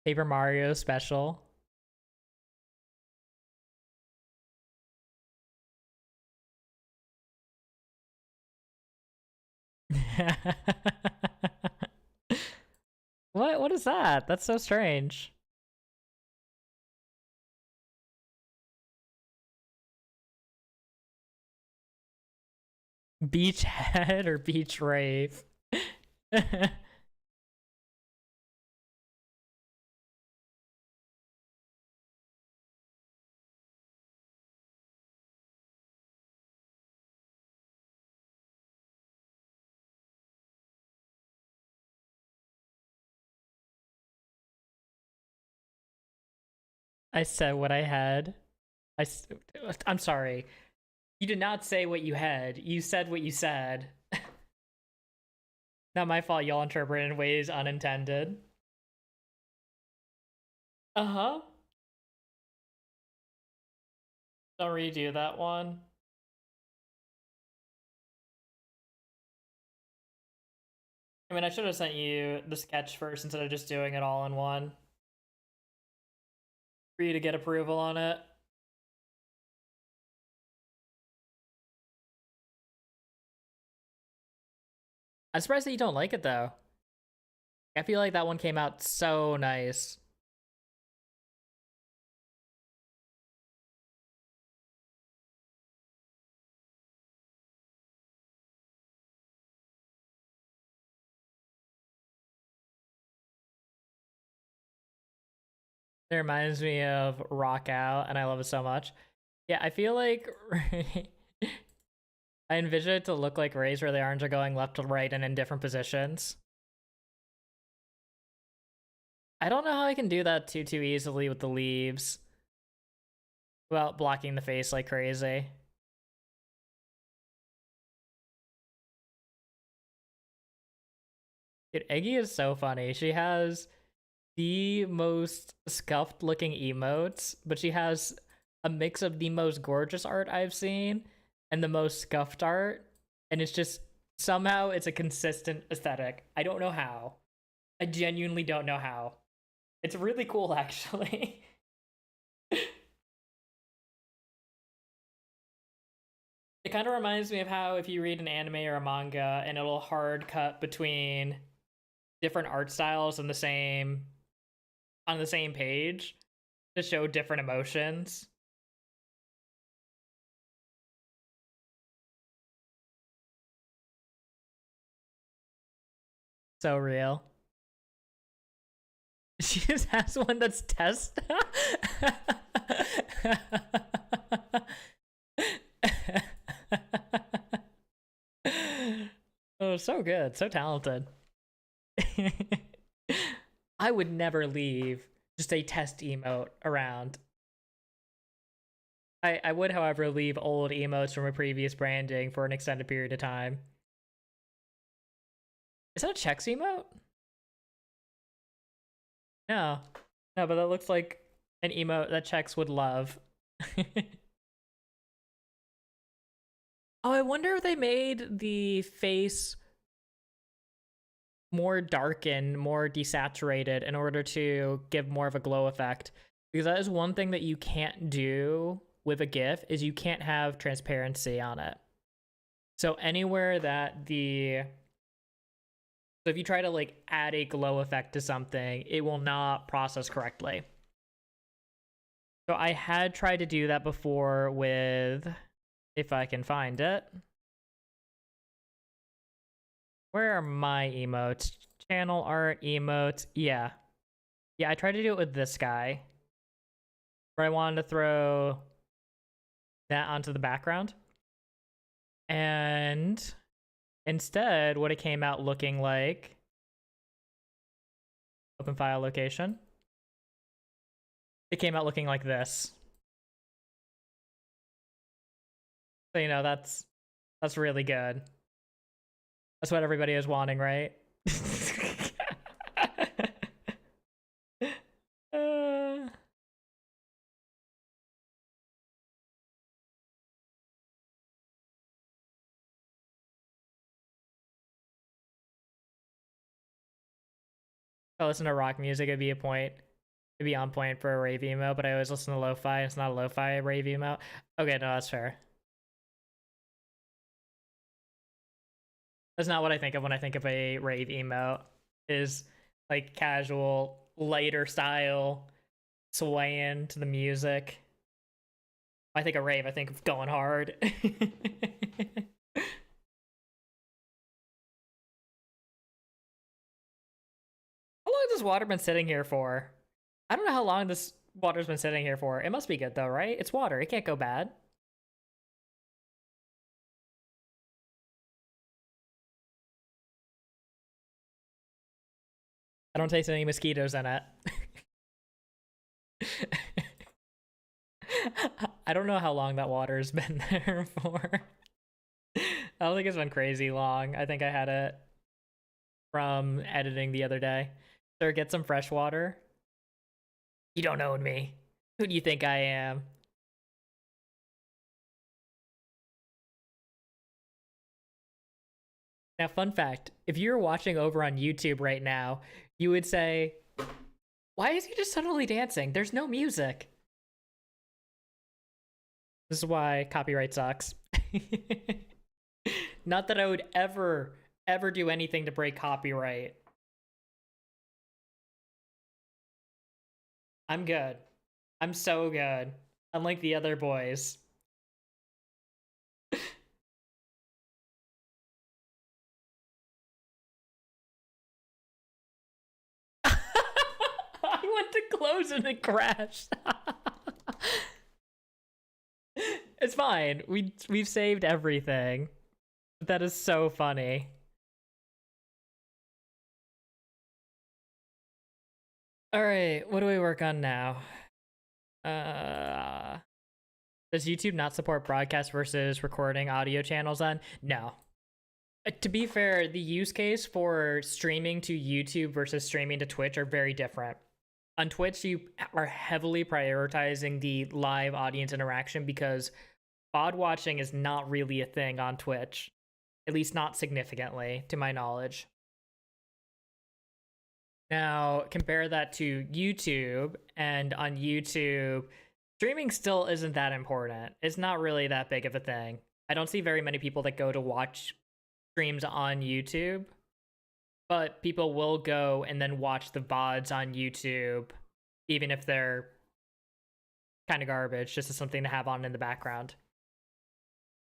Paper Mario special. What is that? That's so strange. Beach head or beach rave? I said what I had. I'm sorry. You did not say what you had. You said what you said. Not my fault y'all interpret in ways unintended. Uh-huh. Don't redo that one. I mean, I should have sent you the sketch first instead of just doing it all in one. For you to get approval on it. I'm surprised that you don't like it though. I feel like that one came out so nice. It reminds me of Rock Out, and I love it so much. Yeah, I feel like I envision it to look like Rays where the arms are going left to right and in different positions. I don't know how I can do that too easily with the leaves without blocking the face like crazy. Dude, Eggy is so funny. She has the most scuffed looking emotes, but she has a mix of the most gorgeous art I've seen and the most scuffed art. And it's just somehow it's a consistent aesthetic. I don't know how. I genuinely don't know how. It's really cool, actually. It kind of reminds me of how if you read an anime or a manga and it'll hard cut between different art styles on the same page to show different emotions. So real. She just has one that's test. Oh, so good, so talented. I would never leave just a test emote around. I would, however, leave old emotes from a previous branding for an extended period of time. Is that a Chex emote? No. No, but that looks like an emote that Chex would love. Oh, I wonder if they made the face more darkened, more desaturated in order to give more of a glow effect. Because that is one thing that you can't do with a GIF is you can't have transparency on it. So anywhere that so if you try to like add a glow effect to something, it will not process correctly. So I had tried to do that before with, if I can find it. Where are my emotes? Channel art, emotes. Yeah. Yeah, I tried to do it with this guy. Where I wanted to throw that onto the background. And instead, what it came out looking like, open file location, it came out looking like this. So, you know, that's really good. That's what everybody is wanting, right? I listen to rock music, it'd be on point for a rave emo, but I always listen to lo-fi, it's not a lo-fi rave emo. Okay, no, that's fair. That's not what I think of when I think of a rave emo. Is like casual, lighter style, swaying to the music. I think of rave, I think of going hard. How long has this water been sitting here for? I don't know how long this water's been sitting here for. It must be good though, right? It's water, it can't go bad. I don't taste any mosquitoes in it. I don't know how long that water's been there for. I don't think it's been crazy long. I think I had it from editing the other day. Sir, get some fresh water. You don't own me. Who do you think I am? Now, fun fact, if you're watching over on YouTube right now, you would say, why is he just suddenly dancing? There's no music. This is why copyright sucks. Not that I would ever do anything to break copyright. I'm good. I'm so good. Unlike the other boys. I went to close and it crashed. It's fine. We've saved everything. That is so funny. All right, what do we work on now? Uh, does YouTube not support broadcast versus recording audio channels then? No. To be fair, the use case for streaming to YouTube versus streaming to Twitch are very different. On Twitch, you are heavily prioritizing the live audience interaction because VOD watching is not really a thing on Twitch, at least not significantly, to my knowledge. Now, compare that to YouTube, and on YouTube, streaming still isn't that important. It's not really that big of a thing. I don't see very many people that go to watch streams on YouTube, but people will go and then watch the VODs on YouTube, even if they're kind of garbage, just as something to have on in the background.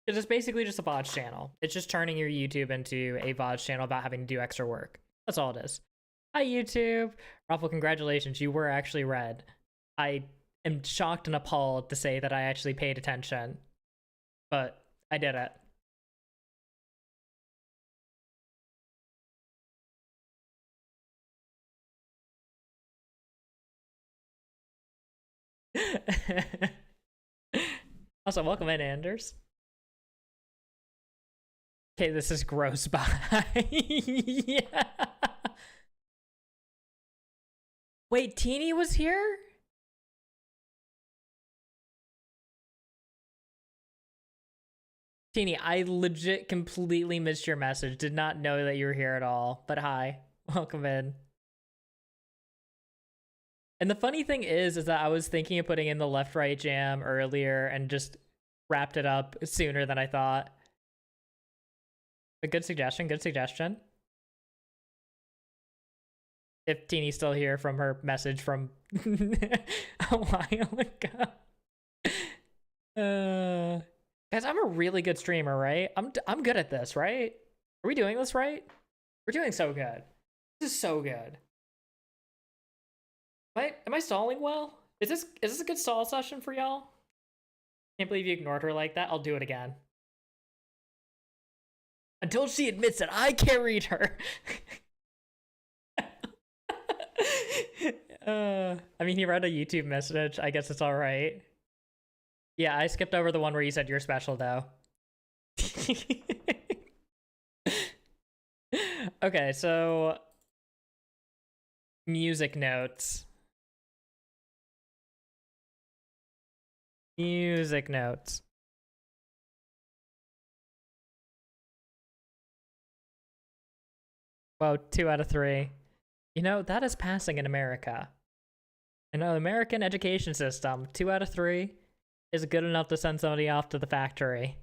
Because it's basically just a VODs channel. It's just turning your YouTube into a VODs channel without having to do extra work. That's all it is. Hi, YouTube. Ruffle, congratulations. You were actually read. I am shocked and appalled to say that I actually paid attention, but I did it. Also, welcome in, Anders. Okay, this is gross. Bye. Yeah. Wait, Teeny was here? Teeny, I legit completely missed your message. Did not know that you were here at all. But hi, welcome in. And the funny thing is that I was thinking of putting in the left-right jam earlier and just wrapped it up sooner than I thought. A good suggestion, good suggestion. If Teeny's still here from her message from a while ago. Guys, I'm a really good streamer, right? I'm good at this, right? Are we doing this right? We're doing so good. This is so good. Am I stalling well? Is this a good stall session for y'all? Can't believe you ignored her like that. I'll do it again. Until she admits that I carried her. I mean, he read a YouTube message. I guess it's all right. Yeah, I skipped over the one where you said you're special, though. Okay, so music notes. Music notes. Whoa, 2 out of 3. You know, that is passing in America. In an American education system, 2 out of 3 is good enough to send somebody off to the factory.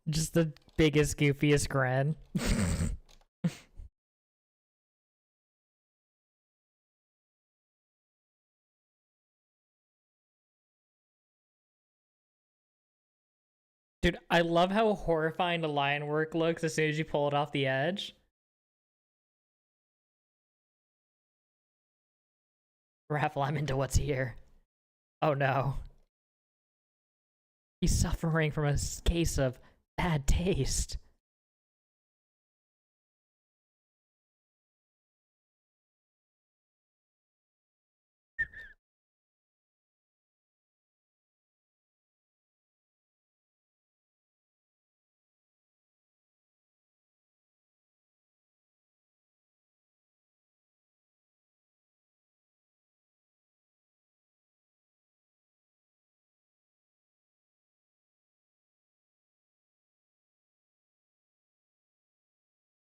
Just the biggest, goofiest grin. Dude, I love how horrifying the line work looks as soon as you pull it off the edge. Raffle, I'm into what's here. Oh no. He's suffering from a case of bad taste.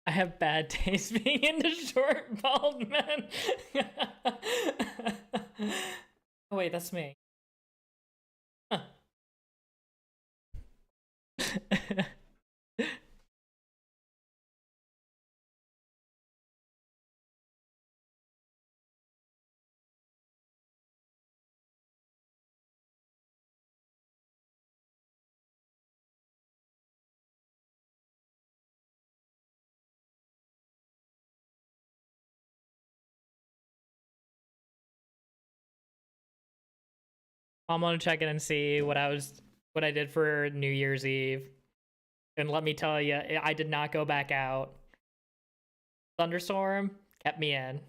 I have bad taste being into short, bald men. Oh, wait, that's me. Huh. I'm gonna check in and see what I did for New Year's Eve. And let me tell you, I did not go back out. Thunderstorm kept me in.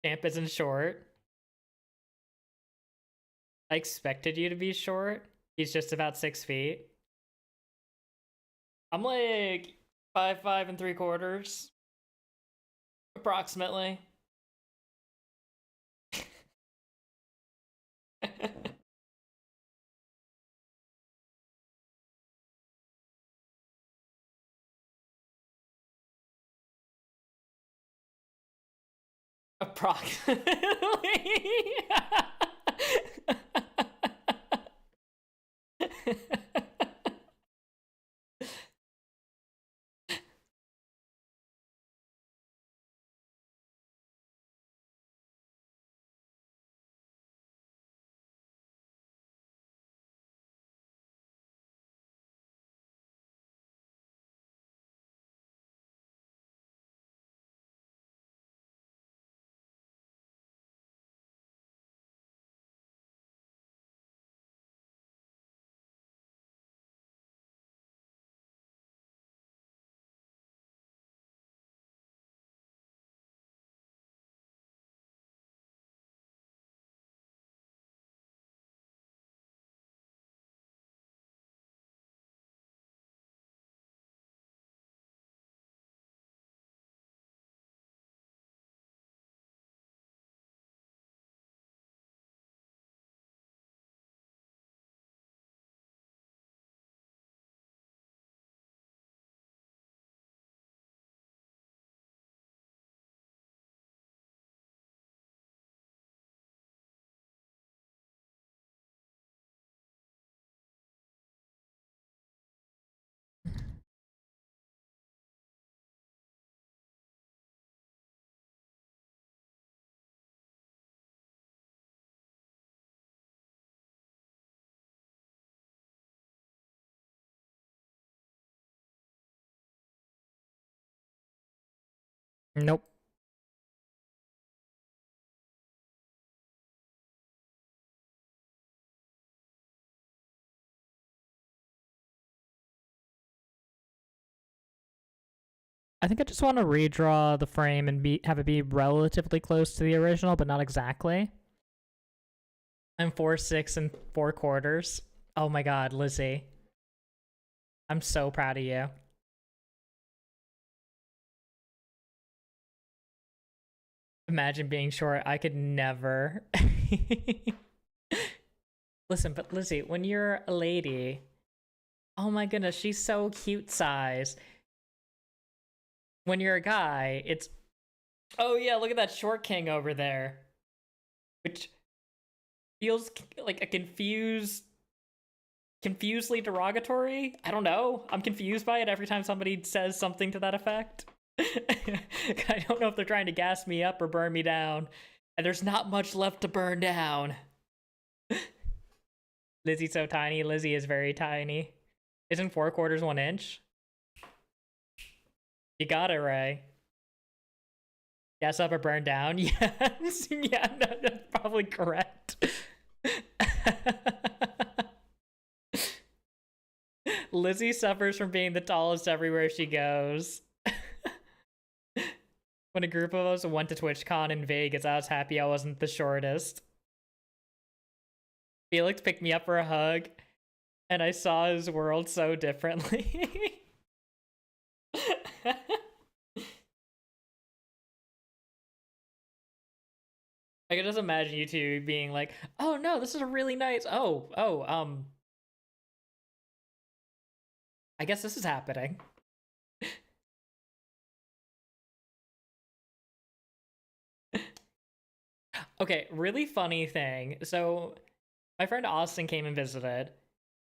Champ isn't short. I expected you to be short. He's just about 6 feet. I'm like 5'5 3/4, approximately. Approximately. Nope. I think I just want to redraw the frame and have it be relatively close to the original, but not exactly. I'm 4'6 4/4. Oh my god, Lizzie. I'm so proud of you. Imagine being short. I could never. Listen, but Lizzie, when you're a lady, oh my goodness, she's so cute size. When you're a guy, it's, oh yeah, look at that short king over there. Which, feels like a confusedly derogatory. I don't know. I'm confused by it every time somebody says something to that effect. I don't know if they're trying to gas me up or burn me down. And there's not much left to burn down. Lizzie's so tiny. Lizzie is very tiny. Isn't 4/4 1 inch? You got it, Ray. Gas up or burn down? Yes. Yeah, no, that's probably correct. Lizzie suffers from being the tallest everywhere she goes. When a group of us went to TwitchCon in Vegas, I was happy I wasn't the shortest. Felix picked me up for a hug, and I saw his world so differently. I can just imagine you two being like, "Oh no, this is a really nice. I guess this is happening." Okay, really funny thing. So, my friend Austin came and visited,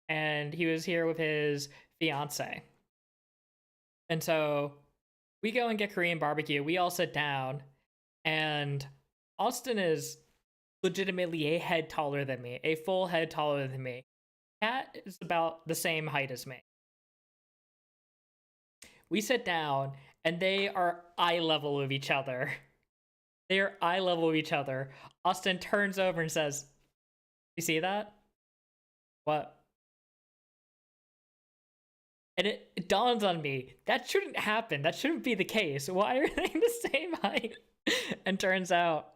and he was here with his fiance. And so, we go and get Korean barbecue. We all sit down, and Austin is legitimately a head taller than me, a full head taller than me. Kat is about the same height as me. We sit down, and they are eye level with each other. They are eye level with each other. Austin turns over and says, "You see that? What?" And it dawns on me, that shouldn't happen. That shouldn't be the case. Why are they the same height? And turns out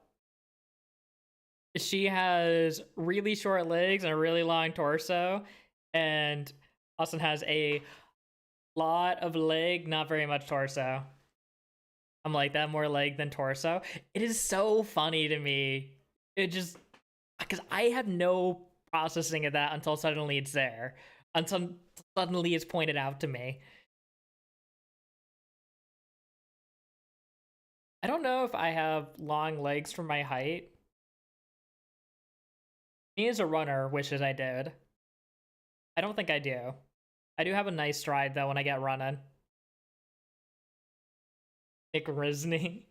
she has really short legs and a really long torso, and Austin has a lot of leg, not very much torso. I'm like, that more leg than torso. It is so funny to me. It just, because I have no processing of that until suddenly it's there. Until suddenly it's pointed out to me. I don't know if I have long legs for my height. Me as a runner wishes I did. I don't think I do. I do have a nice stride though when I get running. Nick Risney.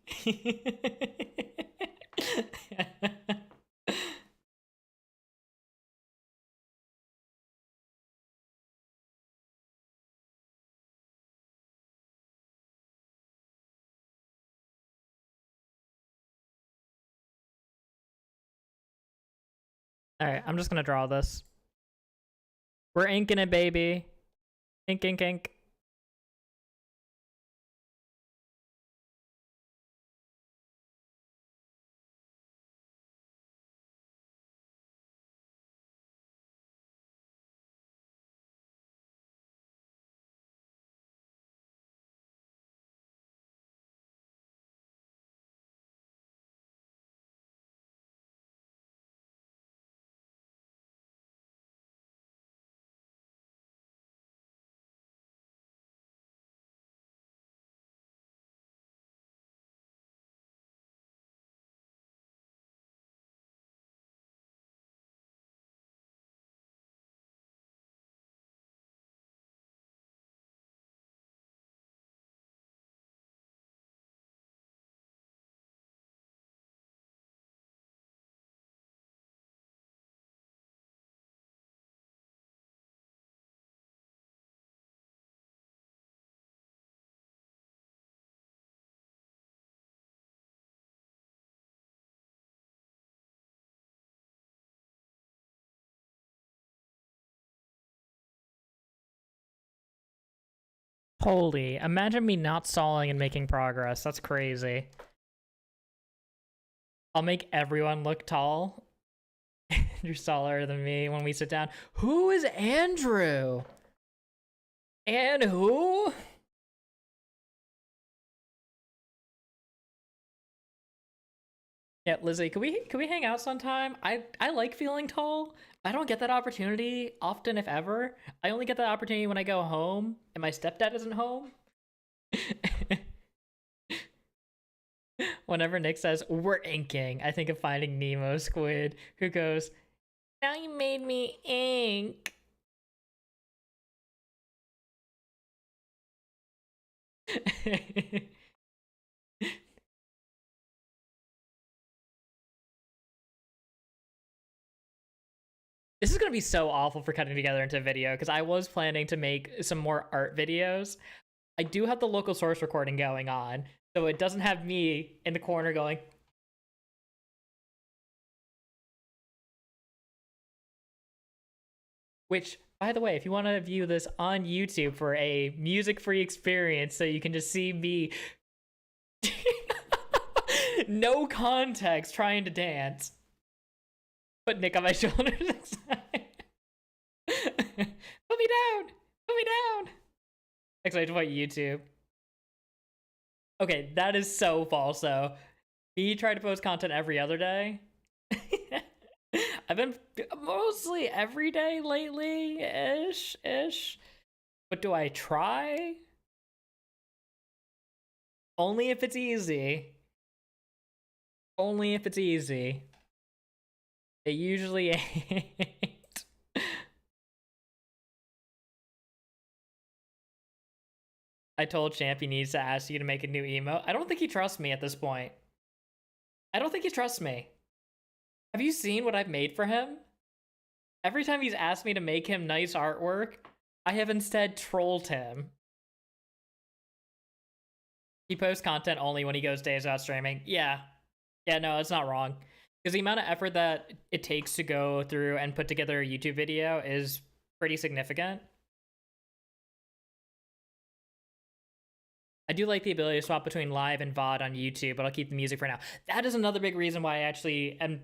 Alright, I'm just gonna draw this. We're inking it, baby. Ink, ink, ink. Holy, imagine me not stalling and making progress. That's crazy. I'll make everyone look tall. Andrew's taller than me when we sit down. Who is Andrew? And who? Yeah, Lizzie, can we hang out sometime? I like feeling tall. I don't get that opportunity often, if ever. I only get that opportunity when I go home and my stepdad isn't home. Whenever Nick says we're inking, I think of Finding Nemo squid who goes, Now you made me ink. This is gonna be so awful for cutting together into a video because I was planning to make some more art videos. I do have the local source recording going on, so it doesn't have me in the corner going. Which, by the way, if you want to view this on YouTube for a music-free experience, so you can just see me, no context, trying to dance, put Nick on my shoulders. Put me down! Put me down! Exclamation point YouTube. Okay, that is so false though. Me try to post content every other day. I've been mostly every day lately, ish. But do I try? Only if it's easy. Only if it's easy. It usually ain't. I told Champ he needs to ask you to make a new emote. I don't think he trusts me at this point. I don't think he trusts me. Have you seen what I've made for him? Every time he's asked me to make him nice artwork, I have instead trolled him. He posts content only when he goes days without streaming. Yeah, no, it's not wrong. Because the amount of effort that it takes to go through and put together a YouTube video is pretty significant. I do like the ability to swap between live and VOD on YouTube, but I'll keep the music for now. That is another big reason why I actually am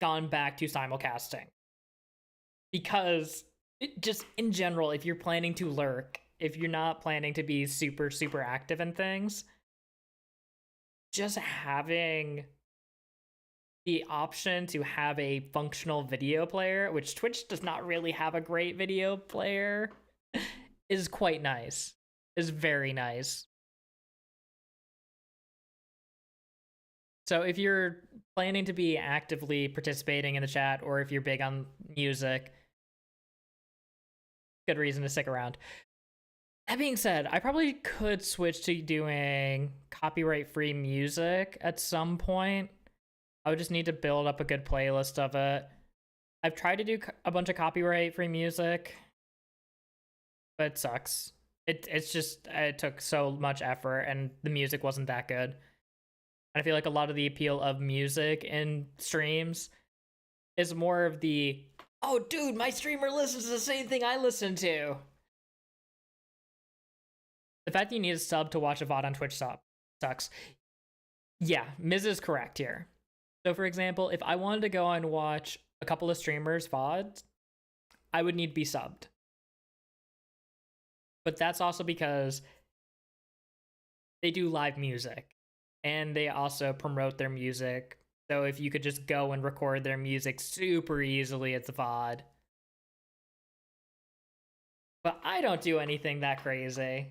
gone back to simulcasting. Because just in general, if you're planning to lurk, if you're not planning to be super active in things, just having the option to have a functional video player, which Twitch does not really have a great video player, is quite nice. Is very nice. So if you're planning to be actively participating in the chat, or if you're big on music, good reason to stick around. That being said, I probably could switch to doing copyright-free music at some point. I would just need to build up a good playlist of it. I've tried to do a bunch of copyright-free music, but it sucks. It's just, it took so much effort, and the music wasn't that good. And I feel like a lot of the appeal of music in streams is more of the, oh dude, my streamer listens to the same thing I listen to. The fact that you need a sub to watch a VOD on Twitch sucks. Yeah, Miz is correct here. So for example, if I wanted to go and watch a couple of streamers' VODs, I would need to be subbed. But that's also because they do live music and they also promote their music. So if you could just go and record their music super easily, it's a VOD. But I don't do anything that crazy.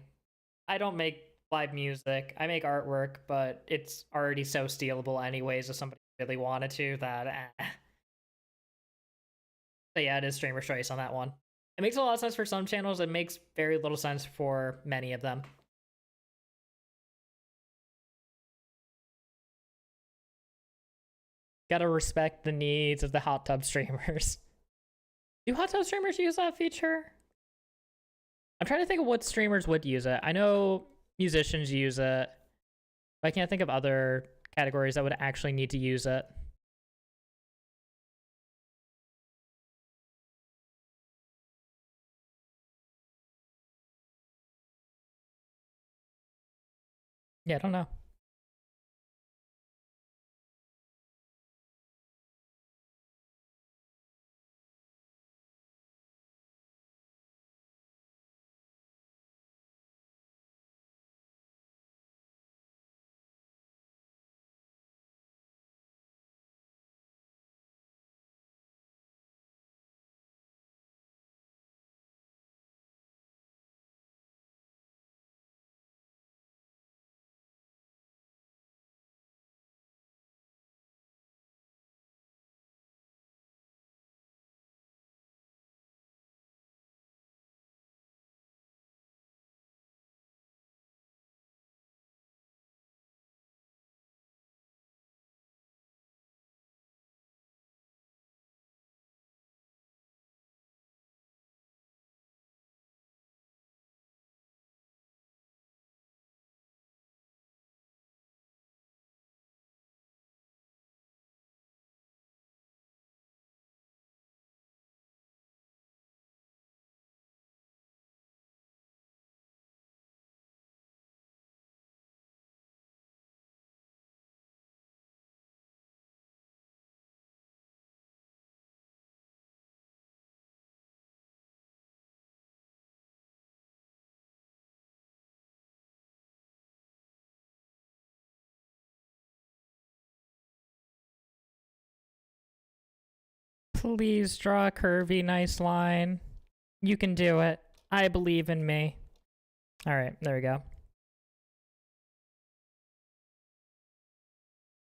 I don't make live music. I make artwork, but it's already so stealable anyways if somebody really wanted to that So yeah, it is streamer's choice on that one. It makes a lot of sense for some channels. It makes very little sense for many of them. Gotta respect the needs of the hot tub streamers. Do hot tub streamers use that feature? I'm trying to think of what streamers would use it. I know musicians use it, but I can't think of other categories that would actually need to use it. Yeah, I don't know. Please draw a curvy, nice line. You can do it. I believe in me. Alright, there we go.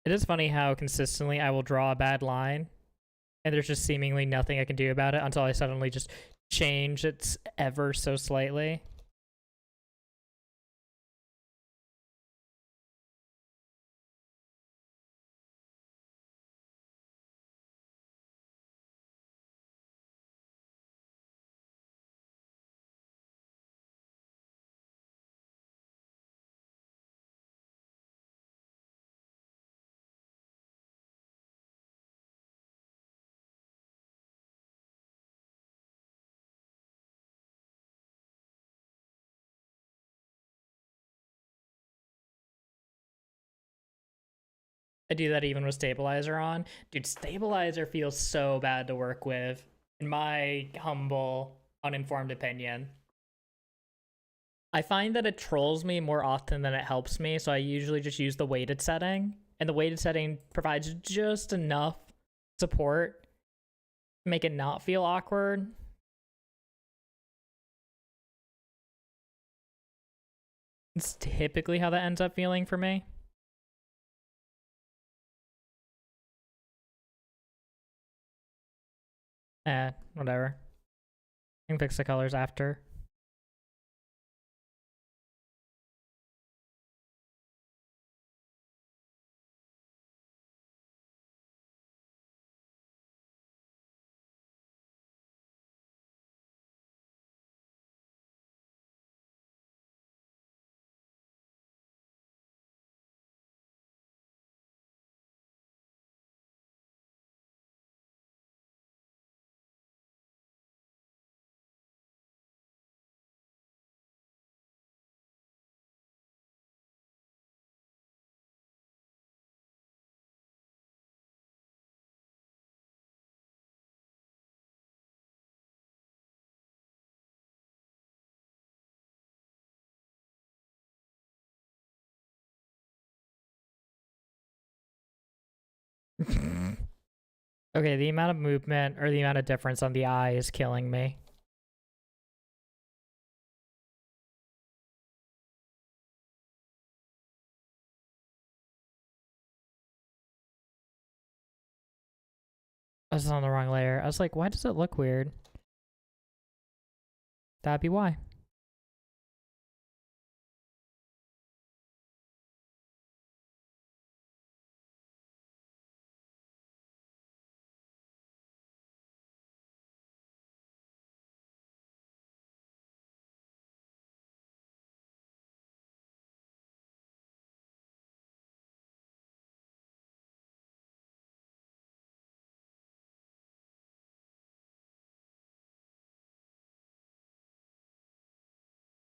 It is funny how consistently I will draw a bad line, and there's just seemingly nothing I can do about it until I suddenly just change it ever so slightly. I do that even with stabilizer on. Dude, stabilizer feels so bad to work with, in my humble, uninformed opinion. I find that it trolls me more often than it helps me, so I usually just use the weighted setting, and the weighted setting provides just enough support to make it not feel awkward. It's typically how that ends up feeling for me. Whatever. I can fix the colors after. Okay, the amount of movement or the amount of difference on the eye is killing me. I was on the wrong layer. I was like, why does it look weird? That'd be why.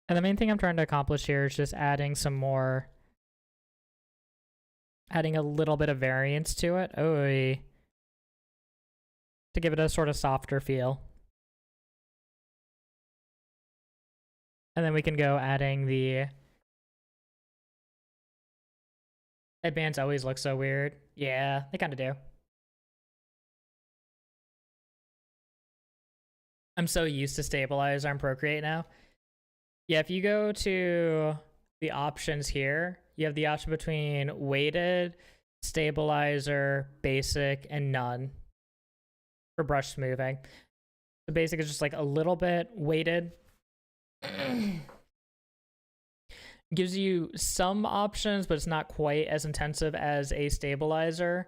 And the main thing I'm trying to accomplish here is just adding a little bit of variance to it. To give it a sort of softer feel. And then we can go adding the headbands always look so weird. Yeah, they kind of do. I'm so used to stabilizer on Procreate now. Yeah, if you go to the options here, you have the option between weighted, stabilizer, basic, and none for brush smoothing. The basic is just like a little bit weighted. Gives you some options, but it's not quite as intensive as a stabilizer.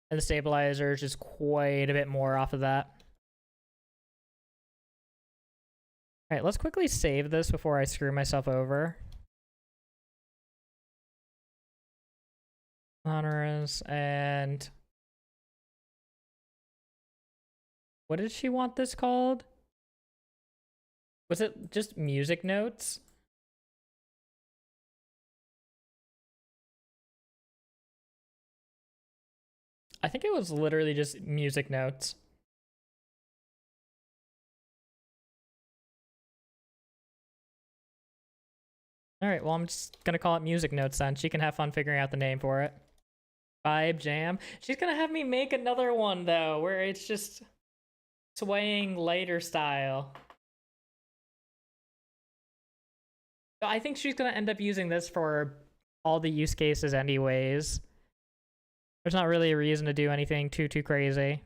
And the stabilizer is just quite a bit more off of that. Alright, let's quickly save this before I screw myself over. Honors, and what did she want this called? Was it just music notes? I think it was literally just music notes. Alright, well, I'm just gonna call it music notes then. She can have fun figuring out the name for it. Vibe Jam. She's gonna have me make another one, though, where it's just Swaying lighter style. I think she's gonna end up using this for all the use cases anyways. There's not really a reason to do anything too crazy.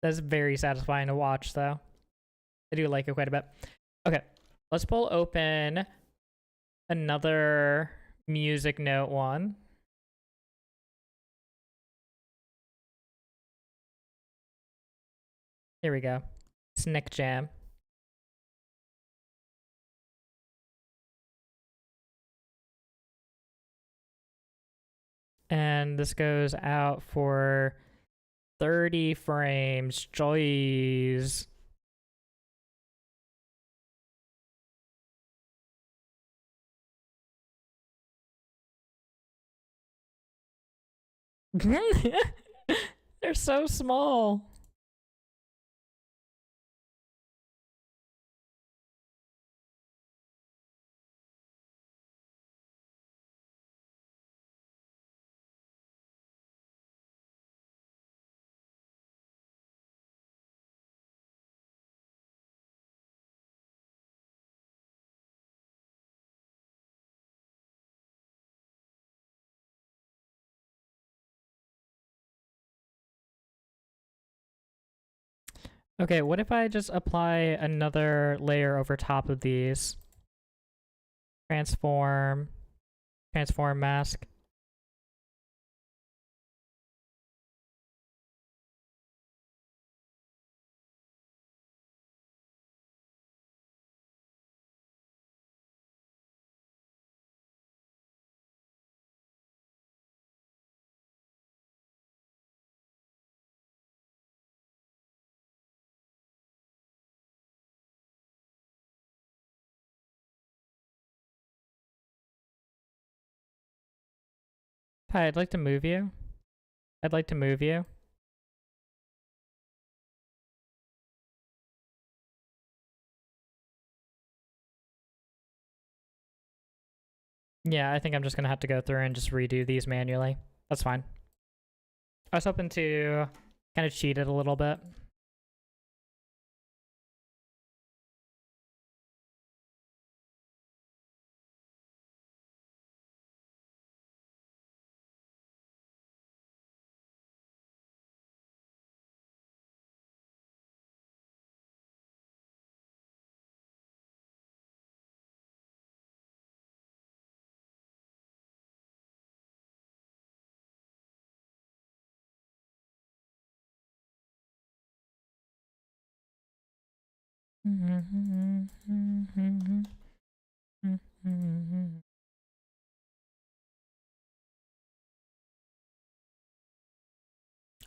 That's very satisfying to watch, though. I do like it quite a bit. Okay, let's pull open another music note one. Here we go. Snick Jam. And this goes out for 30 frames. Joys. They're so small. Okay, what if I just apply another layer over top of these? Transform mask. Hi, I'd like to move you. I'd like to move you. Yeah, I think I'm just gonna have to go through and just redo these manually. That's fine. I was hoping to kind of cheat it a little bit.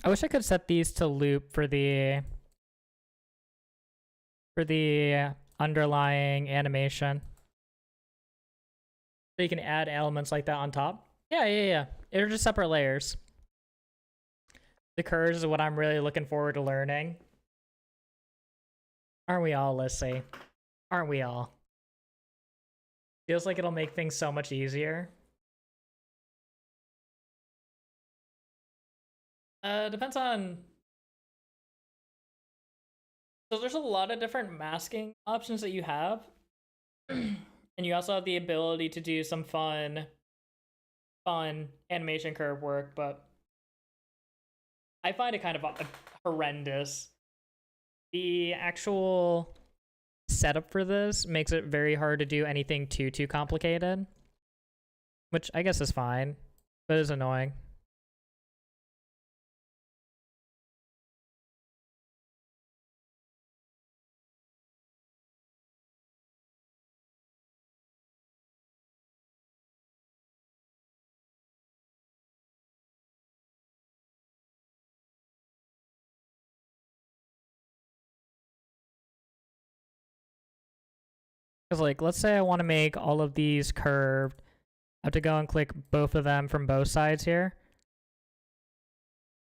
I wish I could set these to loop for the underlying animation. So you can add elements like that on top. Yeah. They're just separate layers. The curves is what I'm really looking forward to learning. Aren't we all, Lissy? Aren't we all? Feels like it'll make things so much easier. Depends on... So there's a lot of different masking options that you have. And you also have the ability to do some fun animation curve work, but I find it kind of horrendous. The actual setup for this makes it very hard to do anything too complicated, which I guess is fine, but it's annoying. Because, like, let's say I want to make all of these curved. I have to go and click both of them from both sides here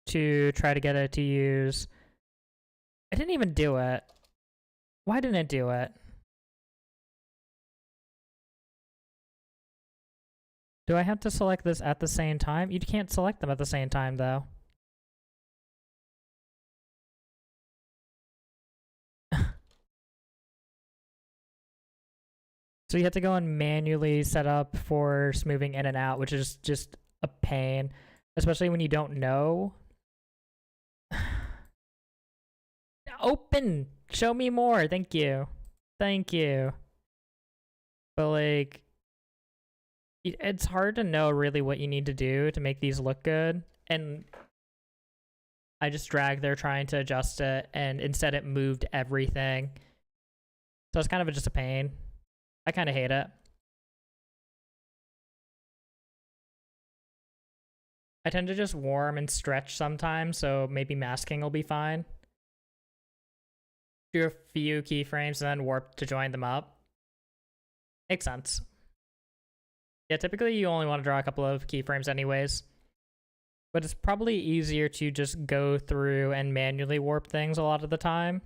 to try to get it to use. I didn't even do it. Why didn't it do it? Do I have to select this at the same time? You can't select them at the same time, though. So you have to go and manually set up for moving in and out, which is just a pain, especially when you don't know. Open! Show me more! Thank you. Thank you. But, like, it's hard to know really what you need to do to make these look good, and I just dragged there trying to adjust it, and instead it moved everything. So it's kind of just a pain. I kind of hate it. I tend to just warm and stretch sometimes, so maybe masking will be fine. Do a few keyframes and then warp to join them up. Makes sense. Yeah, typically you only want to draw a couple of keyframes anyways. But it's probably easier to just go through and manually warp things a lot of the time.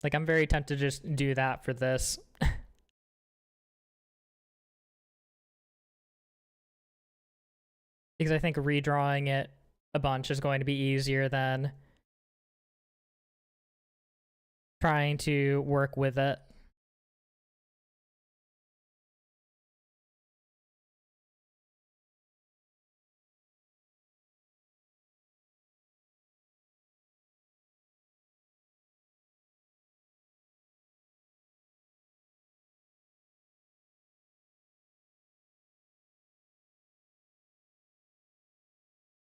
Like, I'm very tempted to just do that for this. Because I think redrawing it a bunch is going to be easier than trying to work with it.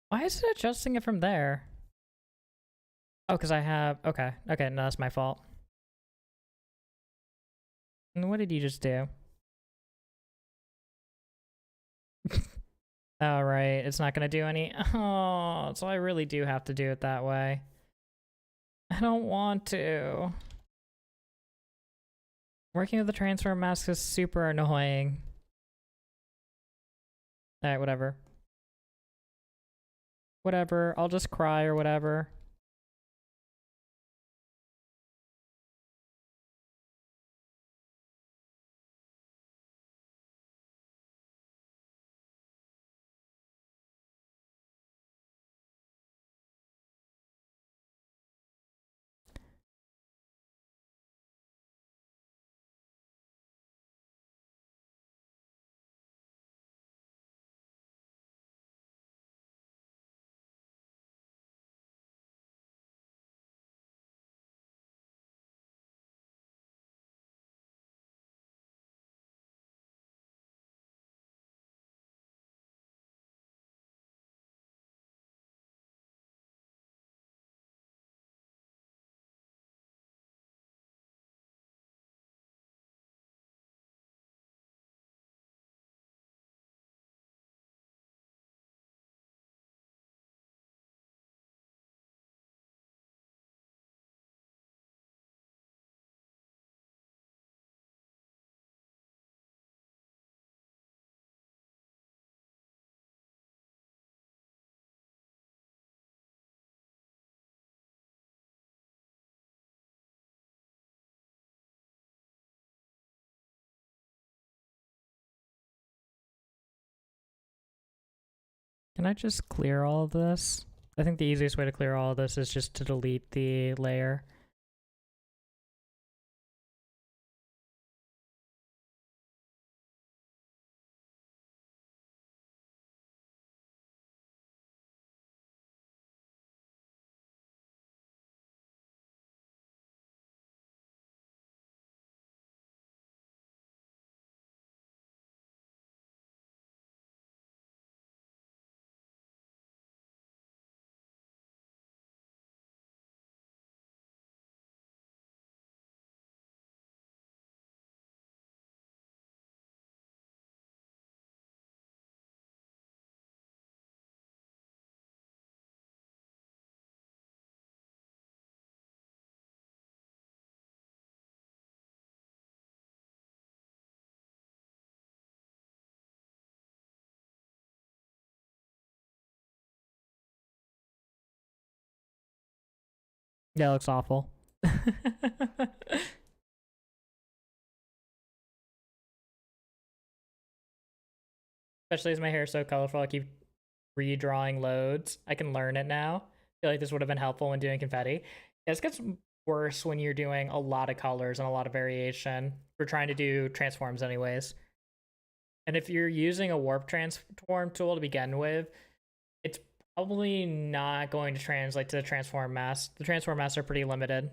Why is it adjusting it from there? Oh, because I have... Okay. Okay, no, that's my fault. And what did you just do? Oh, right. It's not going to do any... Oh, so I really do have to do it that way. I don't want to. Working with the transfer mask is super annoying. Alright, whatever. Whatever. I'll just cry or whatever. Can I just clear all of this? I think the easiest way to clear all of this is just to delete the layer. Yeah, it looks awful. especially as my hair is so colorful, I keep redrawing loads. I can learn it now. I feel like this would have been helpful when doing confetti. Yeah, this gets worse when you're doing a lot of colors and a lot of variation. We're trying to do transforms anyways. And if you're using a warp transform tool to begin with, it's probably not going to translate to the transform mask. The transform masks are pretty limited,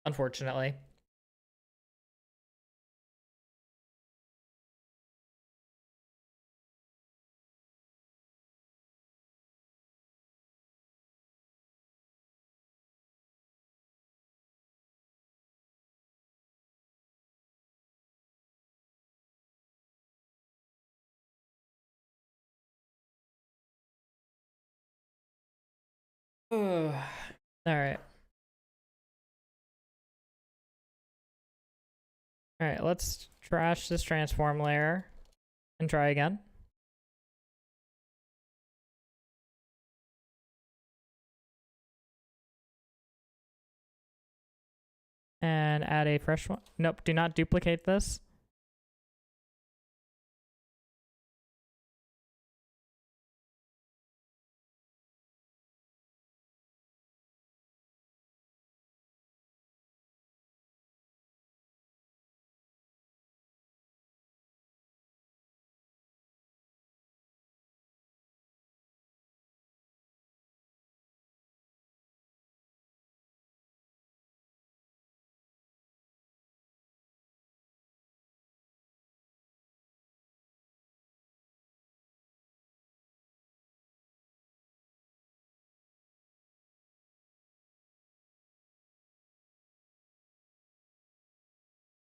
unfortunately. All right. All right, let's trash this transform layer and try again. And add a fresh one. Nope, do not duplicate this.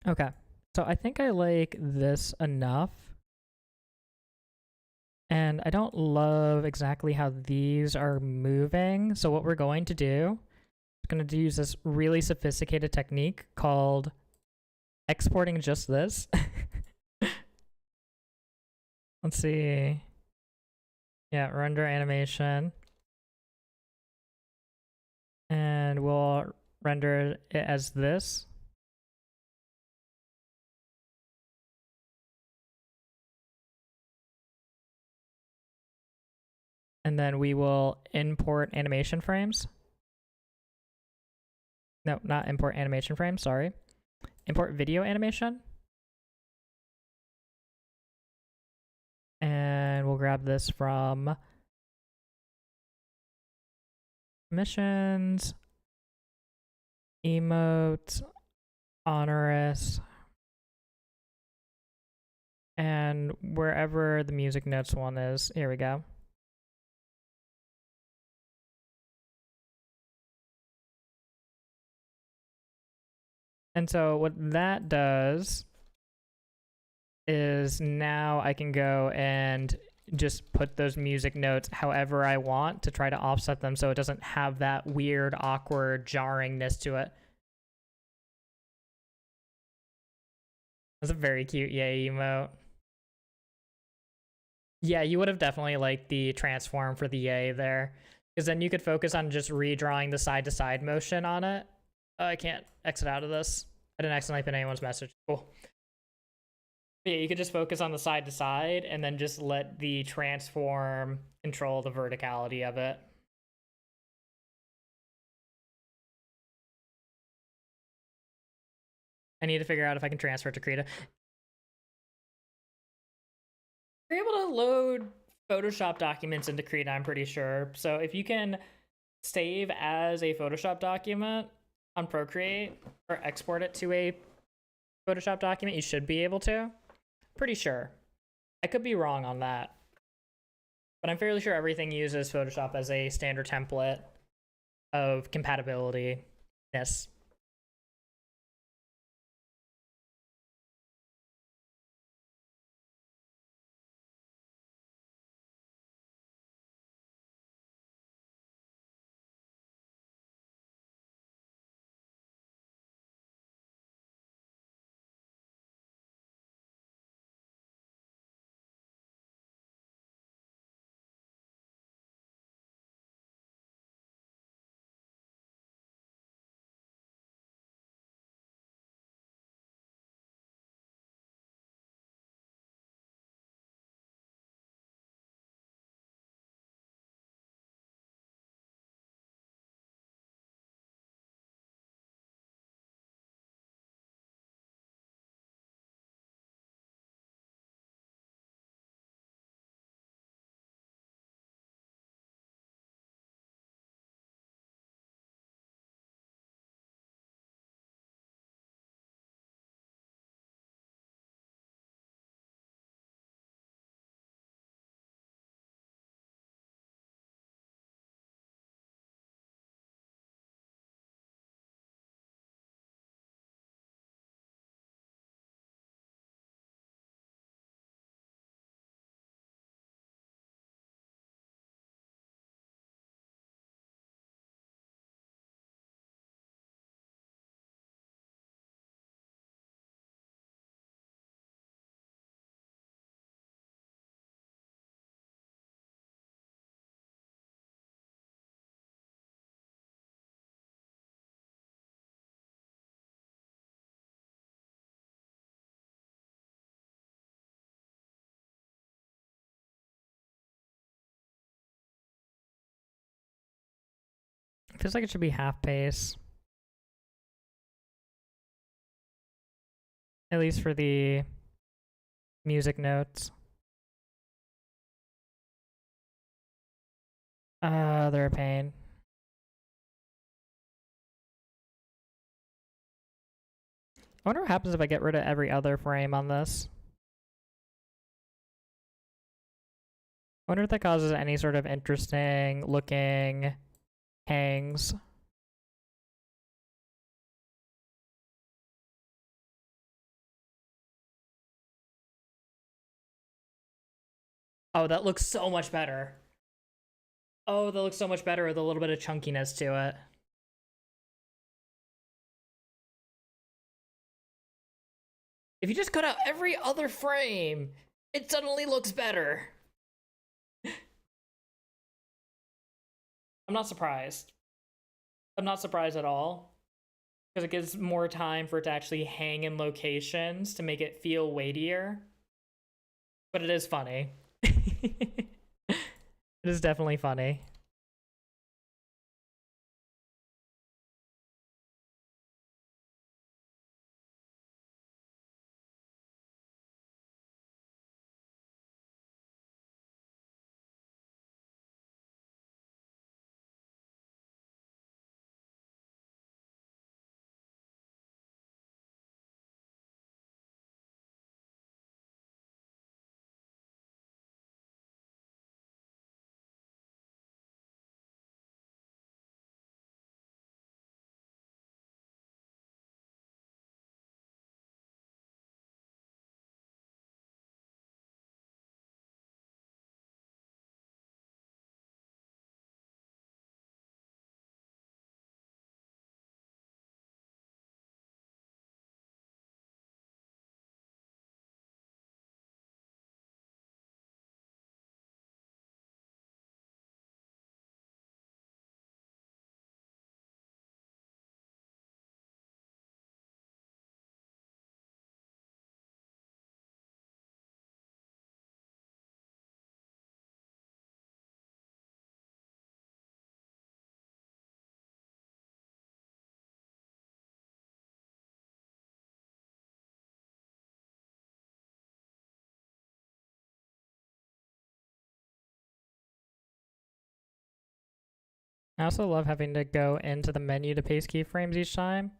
Okay, so I think I like this enough. And I don't love exactly how these are moving. So what we're going to do, is going to use this really sophisticated technique called exporting just this. Let's see. Yeah, render animation. And we'll render it as this. And then we will import animation frames. No, not import animation frames, sorry. Import video animation. And we'll grab this from missions, emotes, onerous, and wherever the music notes one is. Here we go. And so what that does is now I can go and just put those music notes however I want to try to offset them so it doesn't have that weird, awkward jarringness to it. That's a very cute yay emote. Yeah, you would have definitely liked the transform for the yay there, because then you could focus on just redrawing the side-to-side motion on it. Oh, I can't exit out of this. I didn't accidentally pin anyone's message. Cool. But yeah, you could just focus on the side-to-side and then just let the transform control the verticality of it. I need to figure out if I can transfer it to Krita. You're able to load Photoshop documents into Krita, I'm pretty sure. So if you can save as a Photoshop document on Procreate or export it to a Photoshop document, you should be able to. Pretty sure. I could be wrong on that. But I'm fairly sure everything uses Photoshop as a standard template of compatibility. Yes. Feels like it should be half pace. At least for the music notes. They're a pain. I wonder what happens if I get rid of every other frame on this. I wonder if that causes any sort of interesting looking hangs. Oh, that looks so much better. Oh, that looks so much better with a little bit of chunkiness to it. If you just cut out every other frame, it suddenly looks better. I'm not surprised. I'm not surprised at all. Because it gives more time for it to actually hang in locations to make it feel weightier. But it is funny. It is definitely funny. I also love having to go into the menu to paste keyframes each time.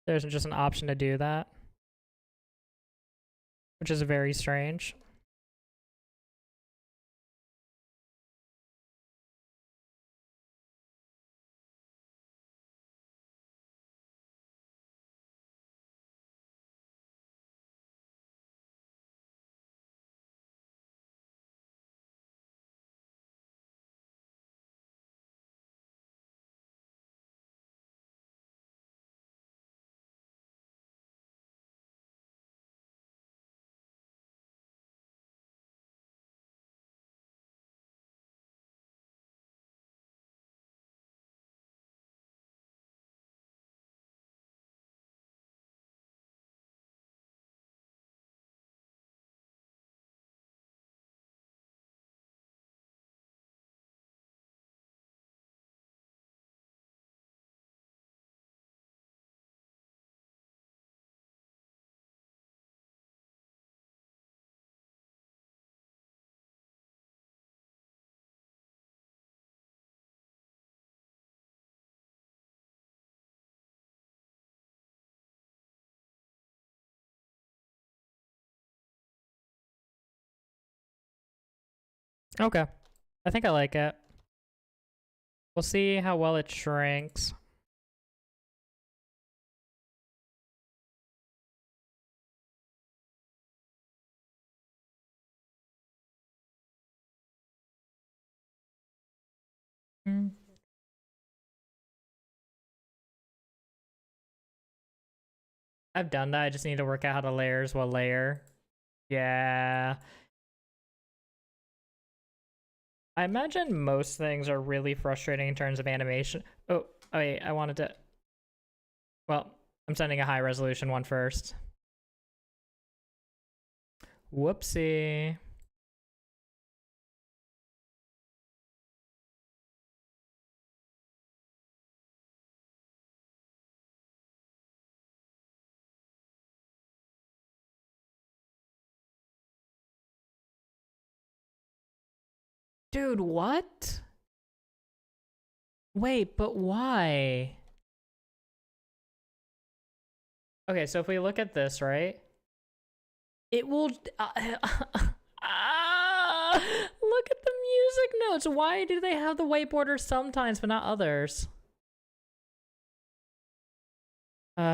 There's just an option to do that, which is very strange. Okay. I think I like it. We'll see how well it shrinks. I've done that. I just need to work out how to layers what layer. Yeah. I imagine most things are really frustrating in terms of animation. Oh, wait, I wanted to... Well, I'm sending a high resolution one first. Whoopsie. Dude, what? Wait, but why? Okay, so if we look at this, right? It will... look at the music notes. Why do they have the white border sometimes but not others? And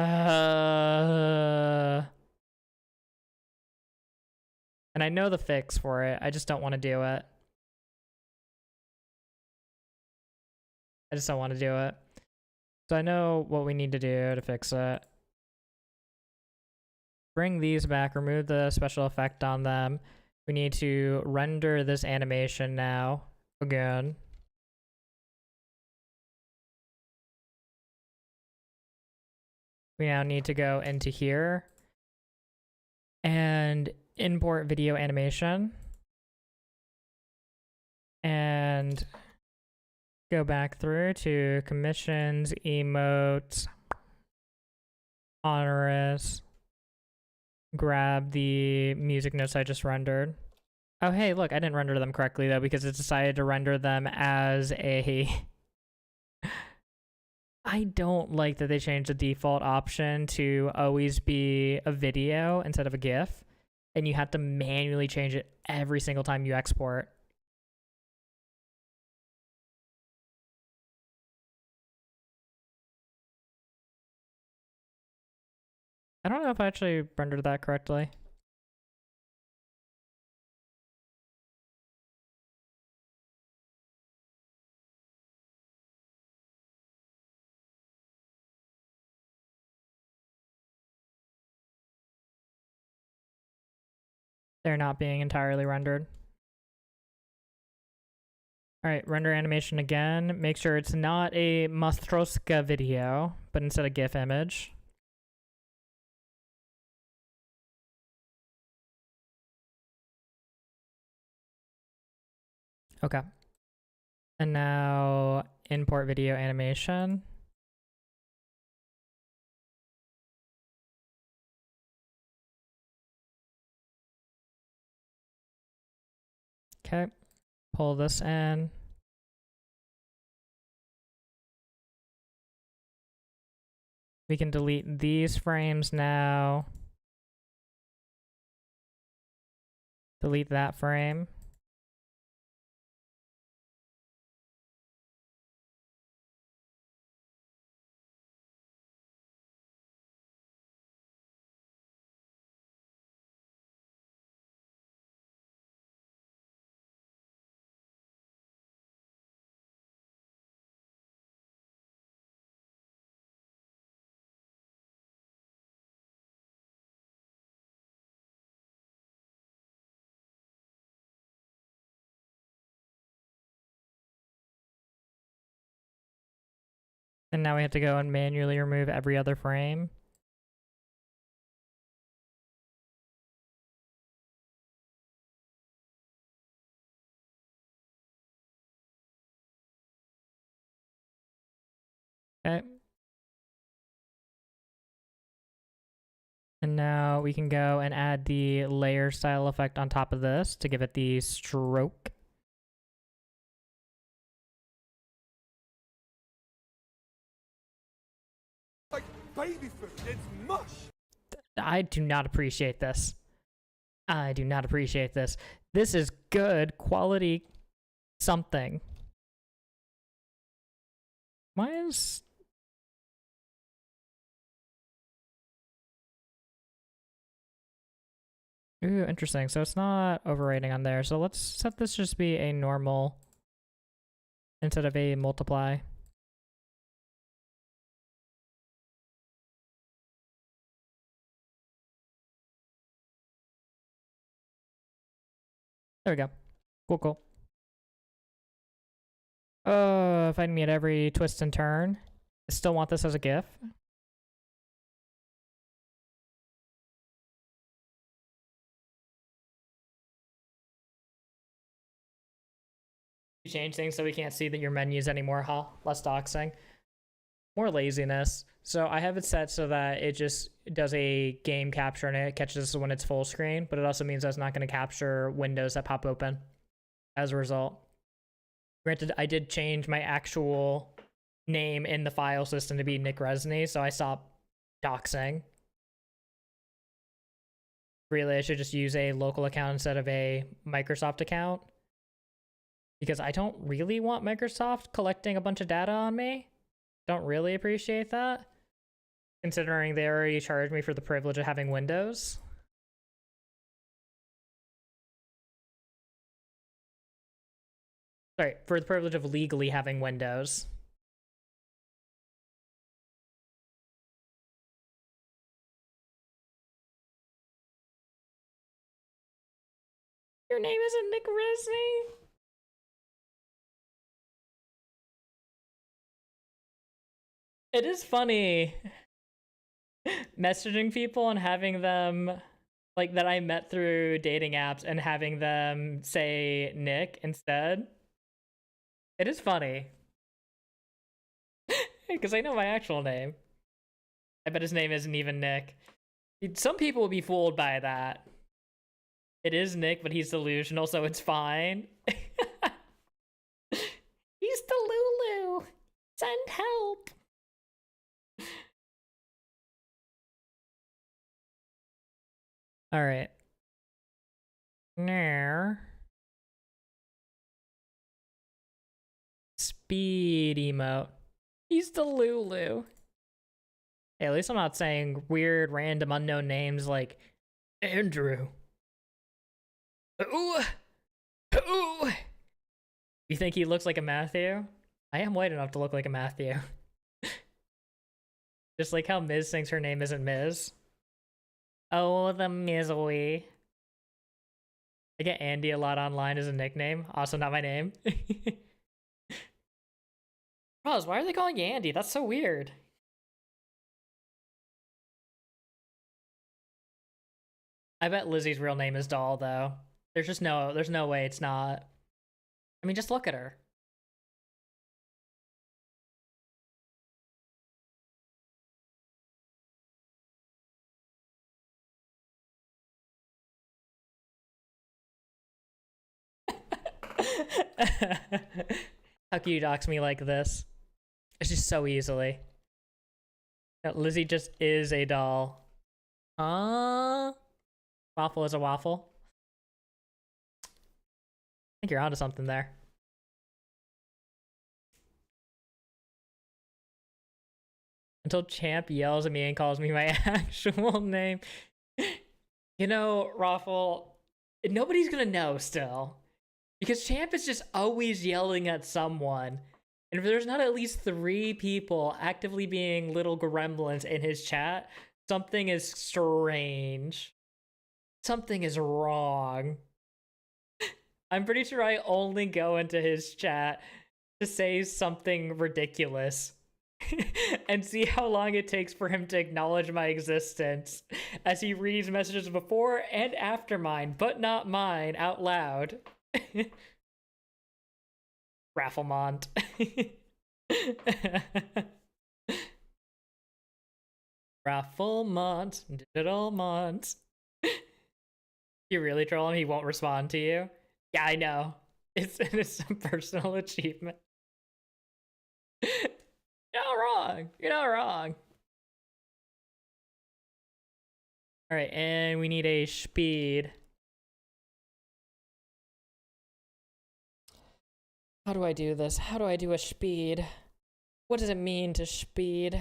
I know the fix for it. I just don't want to do it. I just don't want to do it. So I know what we need to do to fix it. Bring these back, remove the special effect on them. We need to render this animation now again. We now need to go into here and import video animation and go back through to commissions, emotes, honoris, grab the music notes I just rendered. Oh, hey, look, I didn't render them correctly though because it decided to render them as a... I don't like that they changed the default option to always be a video instead of a GIF, and you have to manually change it every single time you export. I don't know if I actually rendered that correctly. They're not being entirely rendered. All right, render animation again. Make sure it's not a Mastroska video, but instead a GIF image. Okay. And now import video animation. Okay, pull this in. We can delete these frames now. Delete that frame. And now we have to go and manually remove every other frame. Okay. And now we can go and add the layer style effect on top of this to give it the stroke. Like baby food, it's mush. I do not appreciate this. I do not appreciate this. This is good quality something. Why is... Ooh, interesting. So it's not overrating on there. So let's set this just be a normal instead of a multiply. There we go. Cool, cool. Find me at every twist and turn. I still want this as a GIF. You change things so we can't see that your menus anymore, huh? Less doxing. More laziness. So I have it set so that it just does a game capture and it catches us when it's full screen, but it also means that it's not going to capture windows that pop open as a result. Granted, I did change my actual name in the file system to be Nick Resney, so I stopped doxing. Really, I should just use a local account instead of a Microsoft account. Because I don't really want Microsoft collecting a bunch of data on me. Don't really appreciate that. Considering they already charged me for the privilege of having Windows. Sorry, for the privilege of legally having Windows. Your name isn't Nick Resney? It is funny messaging people and having them, like, that I met through dating apps and having them say Nick instead. It is funny. Because I know my actual name. I bet his name isn't even Nick. Some people will be fooled by that. It is Nick, but he's delusional, so it's fine. He's Delulu. Send help. All right. Now, speed emote. He's Delulu. Hey, at least I'm not saying weird, random, unknown names like Andrew. Ooh, ooh. You think he looks like a Matthew? I am white enough to look like a Matthew. Just like how Miz thinks her name isn't Miz. Oh, the Mizzly. I get Andy a lot online as a nickname. Also not my name. Roz, why are they calling you Andy? That's so weird. I bet Lizzie's real name is Doll, though. There's no way it's not. I mean, just look at her. How can you dox me like this? It's just so easily. No, Lizzie just is a doll. Waffle is a waffle. I think you're onto something there. Until Champ yells at me and calls me my actual name. You know, Raffle, nobody's gonna know still. Because Champ is just always yelling at someone. And if there's not at least 3 people actively being little gremlins in his chat, something is strange. Something is wrong. I'm pretty sure I only go into his chat to say something ridiculous and see how long it takes for him to acknowledge my existence as he reads messages before and after mine, but not mine, out loud. Rafflemont. Rafflemont, digital mont. You really troll him? He won't respond to you? Yeah, I know. It's a personal achievement. You're not wrong. You're not wrong. All right, and we need a speed. How do I do this? How do I do a speed? What does it mean to speed?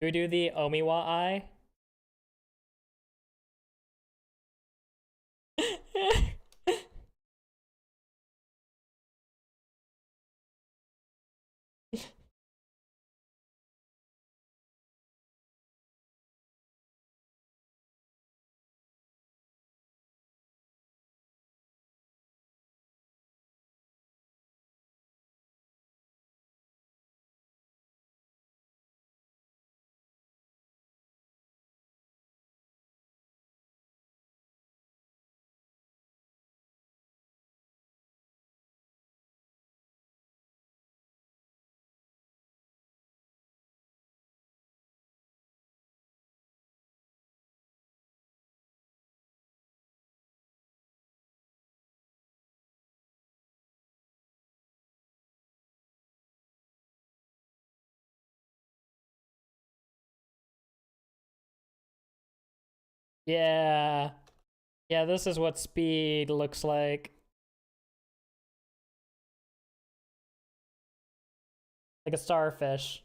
Do we do the Omiwa eye? Yeah. Yeah, this is what speed looks like. Like a starfish.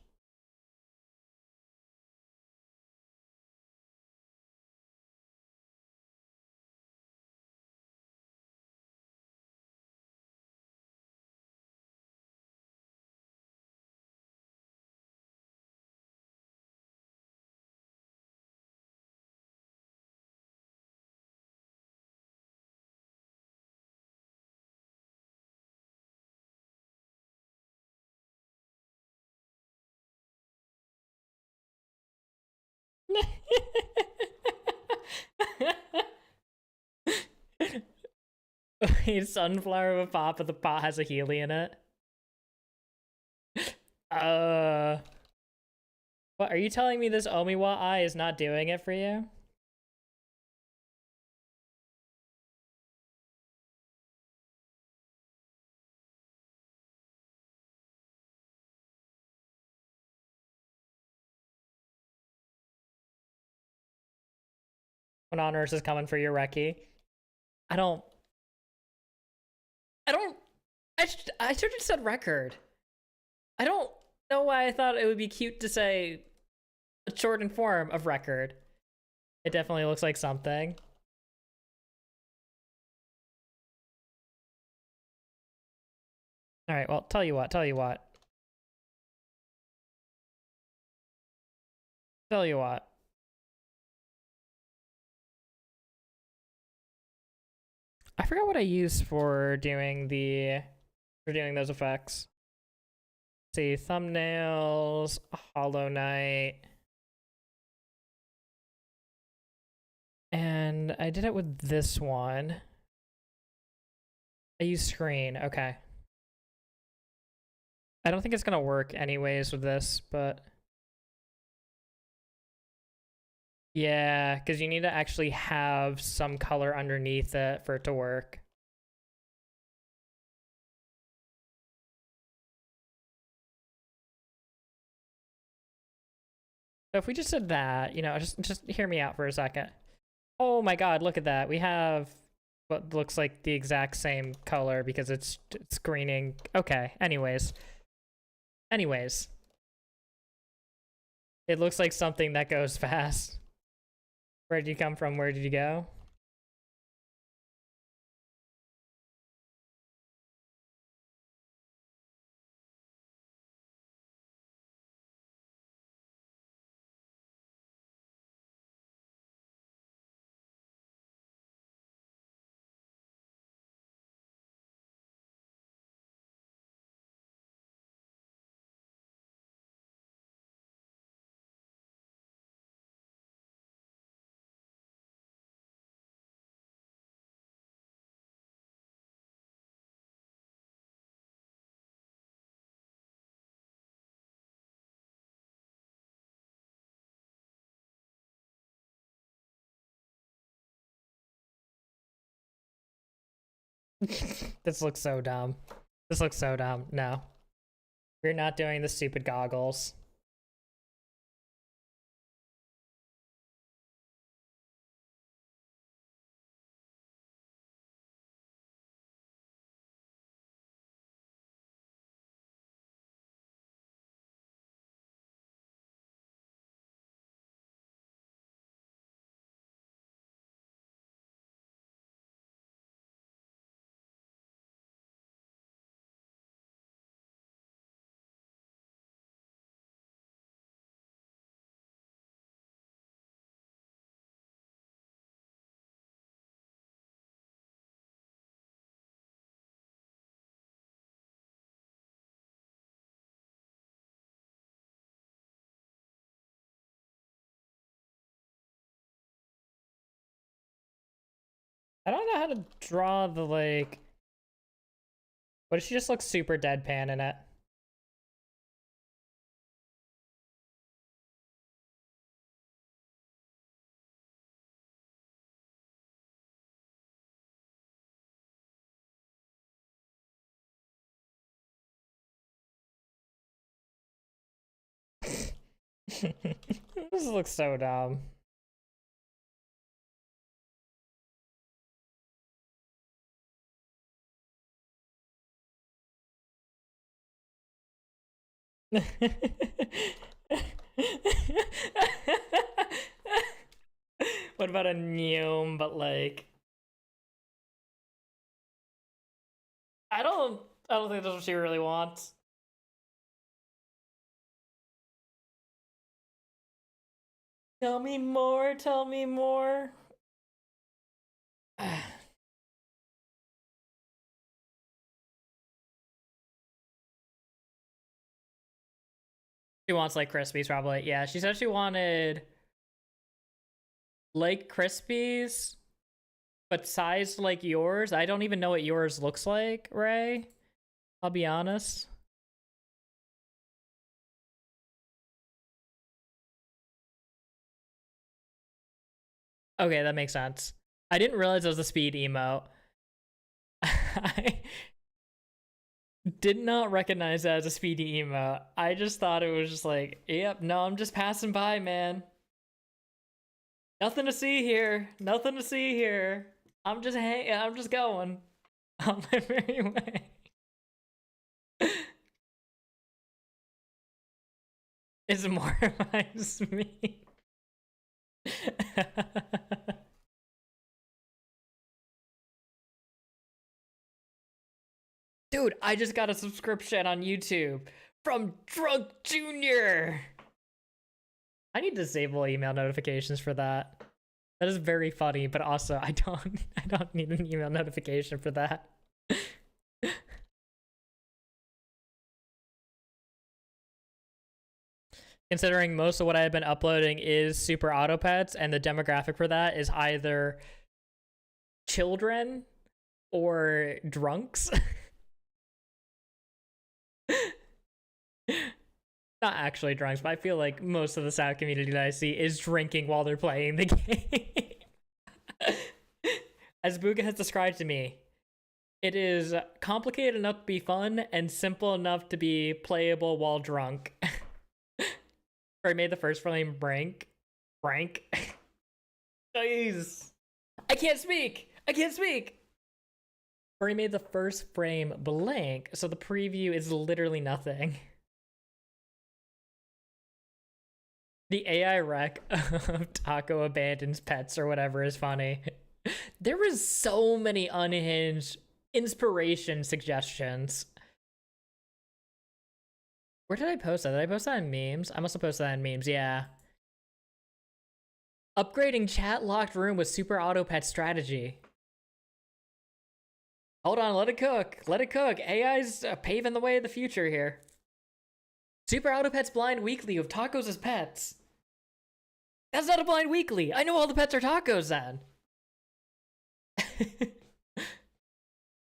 Sunflower of a pot, but the pot has a Healy in it. Uh, what are you telling me? This Omiwa eye is not doing it for you? When on Earth is coming for your Reki. I don't. I don't. I should have said record. I don't know why I thought it would be cute to say a shortened form of record. It definitely looks like something. All right, well, tell you what. Tell you what. I forgot what I used for doing those effects. Let's see, thumbnails, Hollow Knight. And I did it with this one. I use screen, okay. I don't think it's gonna work anyways with this, but yeah, because you need to actually have some color underneath it for it to work. So if we just did that, you know, just hear me out for a second. Oh my god, look at that. We have what looks like the exact same color because it's greening. Okay, anyways. It looks like something that goes fast. Where did you come from? Where did you go? This looks so dumb. This looks so dumb. No. We're not doing the stupid goggles. I don't know how to draw the, like... What if she just looks super deadpan in it? This looks so dumb. What about a gnome, but like I don't think that's what she really wants. Tell me more, tell me more. She wants like Krispies, probably. Yeah, she said she wanted like Krispies, but sized like yours. I don't even know what yours looks like, Ray. I'll be honest. Okay, that makes sense. I didn't realize it was a speed emote. I did not recognize that as a speedy emote. I just thought it was just like, yep, no, I'm just passing by, man. Nothing to see here. Nothing to see here. I'm just going on my merry way. It mortifies me. Dude, I just got a subscription on YouTube from Drunk Jr. I need to disable email notifications for that. That is very funny, but also I don't need an email notification for that. Considering most of what I've been uploading is super auto pets, and the demographic for that is either children or drunks. Not actually drunks, but I feel like most of the South community that I see is drinking while they're playing the game. As Booga has described to me, it is complicated enough to be fun and simple enough to be playable while drunk. Or I made the first frame Brank. Jeez. I can't speak! Or he made the first frame blank, so the preview is literally nothing. The AI wreck of Taco abandons pets or whatever is funny. There was so many unhinged inspiration suggestions. Where did I post that? Did I post that in memes? I must have posted that in memes, yeah. Upgrading chat locked room with super auto pet strategy. Hold on, let it cook. AI's paving the way of the future here. Super auto pets blind weekly with tacos as pets. That's not a blind weekly. I know all the pets are tacos then.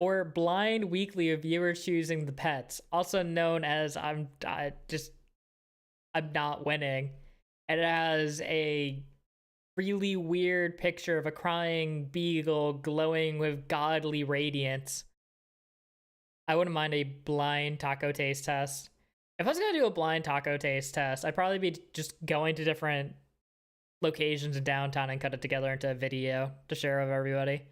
Or blind weekly of viewers choosing the pets, also known as I'm not winning. And it has a really weird picture of a crying beagle glowing with godly radiance. I wouldn't mind a blind taco taste test. If I was gonna do a blind taco taste test, I'd probably be just going to different locations in downtown and cut it together into a video to share with everybody.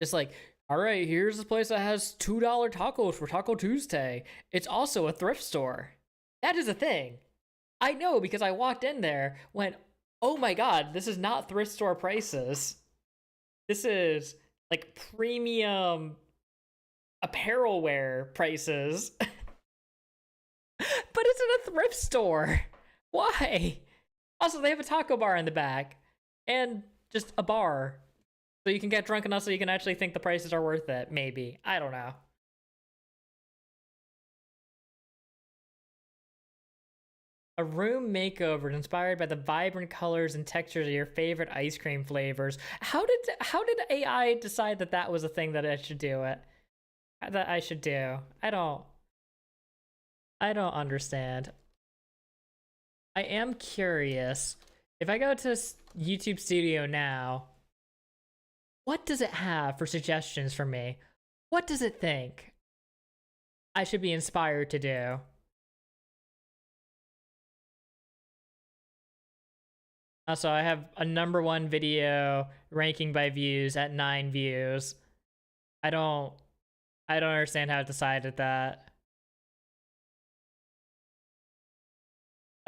Just like, all right, here's this place that has $2 tacos for Taco Tuesday. It's also a thrift store. That is a thing. I know because I walked in there, went, oh my god, this is not thrift store prices. This is like premium apparel wear prices. But it's in a thrift store. Why? Also, they have a taco bar in the back and just a bar. So you can get drunk enough so you can actually think the prices are worth it, maybe. I don't know. A room makeover inspired by the vibrant colors and textures of your favorite ice cream flavors. How did AI decide that that was a thing that I should do it? That I should do? I don't understand. I am curious. If I go to YouTube Studio now, what does it have for suggestions for me? What does it think I should be inspired to do? Also, I have a #1 video ranking by views at 9 views. I don't understand how it decided that.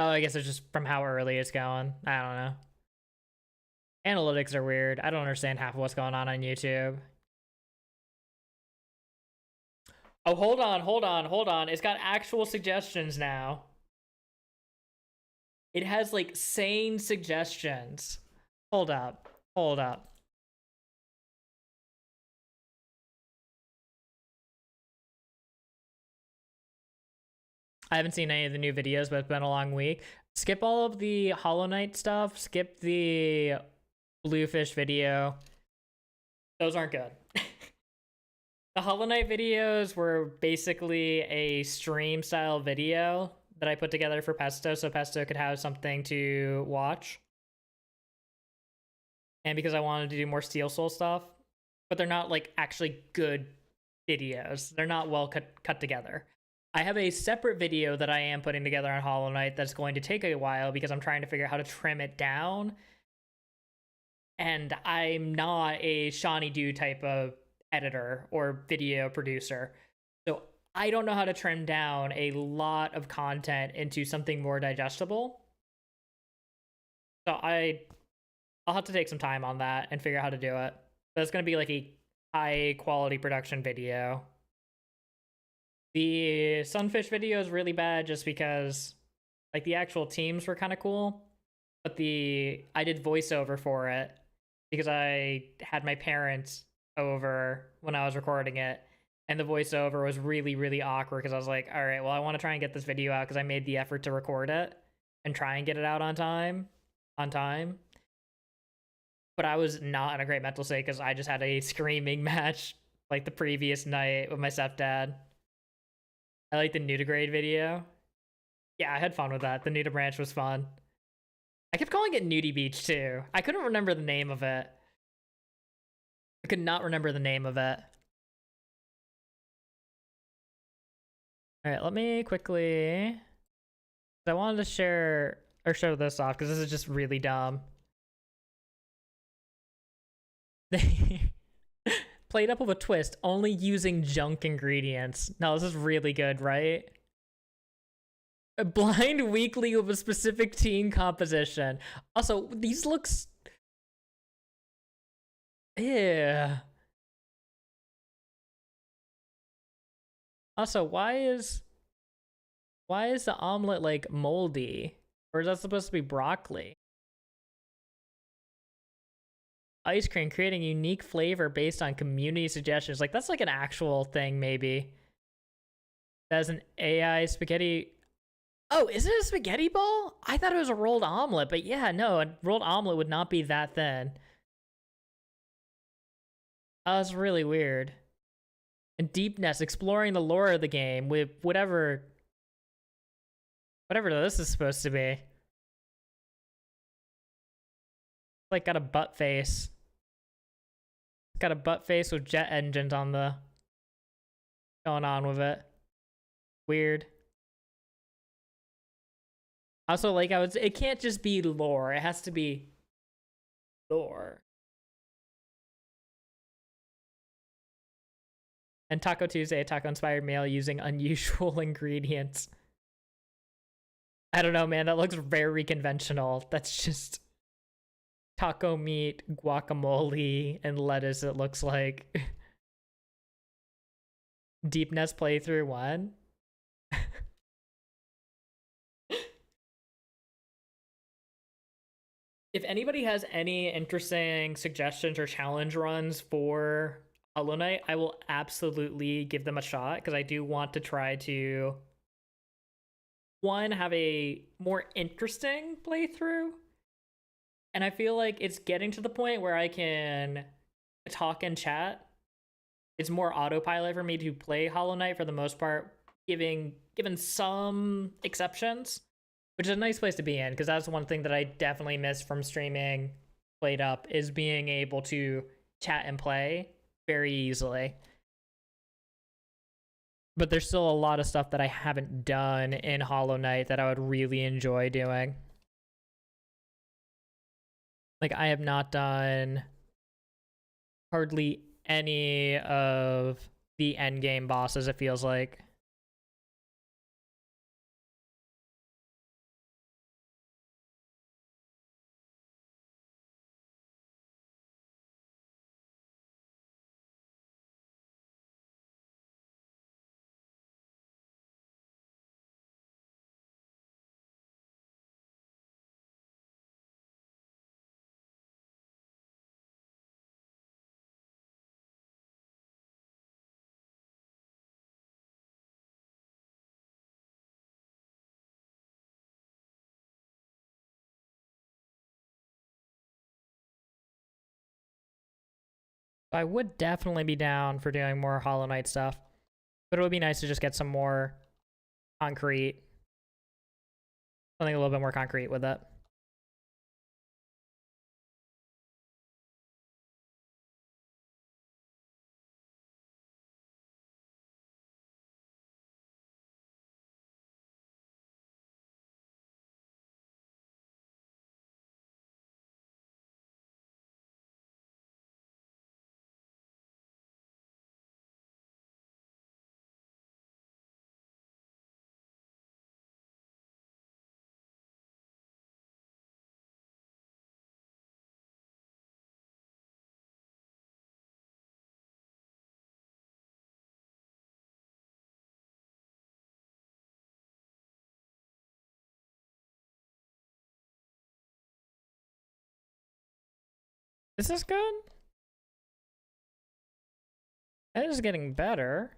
Oh, I guess it's just from how early it's going. I don't know. Analytics are weird. I don't understand half of what's going on YouTube. Oh, hold on. It's got actual suggestions now. It has like sane suggestions. Hold up. I haven't seen any of the new videos, but it's been a long week. Skip all of the Hollow Knight stuff. Skip the Bluefish video. Those aren't good. The Hollow Knight videos were basically a stream style video that I put together for Pesto so Pesto could have something to watch. And because I wanted to do more Steel Soul stuff, but they're not like actually good videos. They're not well cut together. I have a separate video that I am putting together on Hollow Knight that's going to take a while because I'm trying to figure out how to trim it down. And I'm not a Shawnee Do type of editor or video producer. So I don't know how to trim down a lot of content into something more digestible. So I'll have to take some time on that and figure out how to do it. But it's going to be like a high quality production video. The Sunfish video is really bad just because like the actual teams were kind of cool, but I did voiceover for it because I had my parents over when I was recording it, and the voiceover was really, really awkward because I was like, all right, well, I want to try and get this video out because I made the effort to record it and try and get it out on time. But I was not in a great mental state because I just had a screaming match like the previous night with my stepdad. I like the Nudograde video. Yeah, I had fun with that. The Nuda branch was fun. I kept calling it Nudie Beach too. I couldn't remember the name of it. I could not remember the name of it. Alright, let me quickly... I wanted to share or show this off because this is just really dumb. They played up with a twist, only using junk ingredients. No, this is really good, right? A blind weekly with a specific team composition. Also, these looks... Yeah. Also, why is the omelet like moldy? Or is that supposed to be broccoli? Ice cream creating unique flavor based on community suggestions. Like that's like an actual thing, maybe. That's an AI spaghetti. Oh, is it a spaghetti ball? I thought it was a rolled omelet, but yeah, no, a rolled omelet would not be that thin. Oh, that's really weird. And Deepness exploring the lore of the game with whatever this is supposed to be. Like got a butt face. Got a butt face with jet engines on the going on with it. Weird. Also, like it can't just be lore. It has to be lore. And Taco Tuesday, a taco inspired meal using unusual ingredients. I don't know, man. That looks very conventional. That's just taco meat, guacamole, and lettuce, it looks like. Deepness playthrough 1. If anybody has any interesting suggestions or challenge runs for Hollow Knight, I will absolutely give them a shot because I do want to try to, one, have a more interesting playthrough. And I feel like it's getting to the point where I can talk and chat. It's more autopilot for me to play Hollow Knight for the most part, given some exceptions, which is a nice place to be in because that's one thing that I definitely miss from streaming Played Up is being able to chat and play very easily. But there's still a lot of stuff that I haven't done in Hollow Knight that I would really enjoy doing. Like, I have not done hardly any of the endgame bosses, it feels like. I would definitely be down for doing more Hollow Knight stuff, but it would be nice to just get some more concrete, something a little bit more concrete with it. Is this good? That is getting better.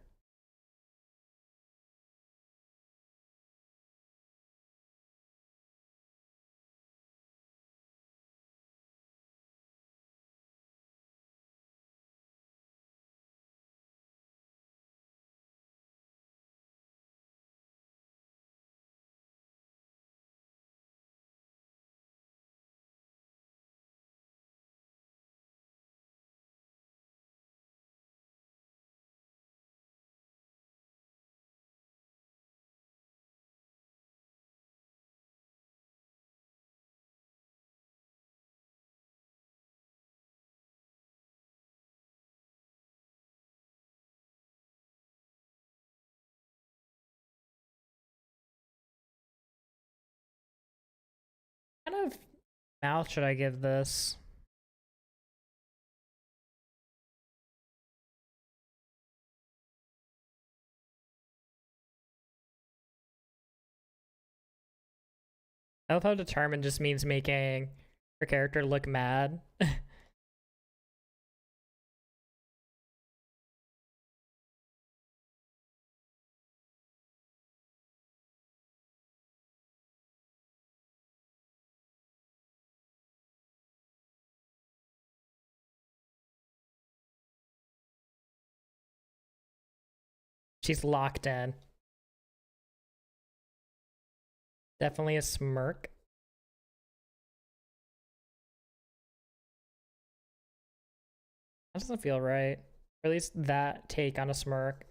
What kind of mouth should I give this? I love how determined just means making her character look mad. She's locked in. Definitely a smirk. That doesn't feel right. Or at least that take on a smirk.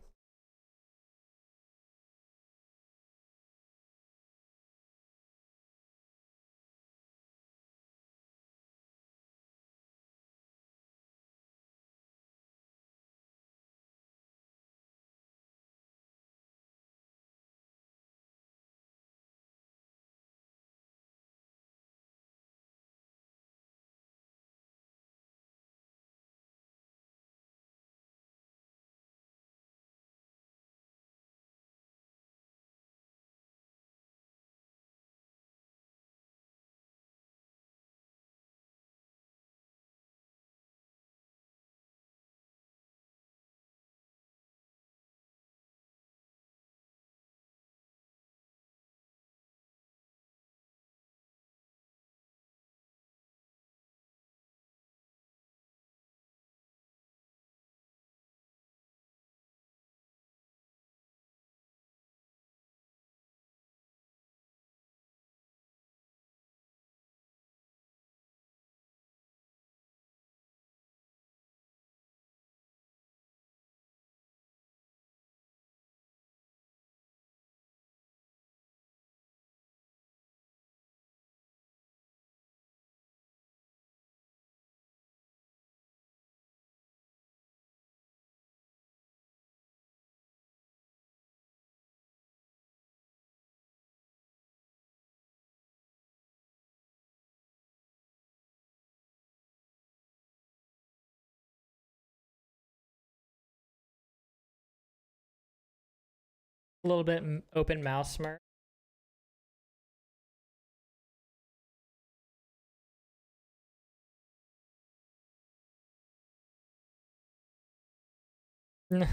A little bit open mouth smirk.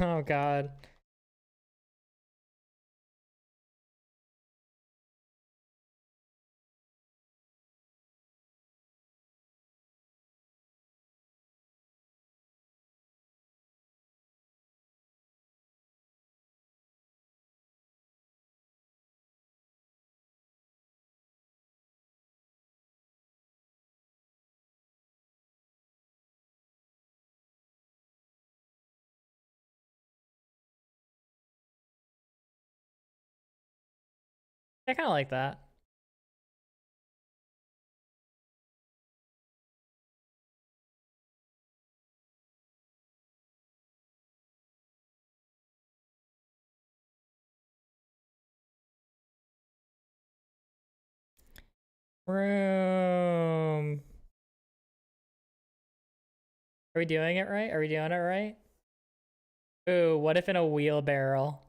Oh god. I kind of like that. Room. Are we doing it right? Are we doing it right? Ooh, what if in a wheelbarrow?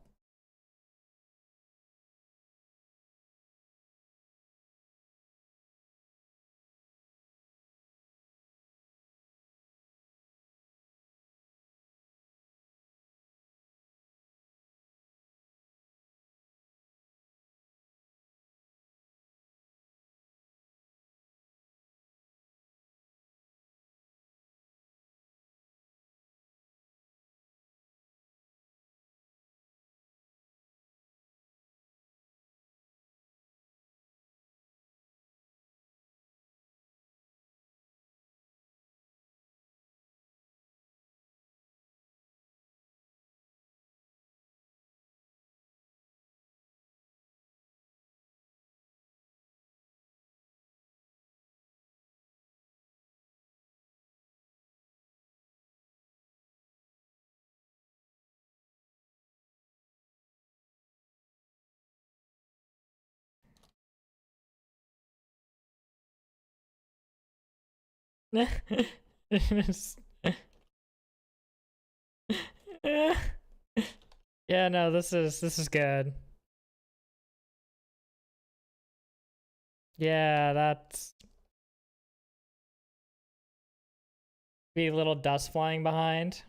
Yeah, no, this is good. Yeah, that's be a little dust flying behind.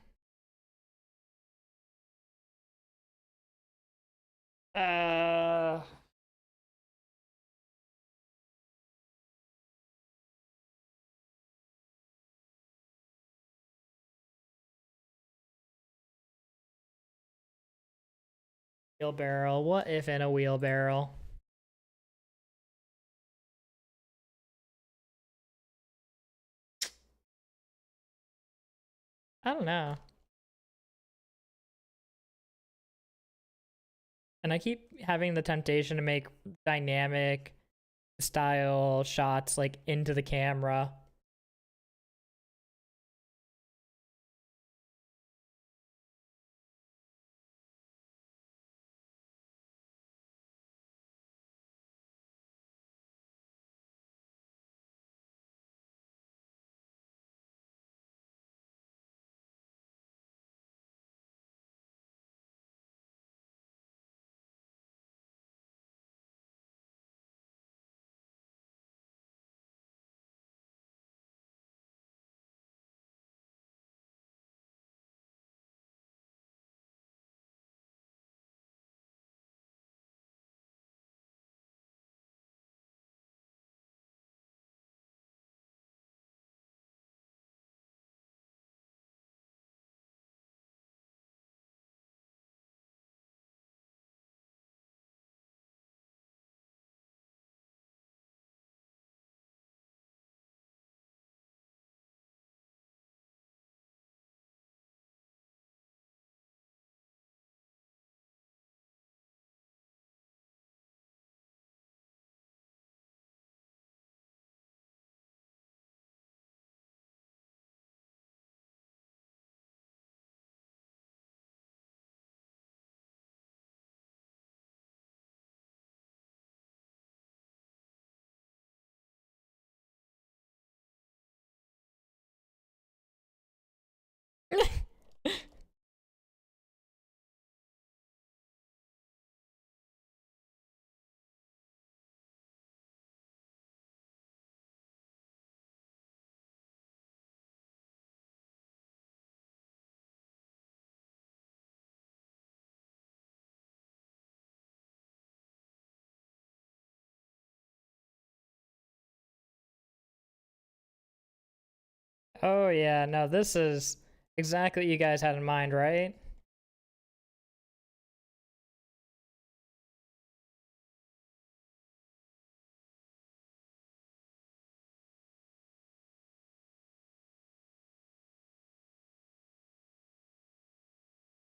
Uh, Wheelbarrow. What if in a wheelbarrow? I don't know. And I keep having the temptation to make dynamic style shots like into the camera. Oh yeah, no, this is exactly what you guys had in mind, right?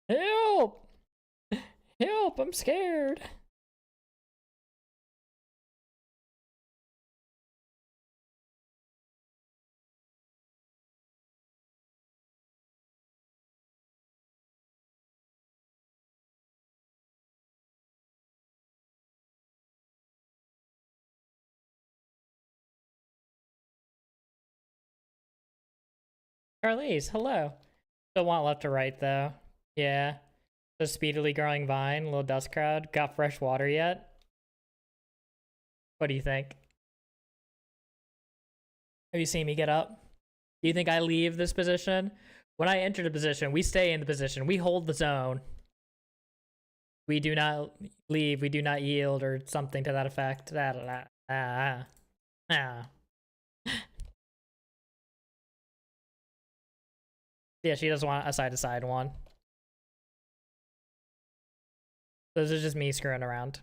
Help! Help, I'm scared. Charlize, hello. Still want left to right though. Yeah. The speedily growing vine, little dust crowd. Got fresh water yet? What do you think? Have you seen me get up? Do you think I leave this position? When I enter the position, we stay in the position. We hold the zone. We do not leave. We do not yield, or something to that effect. Yeah, she doesn't want a side-to-side one. This is just me screwing around.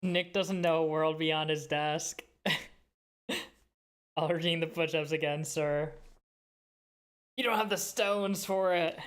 Nick doesn't know a world beyond his desk. I'll redeem the push-ups again, sir. You don't have the stones for it.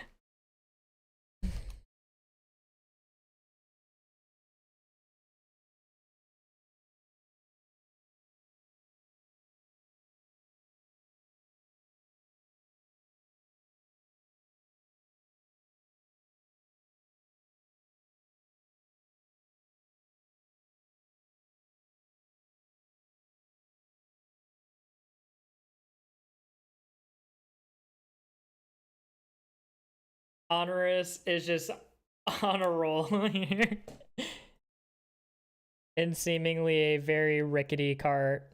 Honorous is just on a roll here. In seemingly a very rickety cart.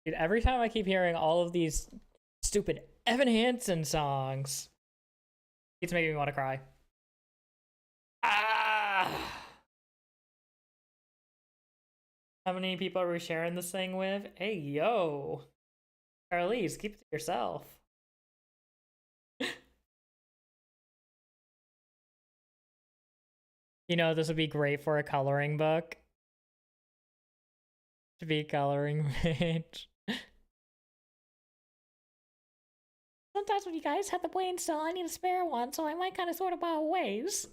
Dude, every time I keep hearing all of these stupid Evan Hansen songs, it's making me want to cry. Ah! How many people are we sharing this thing with? Hey, yo. Charlize, keep it to yourself. You know, this would be great for a coloring book. To be a coloring page. Sometimes when you guys have the brain cell, I need a spare one, so I might kind of sort of borrow ways.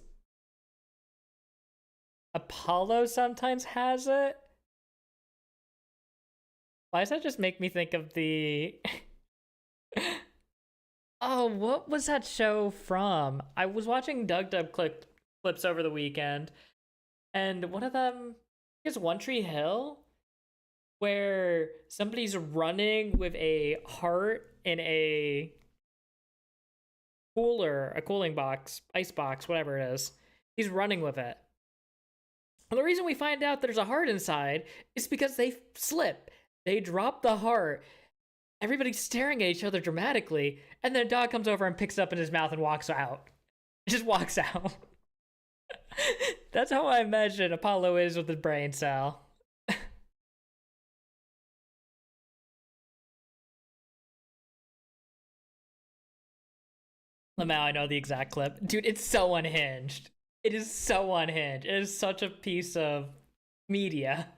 Apollo sometimes has it. Why does that just make me think of the... Oh, what was that show from? I was watching clips over the weekend, and one of them is One Tree Hill, where somebody's running with a heart in a cooler, a cooling box, ice box, whatever it is. He's running with it. And the reason we find out there's a heart inside is because they slip. They drop the heart. Everybody's staring at each other dramatically, and then a dog comes over and picks it up in his mouth and walks out. Just walks out. That's how I imagine Apollo is with his brain cell. Lamau, I know the exact clip. Dude, it's so unhinged. It is so unhinged. It is such a piece of media.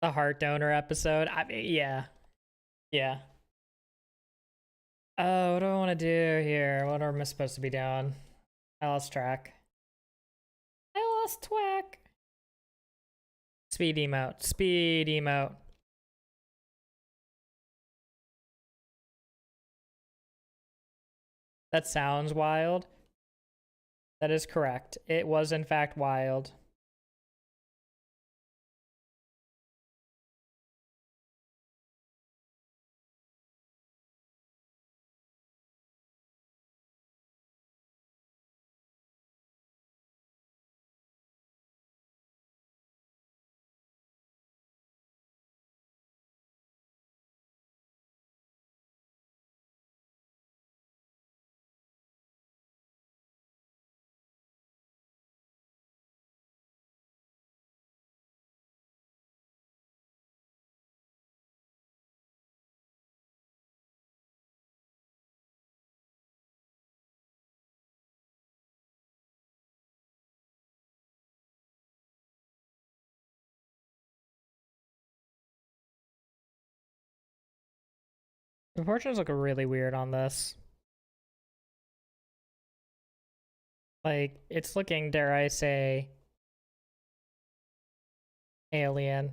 The heart donor episode. I mean, yeah. Yeah. Oh, what do I want to do here? What am I supposed to be doing? I lost track. I lost track. Speed emote. Speed emote. That sounds wild. That is correct. It was in fact wild. The proportions look really weird on this. Like, it's looking, dare I say, alien.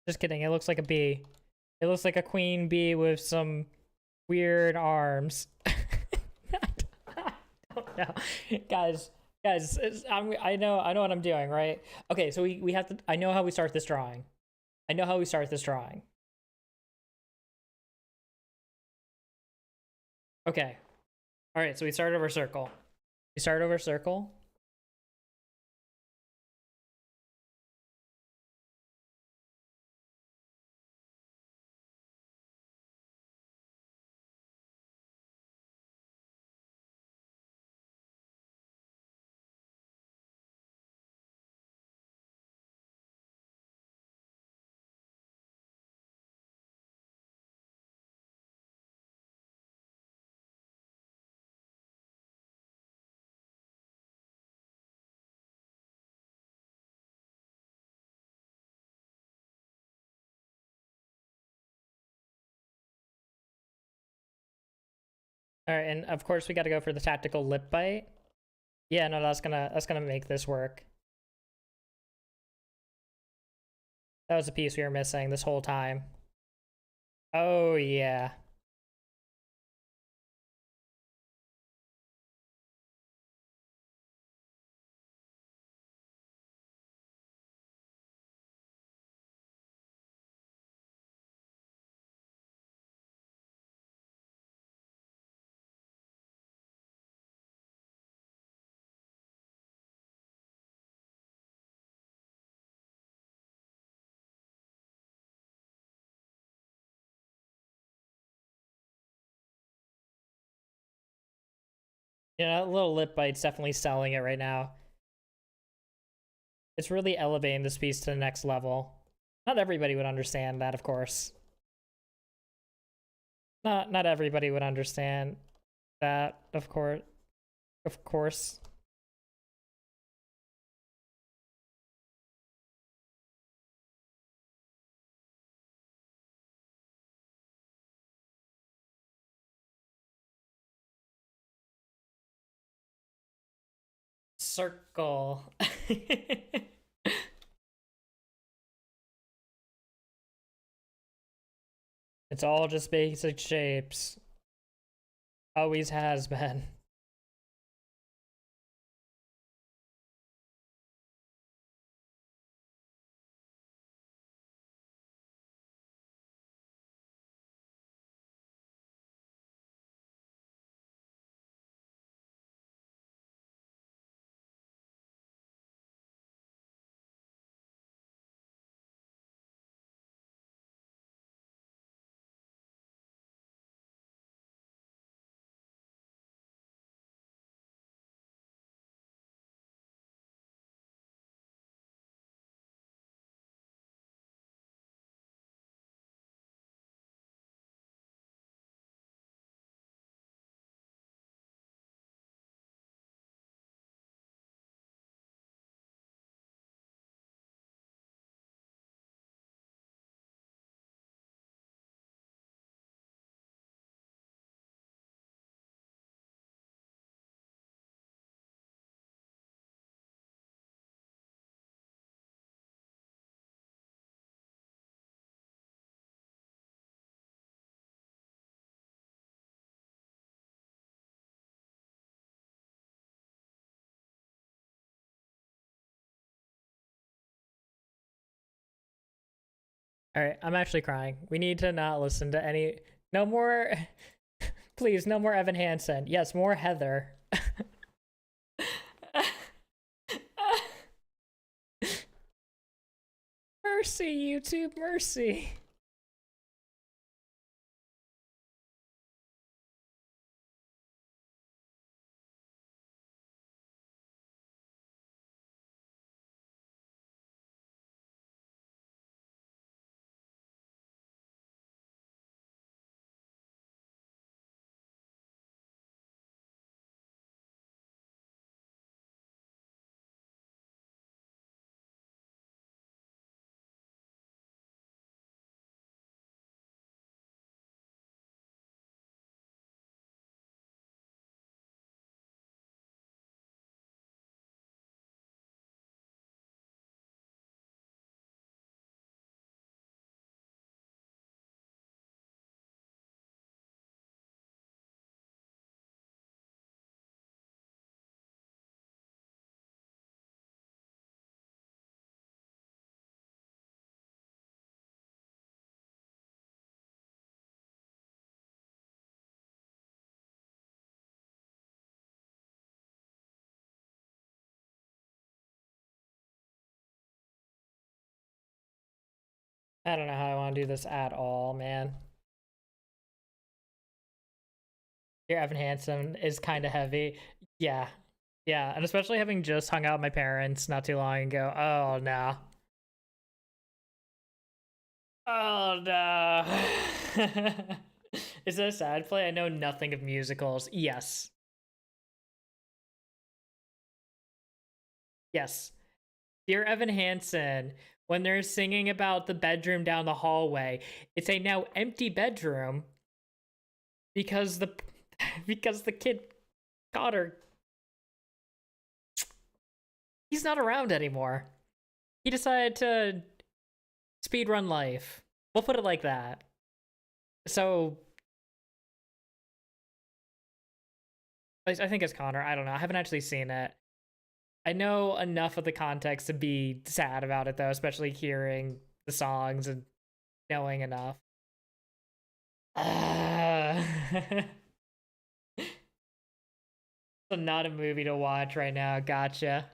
Just kidding, it looks like a bee. It looks like a queen bee with some weird arms. No. Guys, I know what I'm doing, right? Okay, so we have to, I know how we start this drawing. I know how we start this drawing. Okay. All right, so we start over circle. We start over circle. All right, and of course we got to go for the tactical lip bite. Yeah, no, that's gonna make this work. That was a piece we were missing this whole time. Oh yeah. Yeah, Little Lip Bite's definitely selling it right now. It's really elevating this piece to the next level. Not everybody would understand that, of course. Not everybody would understand that, of course. Of course. Circle. It's all just basic shapes. Always has been. All right, I'm actually crying. We need to not listen to any. No more. Please, no more Evan Hansen. Yes, more Heather. Mercy, YouTube, mercy. I don't know how I want to do this at all, man. Your Evan Hansen is kind of heavy. Yeah. Yeah, and especially having just hung out with my parents not too long ago. Oh, no. Oh, no. Is it a sad play? I know nothing of musicals. Yes. Yes. Dear Evan Hansen, when they're singing about the bedroom down the hallway, it's a now empty bedroom because the because the kid Connor, he's not around anymore. He decided to speedrun life. We'll put it like that. So I think it's Connor. I don't know. I haven't actually seen it. I know enough of the context to be sad about it though, especially hearing the songs and knowing enough. So not a movie to watch right now. Gotcha.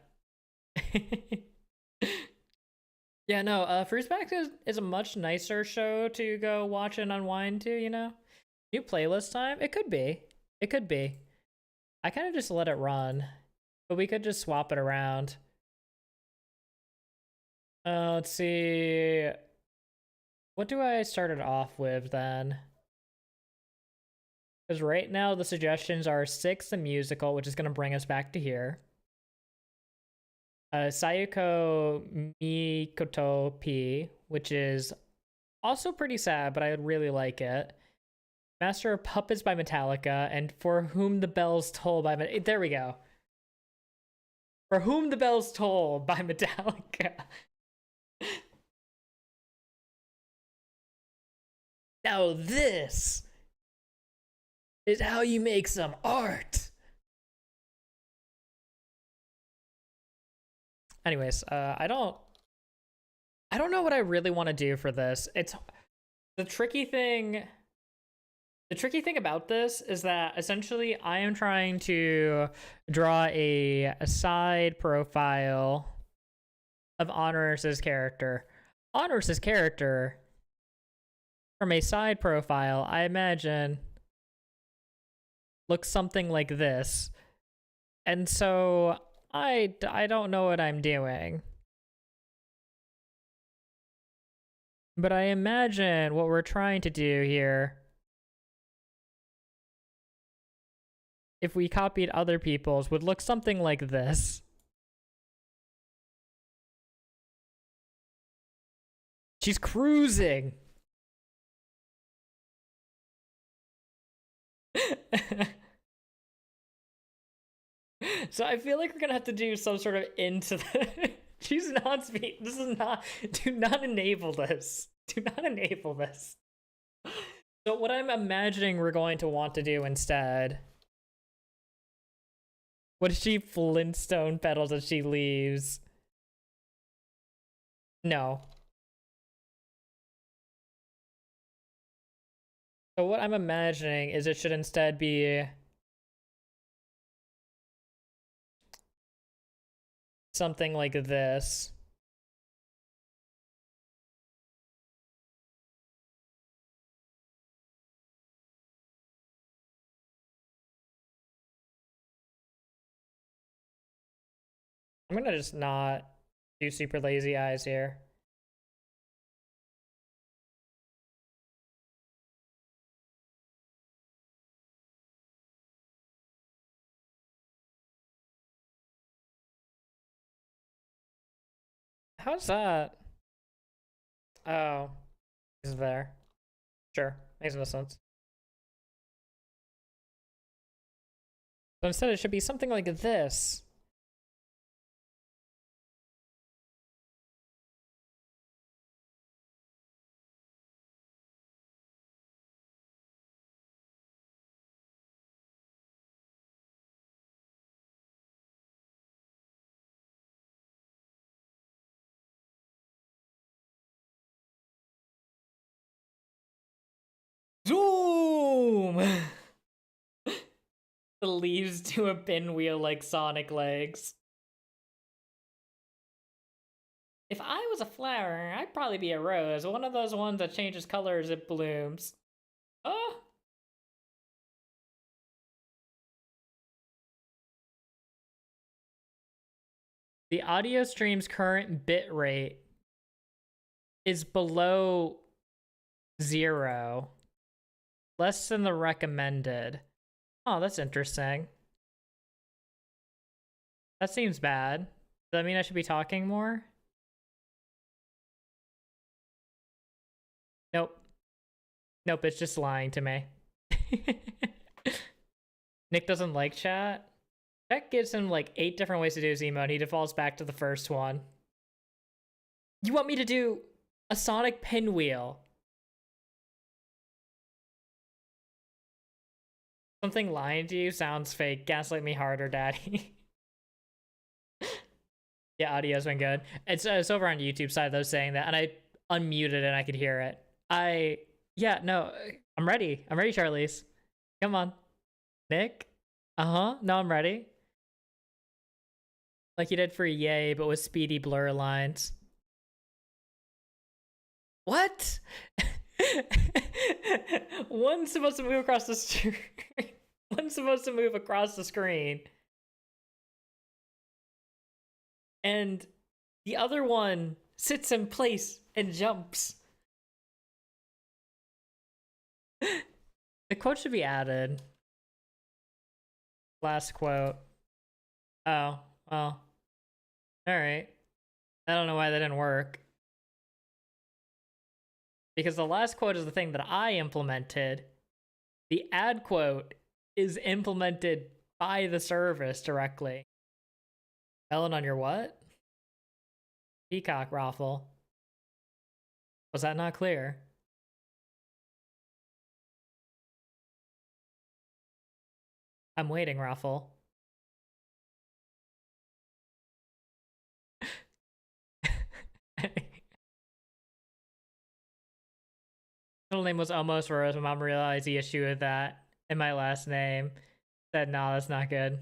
Yeah, no, Fruits Basket is a much nicer show to go watch and unwind to, you know? New playlist time? It could be. It could be. I kind of just let it run, but we could just swap it around. Let's see. What do I start it off with then? Because right now the suggestions are 6, the musical, which is going to bring us back to here. Sayuko Mikoto P, which is also pretty sad, but I really like it. Master of Puppets by Metallica, and For Whom the Bells Toll by there we go. For Whom the Bells Toll by Metallica. Now this is how you make some art. Anyways, I don't know what I really want to do for this. It's the tricky thing. The tricky thing about this is that essentially I am trying to draw a side profile of Honors' character. Honors' character from a side profile, I imagine, looks something like this. And so I don't know what I'm doing. But I imagine what we're trying to do here, if we copied other people's, would look something like this. She's cruising. So I feel like we're gonna have to do some sort of into the she's not speak. This is not, do not enable this. Do not enable this. So what I'm imagining we're going to want to do instead, what if she Flintstone pedals as she leaves? No. So what I'm imagining is it should instead be something like this. I'm gonna just not do super lazy eyes here. How's that? Oh, he's there. Sure, makes no sense. So instead it should be something like this. Zoom! The leaves do a pinwheel like Sonic legs. If I was a flower, I'd probably be a rose. One of those ones that changes color as it blooms. Oh! The audio stream's current bit rate is below 0. Less than the recommended. Oh, that's interesting. That seems bad. Does that mean I should be talking more? Nope. Nope, it's just lying to me. Nick doesn't like chat. Chat gives him like 8 different ways to do his emote. He defaults back to the first one. You want me to do a Sonic pinwheel? Something lying to you sounds fake. Gaslight me harder, daddy. Yeah, audio's been good. It's over on YouTube side though saying that, and I unmuted it and I could hear it. Yeah, no, I'm ready. I'm ready, Charlize. Come on. Nick? Uh-huh. No, I'm ready. Like you did for Yay, but with speedy blur lines. What? One's supposed to move across the street. One's supposed to move across the screen. And the other one sits in place and jumps. The quote should be added. Last quote. Oh, well. Alright. I don't know why that didn't work. Because the last quote is the thing that I implemented. The add quote is implemented by the service directly. Melon on your what? Peacock raffle. Was that not clear? I'm waiting, raffle. Middle name was almost Rose. My mom realized the issue with that in my last name. Said, no, that's not good.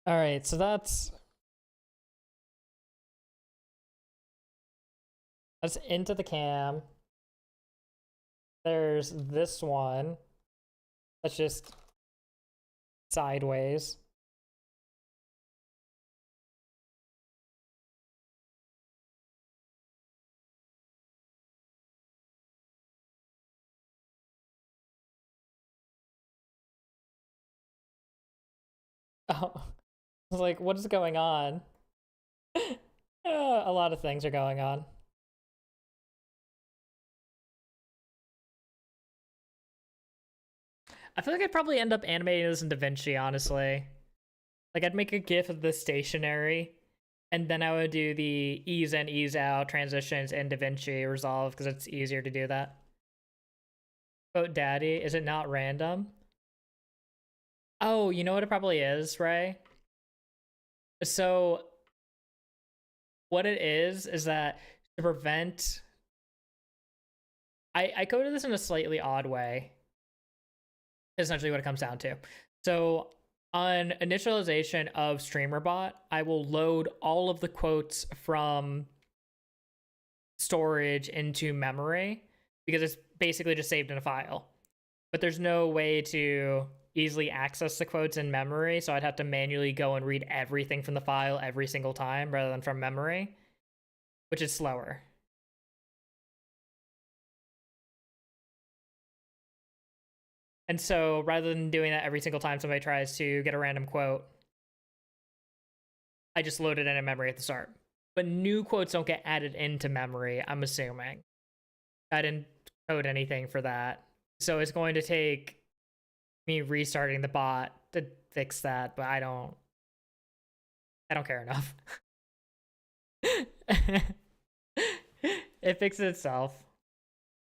All right, so that's into the cam. There's this one. That's just sideways. Oh, I was like, what is going on? A lot of things are going on. I feel like I'd probably end up animating this in DaVinci, honestly. Like, I'd make a GIF of the stationary, and then I would do the ease in, ease out transitions in DaVinci Resolve, because it's easier to do that. Quote daddy, is it not random? Oh, you know what it probably is, Ray? So, what it is that to prevent... I coded this in a slightly odd way. Essentially what it comes down to. So on initialization of StreamerBot, I will load all of the quotes from storage into memory because it's basically just saved in a file. But there's no way to easily access the quotes in memory, so I'd have to manually go and read everything from the file every single time rather than from memory, which is slower. And so rather than doing that every single time somebody tries to get a random quote, I just load it in memory at the start. But new quotes don't get added into memory, I'm assuming. I didn't code anything for that. So it's going to take me restarting the bot to fix that, but I don't care enough. It fixes itself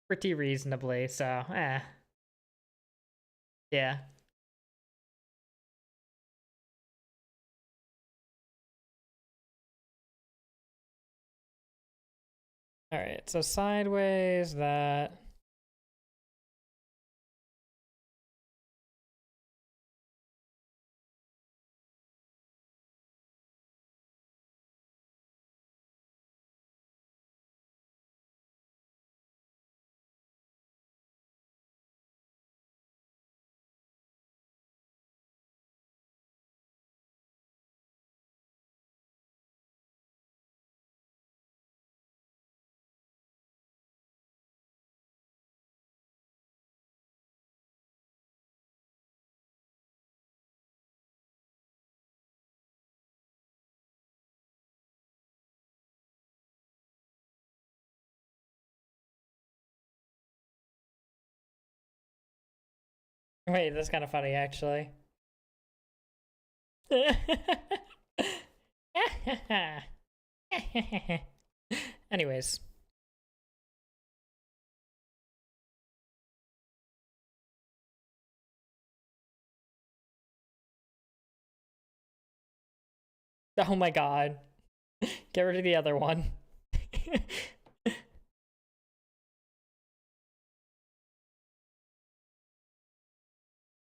pretty reasonably, so yeah. All right, so sideways that. Wait, that's kind of funny, actually. Anyways. Oh my god. Get rid of the other one.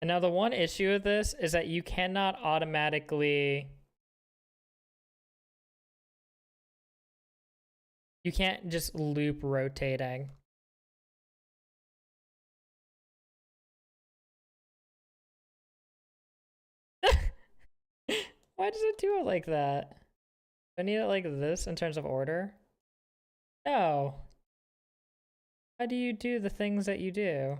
And now the one issue with this is that you cannot automatically... You can't just loop rotating. Why does it do it like that? Do I need it like this in terms of order? No. How do you do the things that you do?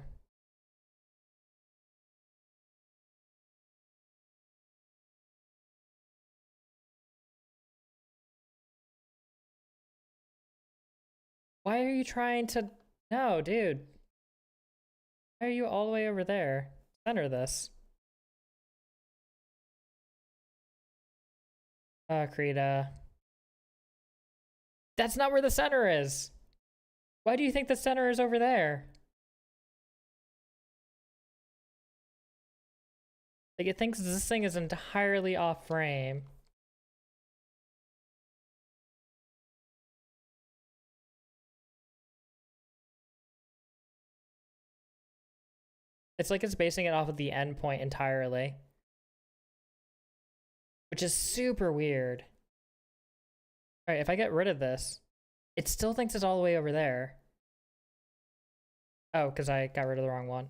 Why are you trying to... No, dude. Why are you all the way over there? Center this. Krita. That's not where the center is. Why do you think the center is over there? Like, it thinks this thing is entirely off frame. It's like it's basing it off of the endpoint entirely. Which is super weird. Alright, if I get rid of this, it still thinks it's all the way over there. Oh, because I got rid of the wrong one.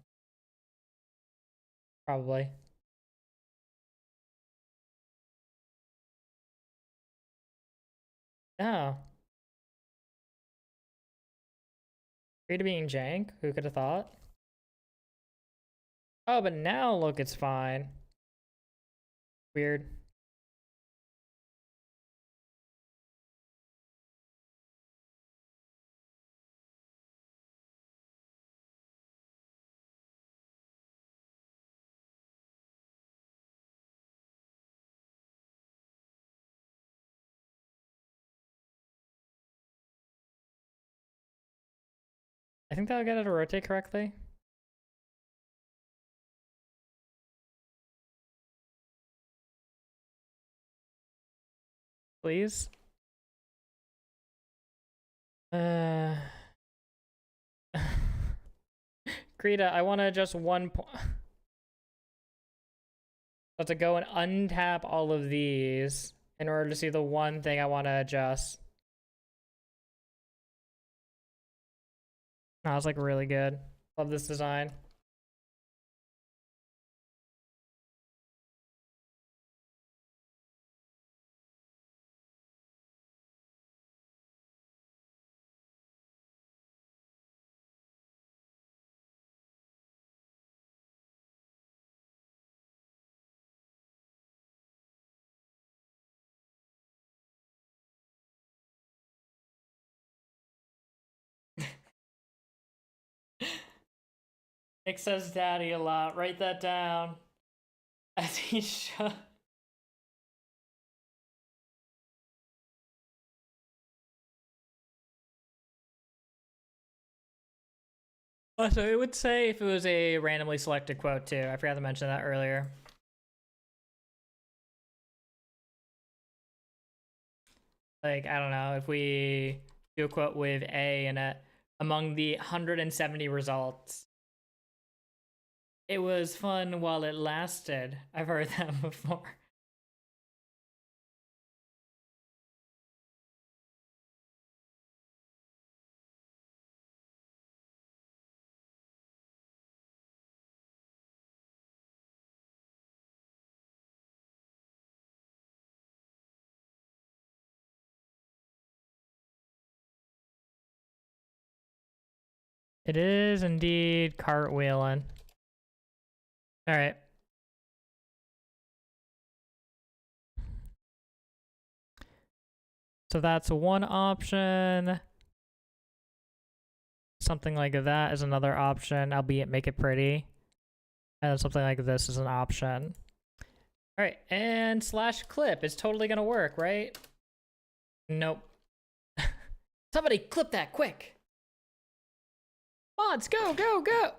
Probably. Oh. Free being jank? Who could have thought? Oh, but now look, it's fine. Weird. I think that'll get it to rotate correctly. Please. Krita, I want to adjust 1 point. Have to go and untap all of these in order to see the one thing I want to adjust. That was like really good. Love this design. Nick says daddy a lot. Write that down. As he should. Also, it would say if it was a randomly selected quote too. I forgot to mention that earlier. Like, I don't know, if we do a quote with A in it, among the 170 results, it was fun while it lasted. I've heard that before. It is indeed cartwheeling. All right. So that's one option. Something like that is another option, albeit make it pretty. And then something like this is an option. All right, and slash clip is totally gonna work, right? Nope. Somebody clip that quick. Mods, go, go, go.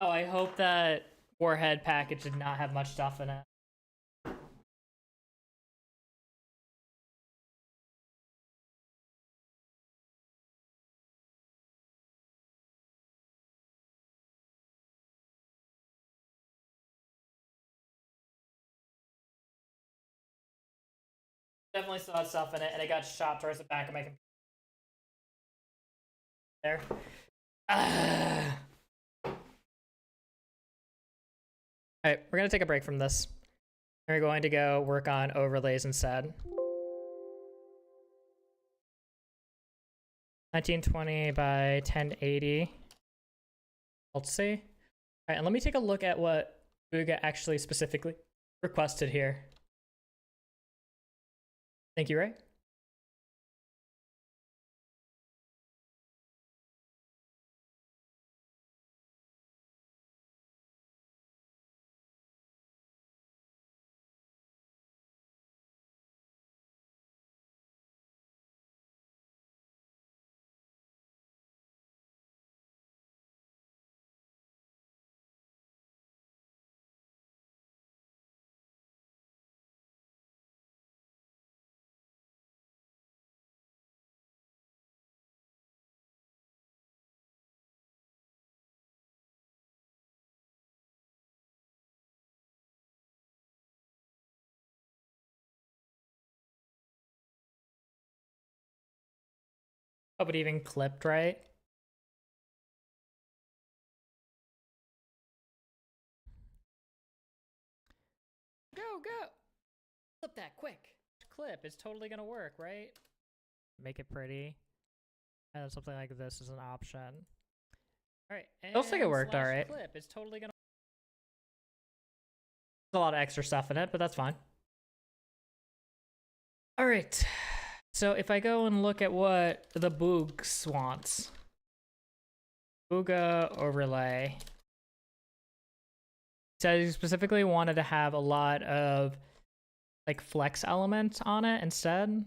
Oh, I hope that Warhead package did not have much stuff in it. Definitely still had stuff in it, and it got shot towards the back of my computer. There. Alright, we're gonna take a break from this. We're going to go work on overlays instead. 1920 by 1080. Let's see. Alright, and let me take a look at what Booga actually specifically requested here. Thank you, Ray. Oh, but even clipped, right? Go, go! Flip that quick. Clip, it's totally gonna work, right? Make it pretty. And something like this is an option. Alright, and looks like it worked alright. Clip, it's totally gonna. There's a lot of extra stuff in it, but that's fine. Alright. So if I go and look at what the Boogs wants. Booga overlay. So he specifically wanted to have a lot of like flex elements on it instead.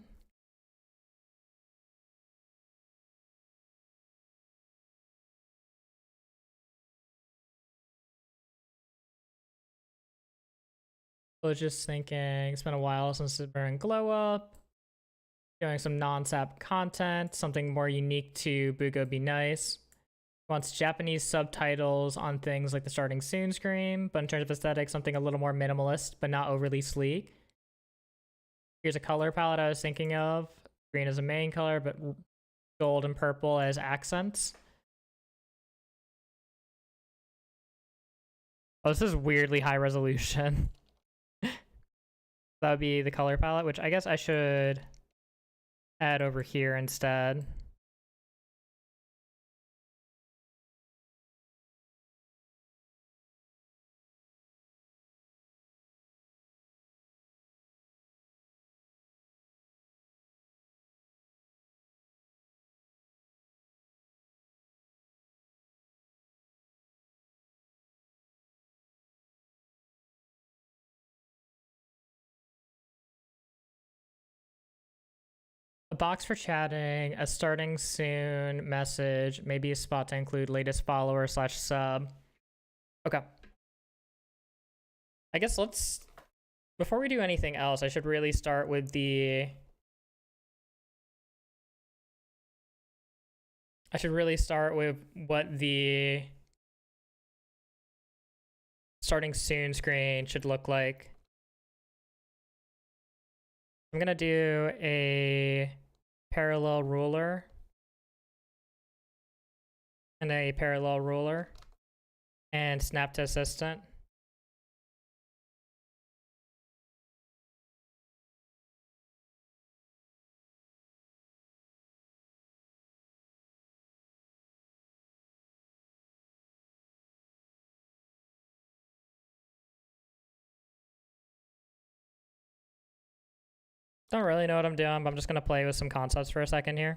I was just thinking, it's been a while since it's been glow up. Doing some non-sap content, something more unique to Booga would be nice. Wants Japanese subtitles on things like the starting soon screen, but in terms of aesthetics, something a little more minimalist, but not overly sleek. Here's a color palette I was thinking of. Green as a main color, but gold and purple as accents. Oh, this is weirdly high resolution. That would be the color palette, which I guess I should add over here instead. A box for chatting, a starting soon message, maybe a spot to include latest follower / sub. Okay. I guess let's, before we do anything else, I should really start with the, I should really start with what the starting soon screen should look like. I'm gonna do a parallel ruler and a parallel ruler and snap to assistant. Don't really know what I'm doing, but I'm just gonna play with some concepts for a second here.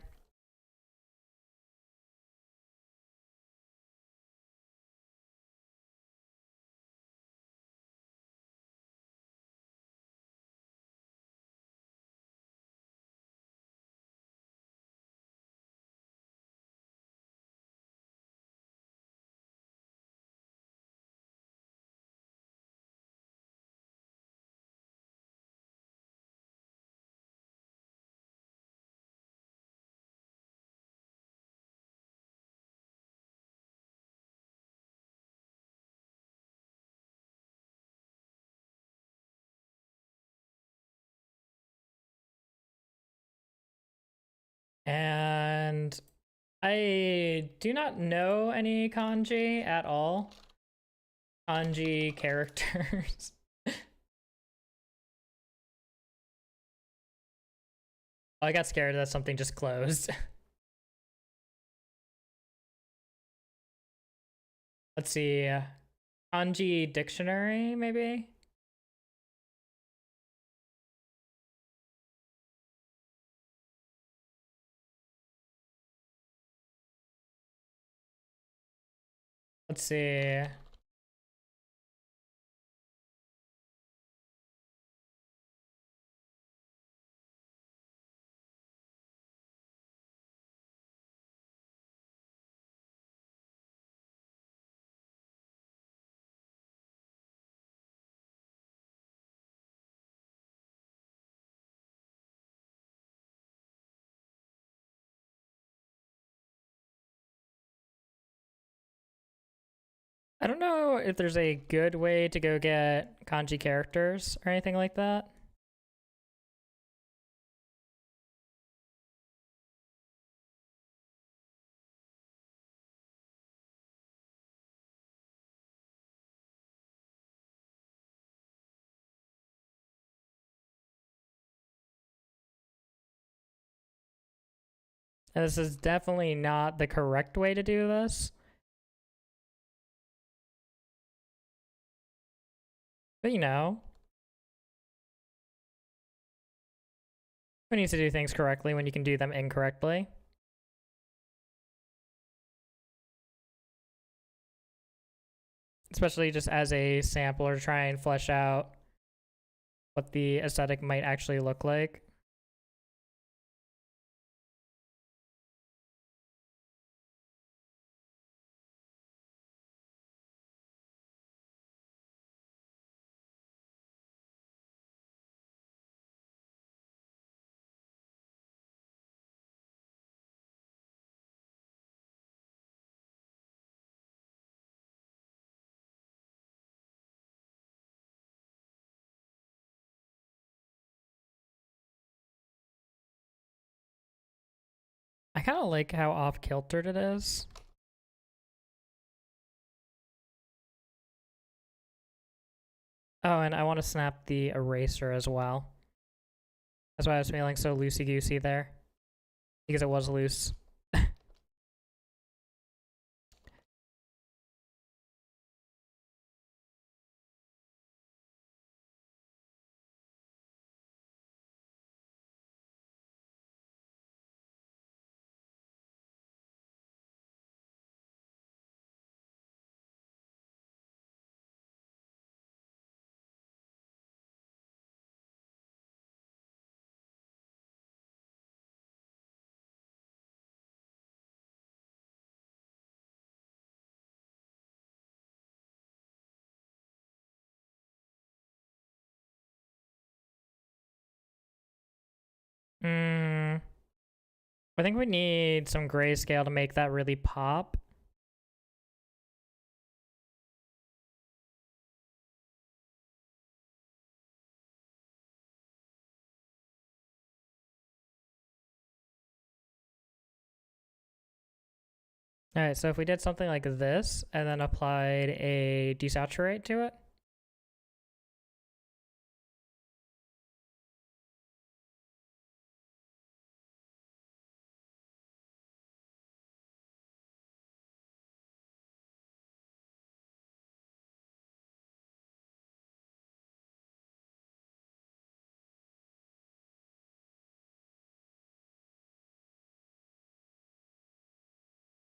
I do not know any kanji at all. Kanji characters. Oh, I got scared that something just closed. Let's see. Kanji dictionary, maybe? Let's see. I don't know if there's a good way to go get kanji characters or anything like that. And this is definitely not the correct way to do this. But you know, we need to do things correctly when you can do them incorrectly. Especially just as a sampler to try and flesh out what the aesthetic might actually look like. I kind of like how off-kiltered it is. Oh, and I want to snap the eraser as well. That's why I was feeling so loosey-goosey there. Because it was loose. Hmm. I think we need some grayscale to make that really pop. Alright, so if we did something like this, and then applied a desaturate to it.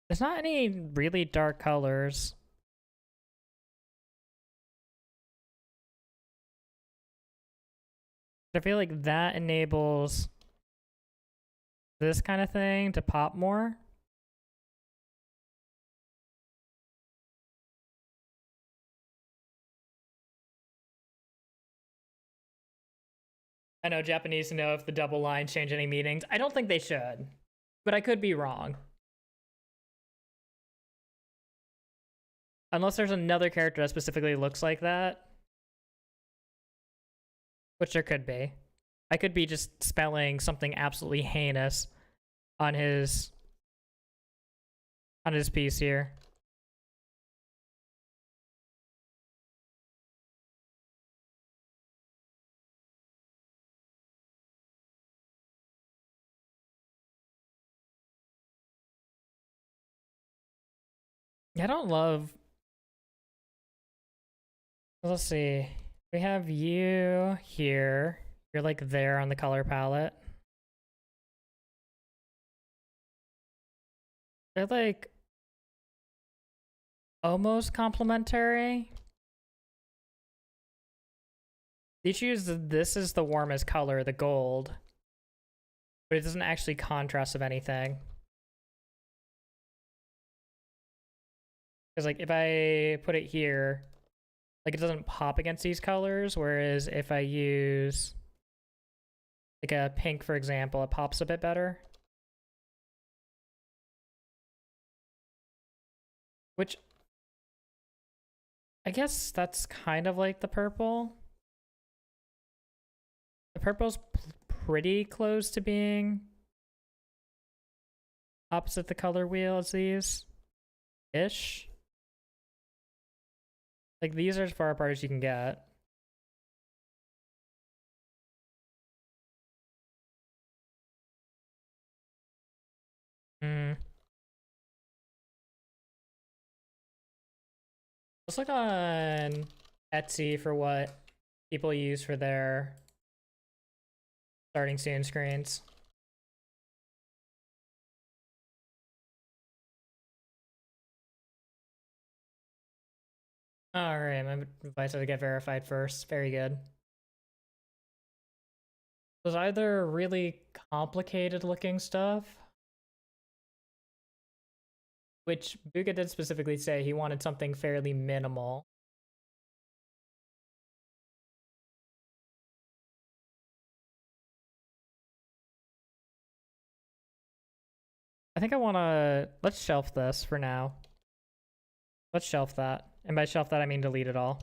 There's not any really dark colors. But I feel like that enables this kind of thing to pop more. I know Japanese know if the double lines change any meanings. I don't think they should, but I could be wrong. Unless there's another character that specifically looks like that. Which there could be. I could be just spelling something absolutely heinous on his on his piece here. I don't love. Let's see. We have you here. You're like there on the color palette. They're like almost complementary. You choose this is the warmest color, the gold, but it doesn't actually contrast of anything. Because like if I put it here, like it doesn't pop against these colors, whereas if I use like a pink, for example, it pops a bit better. Which I guess that's kind of like the purple. The purple's pretty close to being opposite the color wheel as these. Ish. Like these are as far apart as you can get. Hmm. Let's look on Etsy for what people use for their starting soon screens. Alright, I'm invited to get verified first. Very good. It was either really complicated looking stuff, which Buga did specifically say he wanted something fairly minimal. I think I want to... Let's shelf this for now. Let's shelf that. And by shelf that, I mean delete it all.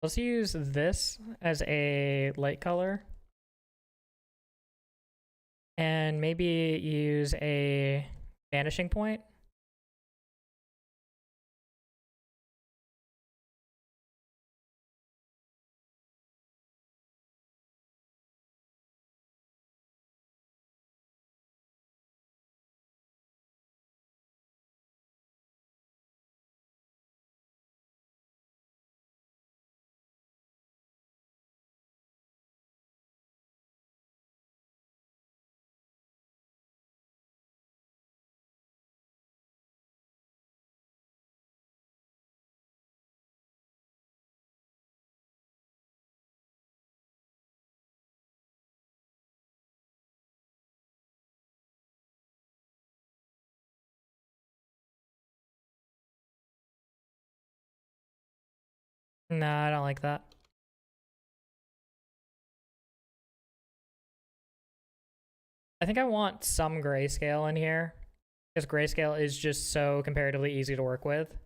Let's use this as a light color. And maybe use a vanishing point. No, I don't like that. I think I want some grayscale in here, because grayscale is just so comparatively easy to work with.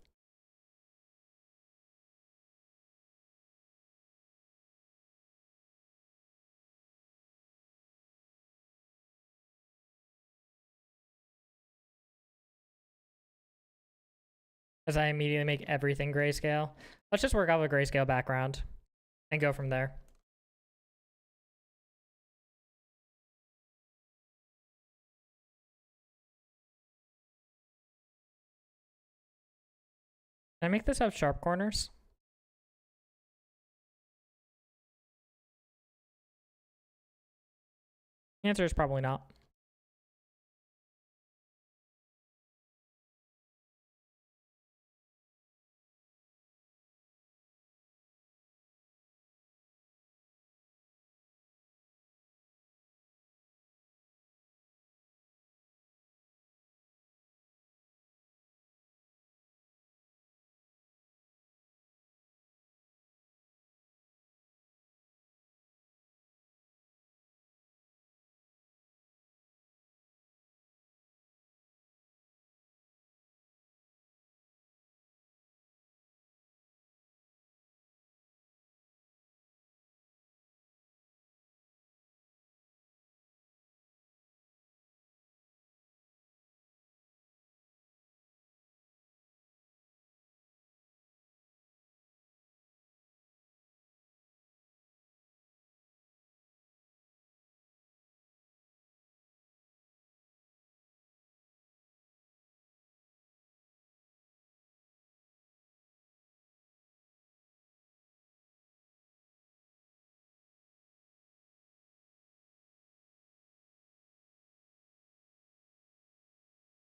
As I immediately make everything grayscale. Let's just work out a grayscale background and go from there. Can I make this have sharp corners? The answer is probably not.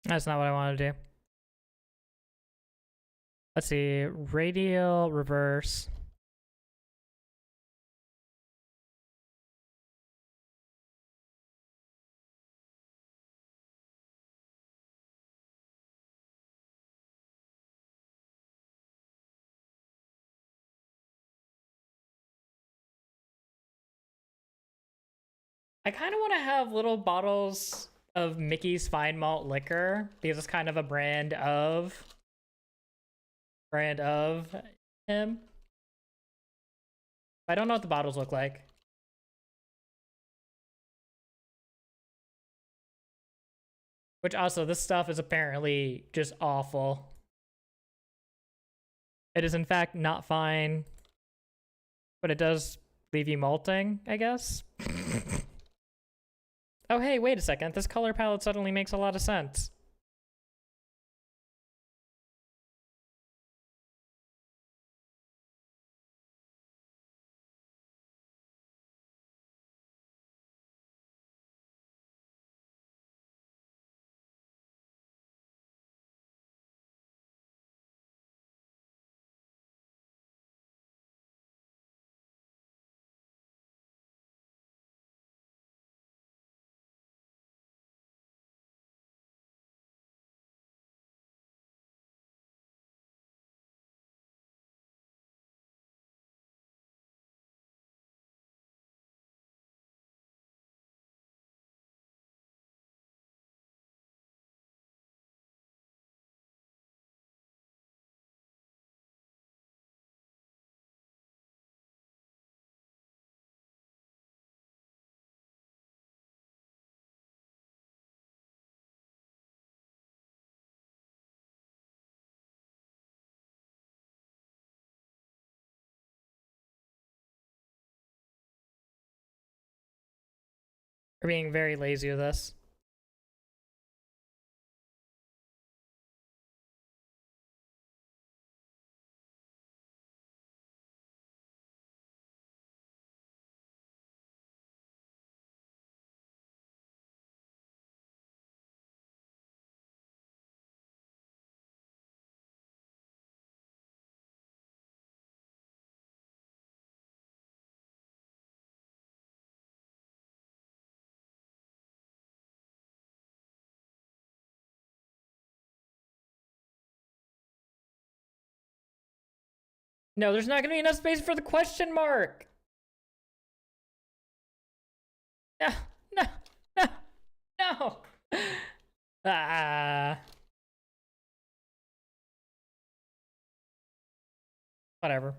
That's not what I want to do. Let's see. Radial reverse. I kind of want to have little bottles of Mickey's Fine Malt Liquor because it's kind of a brand of him. I don't know what the bottles look like. Which also, this stuff is apparently just awful. It is in fact not fine, but it does leave you molting, I guess. Oh hey, wait a second. This color palette suddenly makes a lot of sense. We're being very lazy with this. No, there's not gonna be enough space for the question mark. No, no, no, no. Ah, whatever.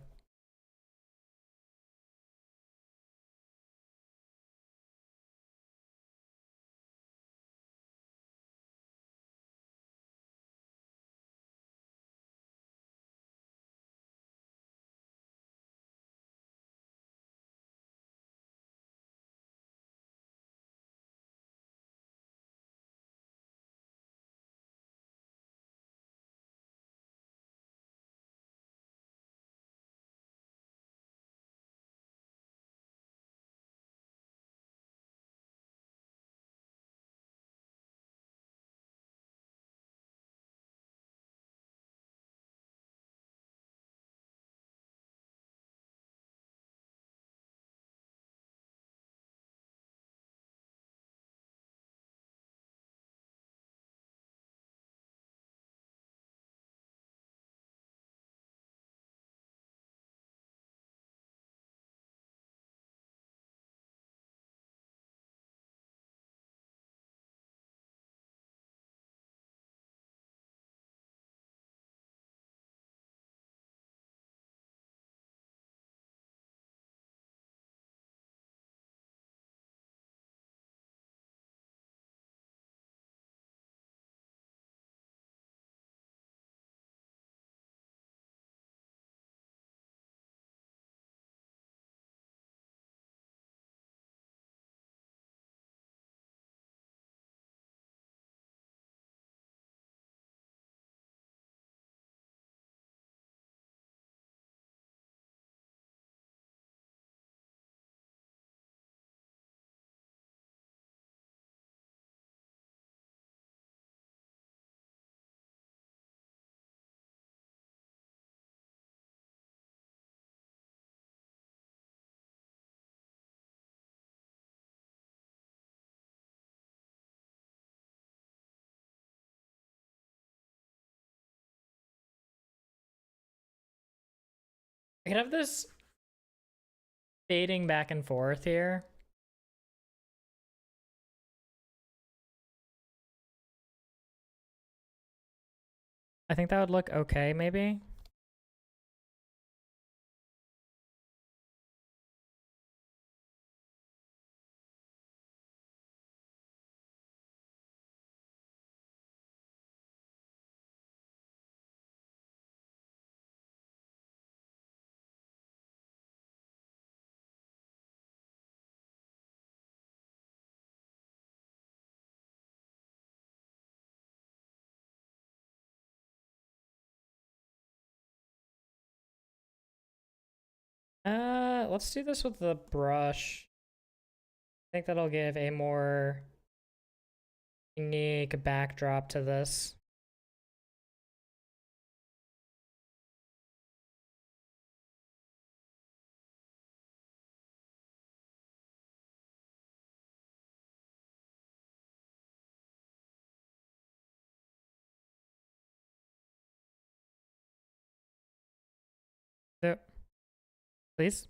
I could have this fading back and forth here. I think that would look okay, maybe. Let's do this with the brush. I think that'll give a more unique backdrop to this. So, please.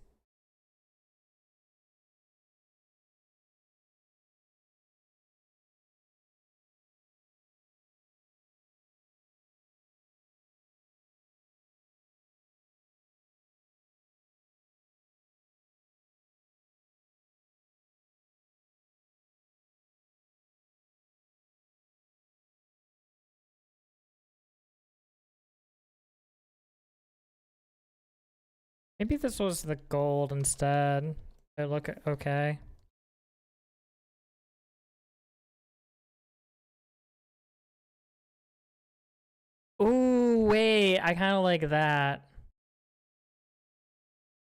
Maybe this was the gold instead. It look okay. Ooh, wait, I kind of like that.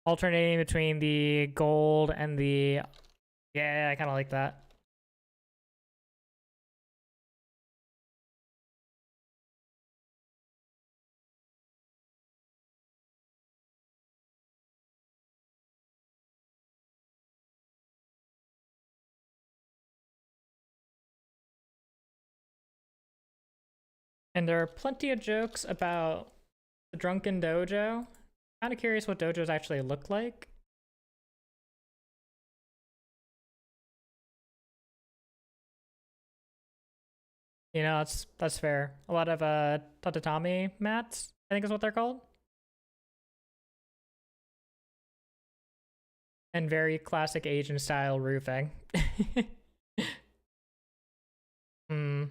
Alternating between the gold and the... Yeah, I kind of like that. And there are plenty of jokes about the drunken dojo. Kind of curious what dojos actually look like. You know, that's fair. A lot of tatami mats, I think is what they're called. And very classic Asian style roofing. Hmm.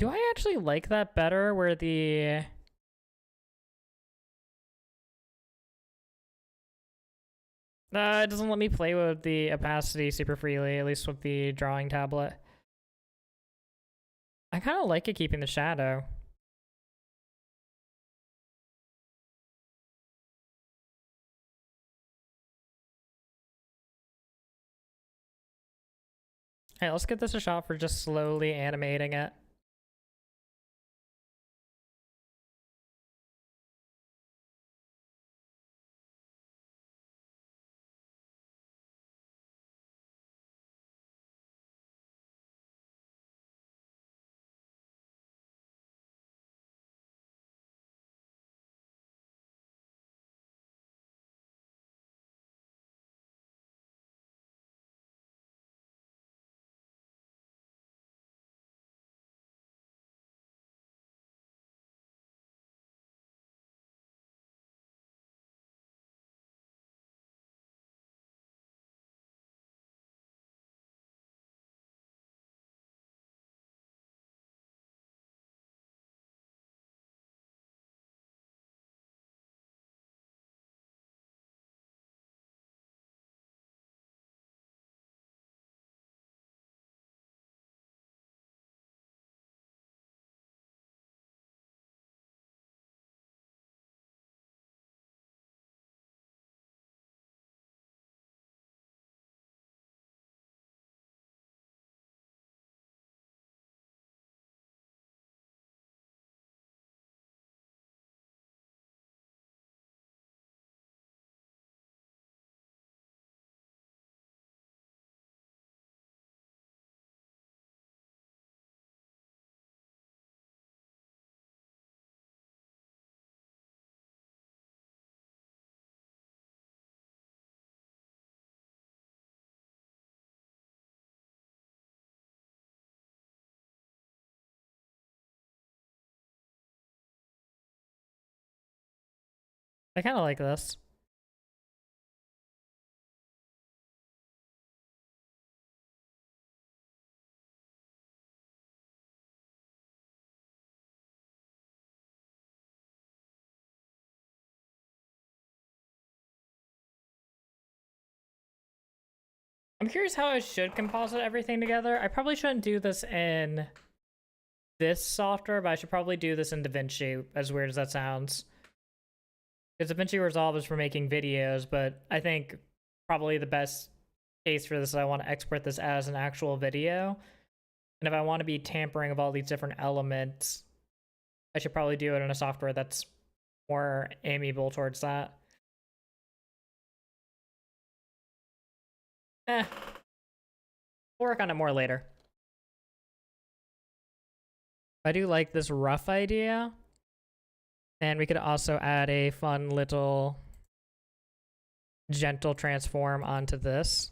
Do I actually like that better where the... it doesn't let me play with the opacity super freely, at least with the drawing tablet. I kind of like it keeping the shadow. Hey, let's get this a shot for just slowly animating it. I kind of like this. I'm curious how I should composite everything together. I probably shouldn't do this in this software, but I should probably do this in DaVinci, as weird as that sounds. Because DaVinci Resolve is for making videos, but I think probably the best case for this is I want to export this as an actual video. And if I want to be tampering of all these different elements, I should probably do it in a software that's more amiable towards that. We'll work on it more later. I do like this rough idea. And we could also add a fun little gentle transform onto this.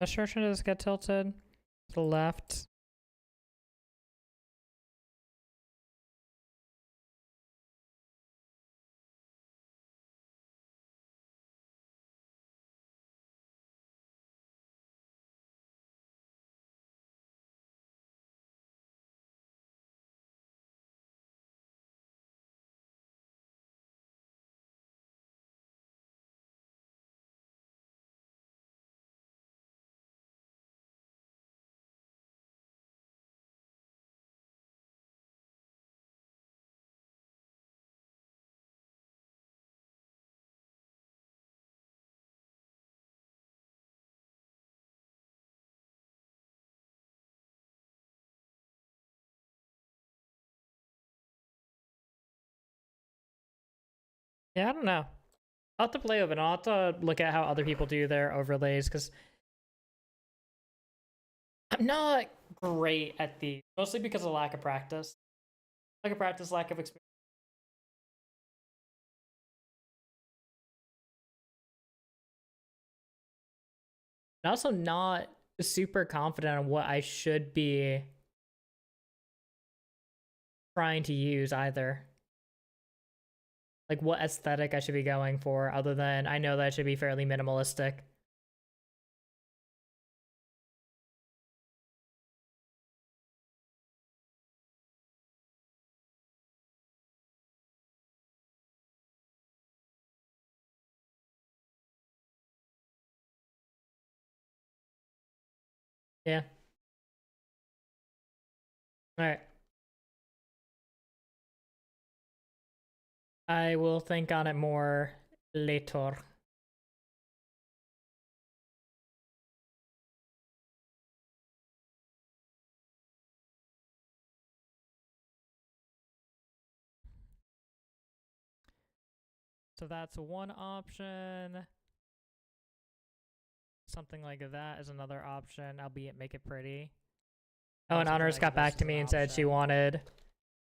The structure does get tilted to the left. Yeah, I don't know. I'll have to play with it. I'll have to look at how other people do their overlays, because I'm not great at these, mostly because of lack of practice. Lack of practice, lack of experience. I'm also not super confident on what I should be trying to use either. Like what aesthetic I should be going for, other than I know that it should be fairly minimalistic. Yeah. Alright. I will think on it more later. So that's one option. Something like that is another option, albeit make it pretty. Oh, and Honors got back to me and said she wanted...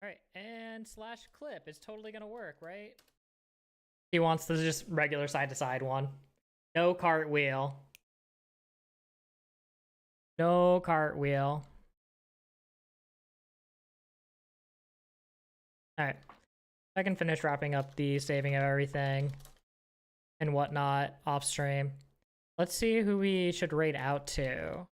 Alright, and slash clip is totally gonna work, right? She wants the just regular side-to-side one. No cartwheel. No cartwheel. Alright. I can finish wrapping up the saving of everything and whatnot off stream. Let's see who we should raid out to.